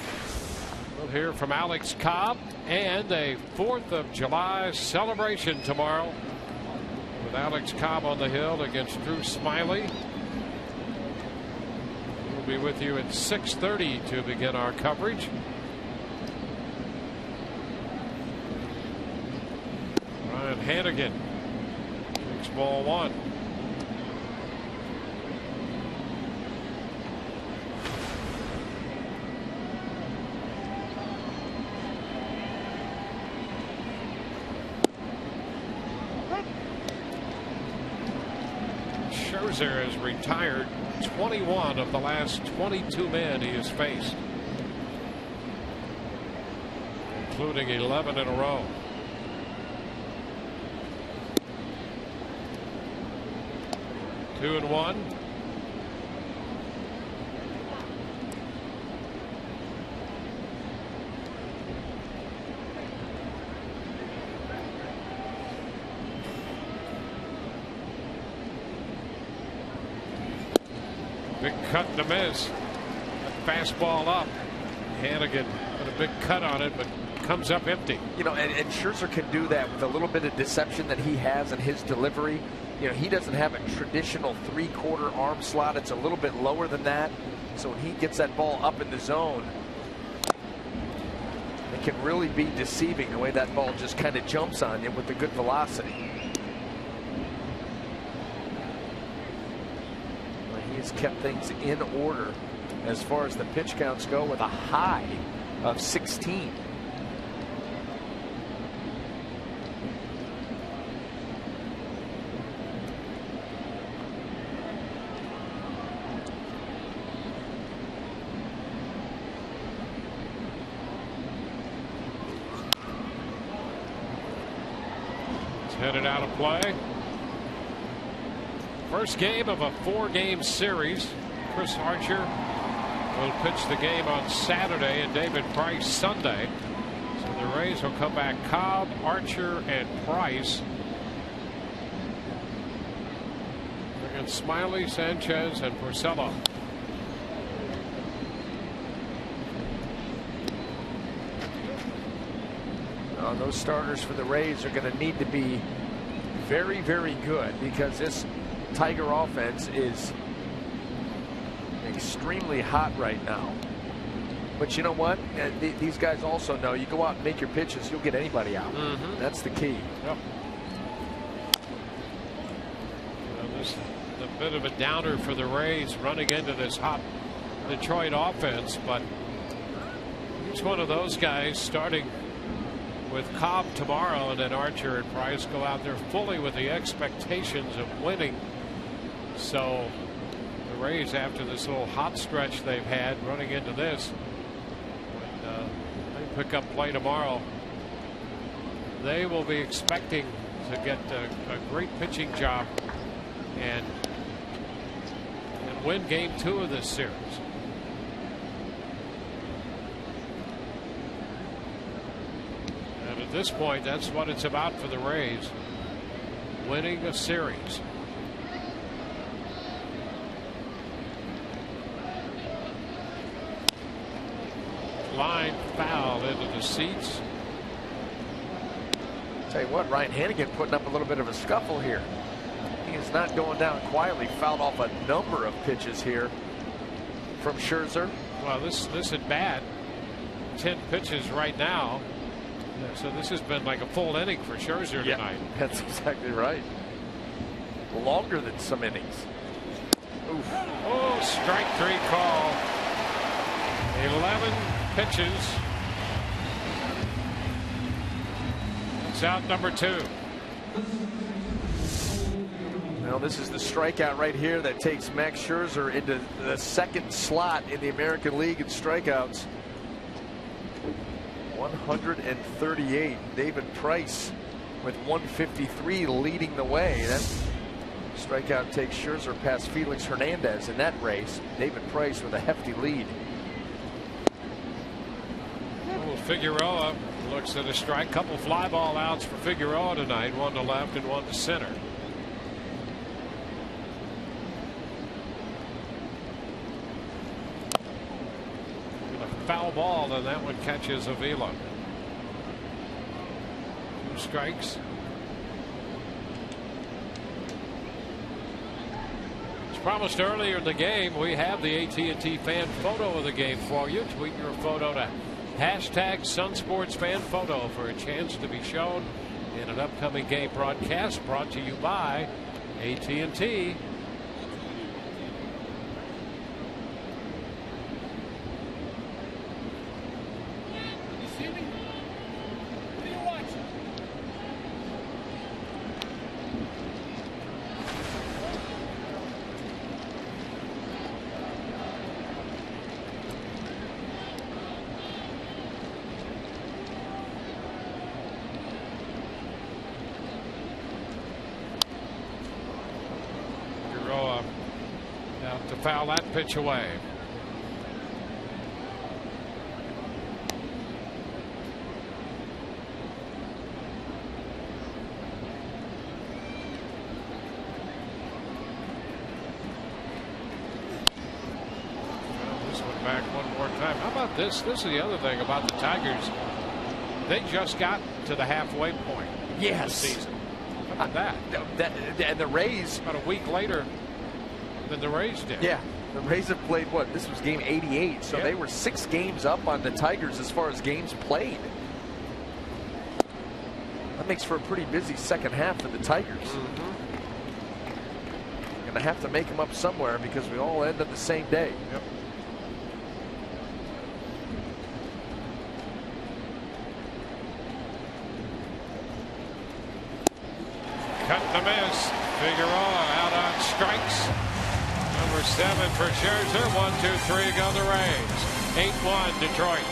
We'll hear from Alex Cobb and a 4th of July celebration tomorrow with Alex Cobb on the hill against Drew Smiley. We'll be with you at 6:30 to begin our coverage. Ryan Hannigan takes ball 1. Scherzer has retired 21 of the last 22 men he has faced, including 11 in a row. Two and 1. Big cut and a miss. A fastball up. Hannigan put a big cut on it, but comes up empty. You know, and Scherzer can do that with a little bit of deception that he has in his delivery. You know, he doesn't have a traditional 3/4 arm slot. It's a little bit lower than that. So when he gets that ball up in the zone, it can really be deceiving the way that ball just kind of jumps on you with the good velocity. Well, he has kept things in order as far as the pitch counts go, with a high of 16. Headed out of play. First game of a 4-game series. Chris Archer will pitch the game on Saturday and David Price Sunday. So the Rays will come back Cobb, Archer, and Price against Smiley, Sanchez, and Porcello. Those starters for the Rays are going to need to be very, very good, because this Tiger offense is extremely hot right now. But you know what? These guys also know you go out and make your pitches, you'll get anybody out. That's the key. Yep. Well, this is a bit of a downer for the Rays running into this hot Detroit offense, but each one of those guys starting with Cobb tomorrow, and then Archer and Price go out there fully with the expectations of winning. So the Rays, after this little hot stretch they've had running into this, when they pick up play tomorrow, they will be expecting to get a great pitching job and win game 2 of this series. At this point, that's what it's about for the Rays, winning a series. line foul into the seats. Tell you what, Ryan Hannigan putting up a little bit of a scuffle here. He is not going down quietly. Fouled off a number of pitches here from Scherzer. Well, this at bat, 10 pitches right now. So this has been like a full inning for Scherzer tonight. That's exactly right. Longer than some innings. Oof. Oh, strike 3 call. 11 pitches. It's out number 2. Now this is the strikeout right here that takes Max Scherzer into the second slot in the American League in strikeouts. 138. David Price with 153 leading the way. That strikeout takes Scherzer past Felix Hernandez in that race. David Price with a hefty lead. Figueroa looks at a strike. Couple fly ball outs for Figueroa tonight. One to left and one to center. Foul ball, and that one catches Avila. 2 strikes. As promised earlier in the game, we have the AT&T fan photo of the game for you. Tweet your photo to #SunSportsFanPhoto for a chance to be shown in an upcoming game broadcast brought to you by AT&T. Foul that pitch away. This one back one more time. How about this? This is the other thing about the Tigers. They just got to the halfway point. Yes. Of the season. How about that? And the Rays about a week later than the Rays did. Yeah, the Rays have played what? This was game 88, so they were 6 games up on the Tigers as far as games played. That makes for a pretty busy second half for the Tigers. Going to have to make them up somewhere because we all end on the same day. Yep. Cut the miss. Figueroa out on strikes. Number 7 for Scherzer. 1, 2, 3 go the Rays. 8-1 Detroit.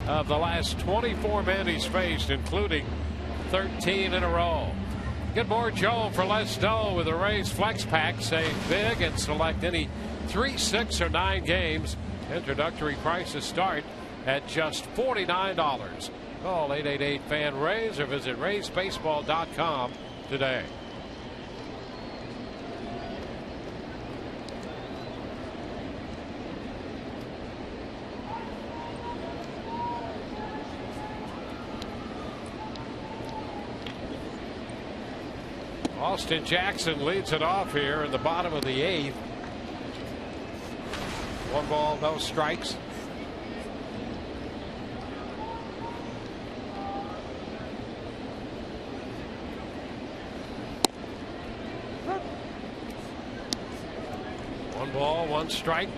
of the last 24 men he's faced, including 13 in a row. Get more Joe for less dough with the Rays Flex Pack. Save big and select any 3, 6, or 9 games. Introductory prices start at just $49. Call 888-FAN-RAYS or visit RaysBaseball.com today. Austin Jackson leads it off here in the bottom of the 8th. 1 ball, no strikes. One ball, 1 strike.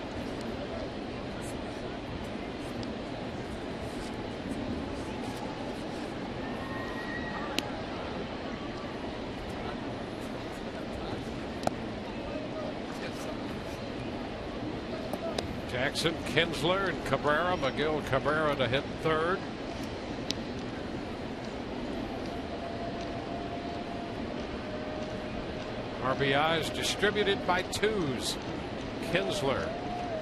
Jackson, Kinsler, and Cabrera. McGill Cabrera to hit 3rd. RBIs distributed by 2s. Kinsler,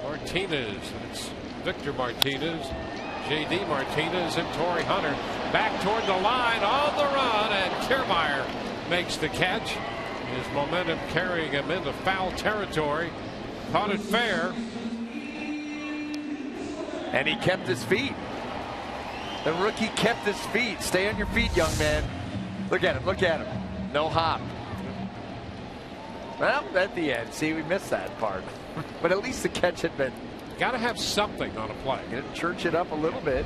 Martinez. It's Victor Martinez, J.D. Martinez, and Torrey Hunter. Back toward the line on the run, and Kiermaier makes the catch. His momentum carrying him into foul territory. Caught it fair. And he kept his feet. The rookie kept his feet. Stay on your feet, young man. Look at him. Look at him. No hop. Well, at the end. See, we missed that part. But at least the catch had been. Got to have something on a play. Gonna church it up a little bit.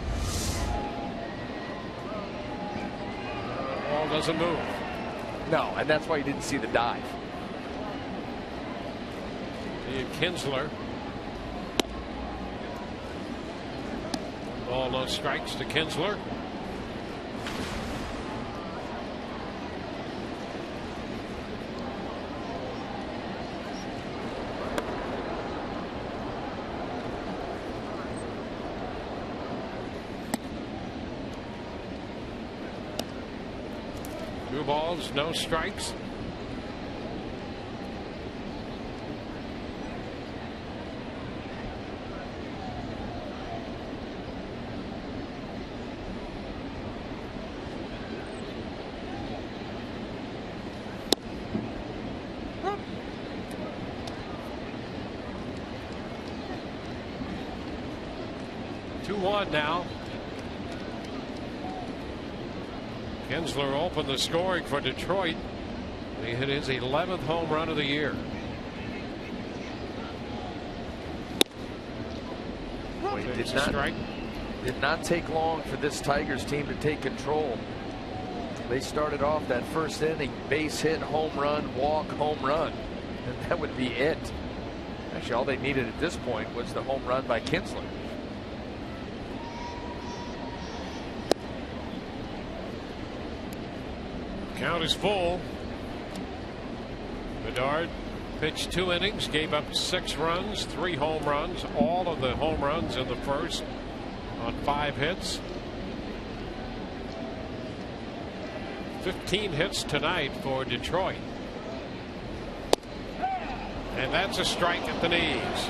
Ball doesn't move. No, and that's why you didn't see the dive. Kinsler. Ball, no strikes to Kinsler. Two balls, no strikes. Now Kinsler opened the scoring for Detroit. He hit his 11th home run of the year. Well, did not take long for this Tigers team to take control. They started off that first inning, base hit, home run, walk, home run, and that would be it. Actually, all they needed at this point was the home run by Kinsler. Count is full. Bedard pitched 2 innings, gave up 6 runs, 3 home runs, all of the home runs in the first on 5 hits. 15 hits tonight for Detroit. And that's a strike at the knees.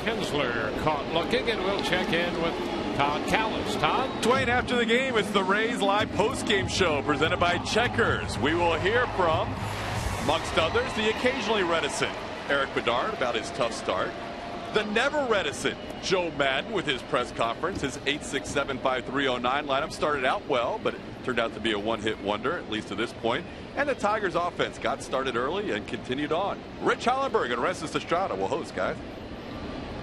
Kinsler caught looking, and we'll check in with Todd Callis. Todd? Dwayne, after the game, it's the Rays live post-game show presented by Checkers. We will hear from, amongst others, the occasionally reticent Eric Bedard about his tough start. The never reticent Joe Madden with his press conference. His 8-6-7-5-3-09 lineup started out well, but it turned out to be a one-hit wonder, at least to this point. And the Tigers offense got started early and continued on. Rich Hollenberg and Orestes Estrada will host, guys.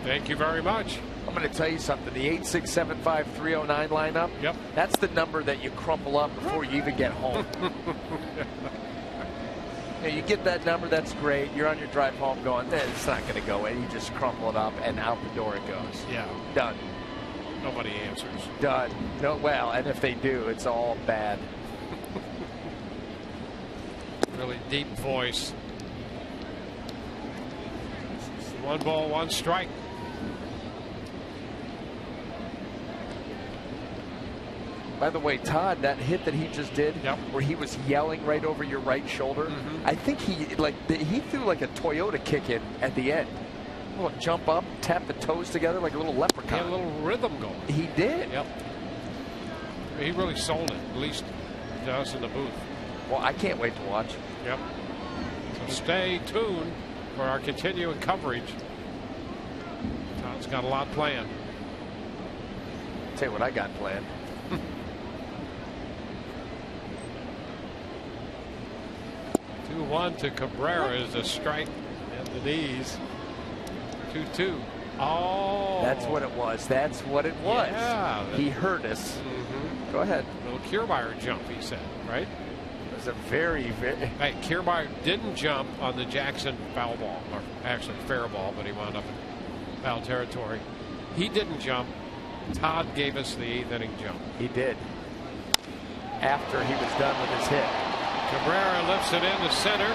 Thank you very much. I'm going to tell you something. The 8-6-7-5-3-09 lineup. Yep. That's the number that you crumple up before you even get home. You get that number, that's great. You're on your drive home going, it's not going to go in. You just crumple it up, and out the door it goes. Yeah. Done. Nobody answers. Done. No, well, and if they do, it's all bad. Really deep voice. 1 ball, 1 strike. By the way, Todd, that hit that he just did, Yep. where he was yelling right over your right shoulder, I think he threw like a Toyota kick in at the end. A little jump up, tap the toes together like a little leprechaun. He had a little rhythm going. He did. Yep. He really sold it, at least to us in the booth. Well, I can't wait to watch. Yep. So stay tuned for our continuing coverage. Todd's got a lot planned. Tell you what I got planned. 2-1 to Cabrera is a strike at the knees. 2-2. Oh. That's what it was. That's what it was. Yeah. He hurt us. Go ahead. Little Kiermaier jump, he said, right? It was a very, very. Hey, Kiermaier didn't jump on the Jackson foul ball, or actually fair ball, but he wound up in foul territory. He didn't jump. Todd gave us the 8th inning jump. He did. After he was done with his hit. Cabrera lifts it into center.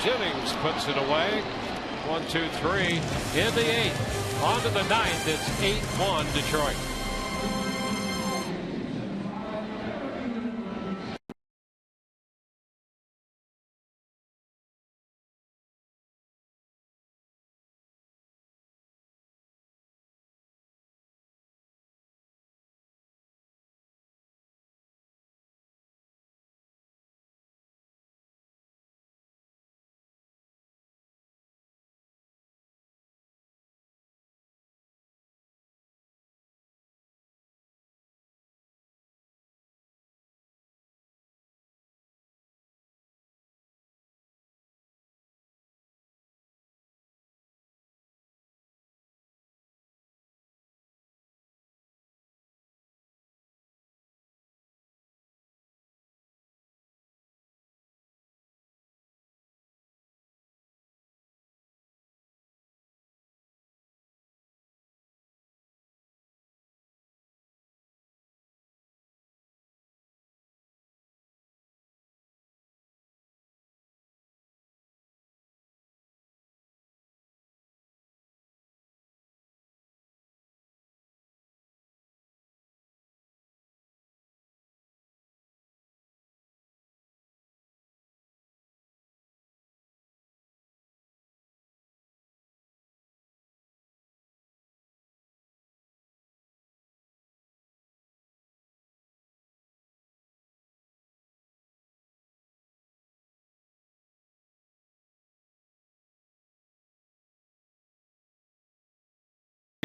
Jennings puts it away. 1, 2, 3 in the 8th. On to the 9th. It's 8-1 Detroit.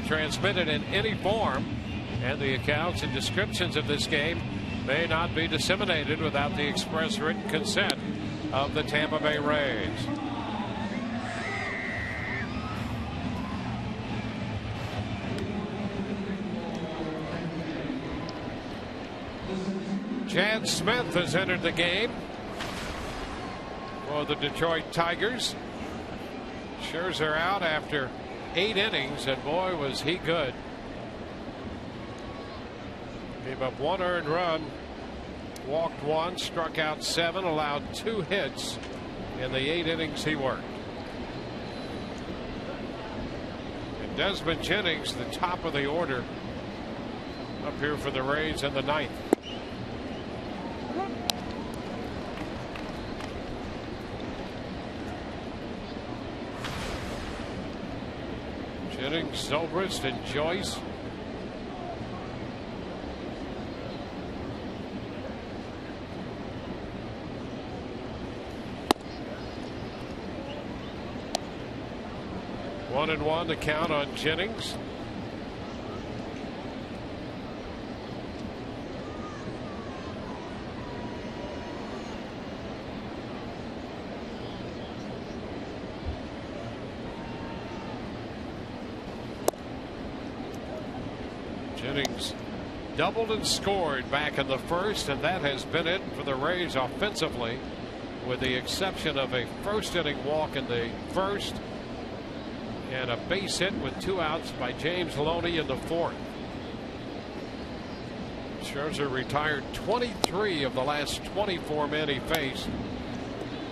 Transmitted in any form, and the accounts and descriptions of this game may not be disseminated without the express written consent of the Tampa Bay Rays. Chad Smith has entered the game for the Detroit Tigers. Scherzer out after 8 innings, and boy was he good. Gave up 1 earned run, walked 1, struck out 7, allowed 2 hits in the 8 innings he worked. And Desmond Jennings, the top of the order, up here for the Rays in the 9th. Jennings, Zobrist, and Joyce. One and one to count on Jennings. Jennings doubled and scored back in the first, and that has been it for the Rays offensively, with the exception of a first inning walk in the first and a base hit with 2 outs by James Loney in the 4th. Scherzer retired 23 of the last 24 men he faced,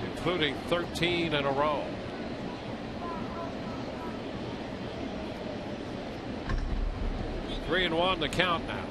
including 13 in a row. It's 3-1 the count now.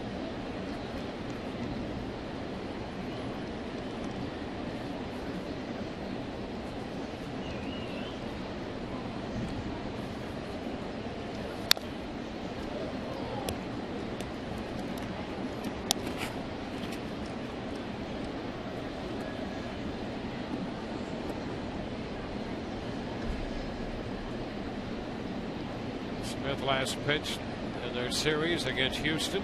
Fifth last pitch in their series against Houston.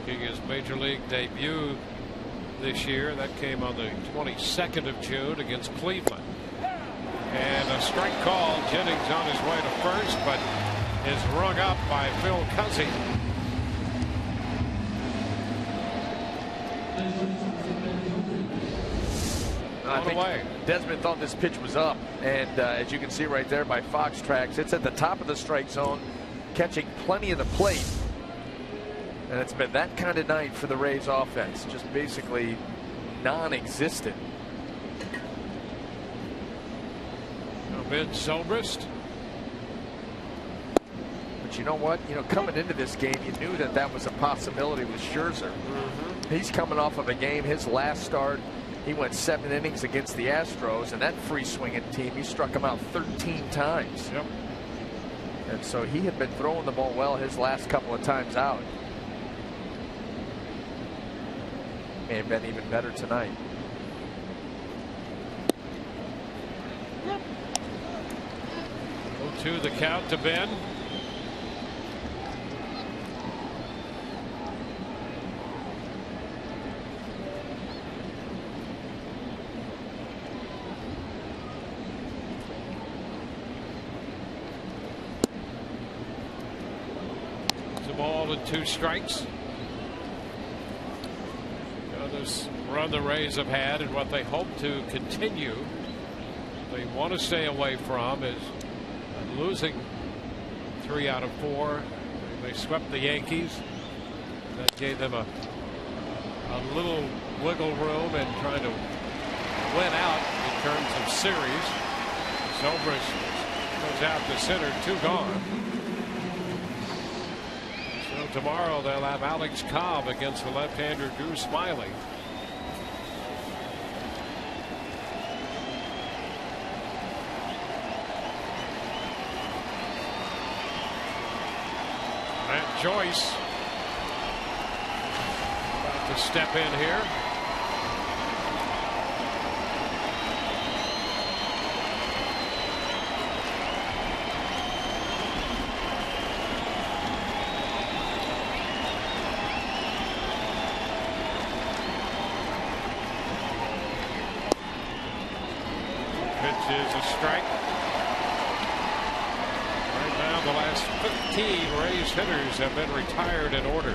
Making his major league debut this year. That came on the 22nd of June against Cleveland. And a strike call. Jennings on his way to first, but is rung up by Phil Cuzzi. I think Desmond thought this pitch was up, and as you can see right there by Fox Tracks, it's at the top of the strike zone, catching plenty of the plate. And it's been that kind of night for the Rays offense, just basically non-existent. Ben Zobrist. But you know what? You know, coming into this game, you knew that that was a possibility with Scherzer. He's coming off of a game, his last start, he went 7 innings against the Astros, and that free swinging team, he struck him out 13 times. Yep. And so he had been throwing the ball well his last couple of times out. May have been even better tonight. To the count to Ben. It's a ball and 2 strikes. This run the Rays have had and what they hope to continue, they want to stay away from, is losing 3 out of 4. They swept the Yankees. That gave them a little wiggle room in trying to win out in terms of series. Zobrist goes out to center, 2 gone. So tomorrow they'll have Alex Cobb against the left-hander Drew Smiley. Matt Joyce about to step in here. Pitch is a strike. The last 15 Rays hitters have been retired in order.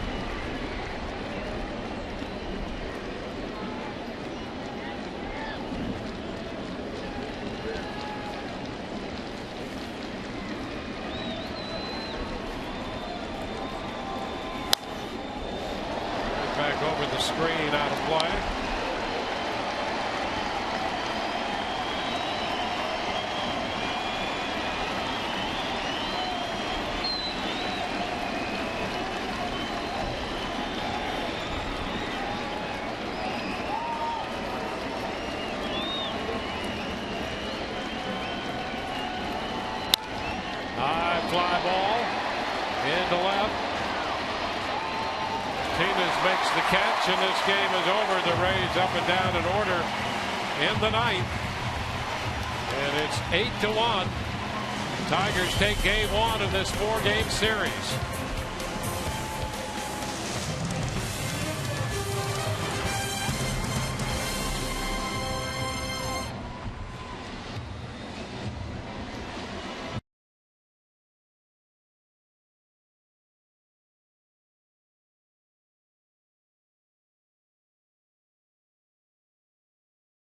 Back over the screen, out of play. Fly ball into left. Martinez makes the catch, and this game is over. The Rays up and down in order in the ninth, and it's 8-1. Tigers take game 1 of this 4-game series.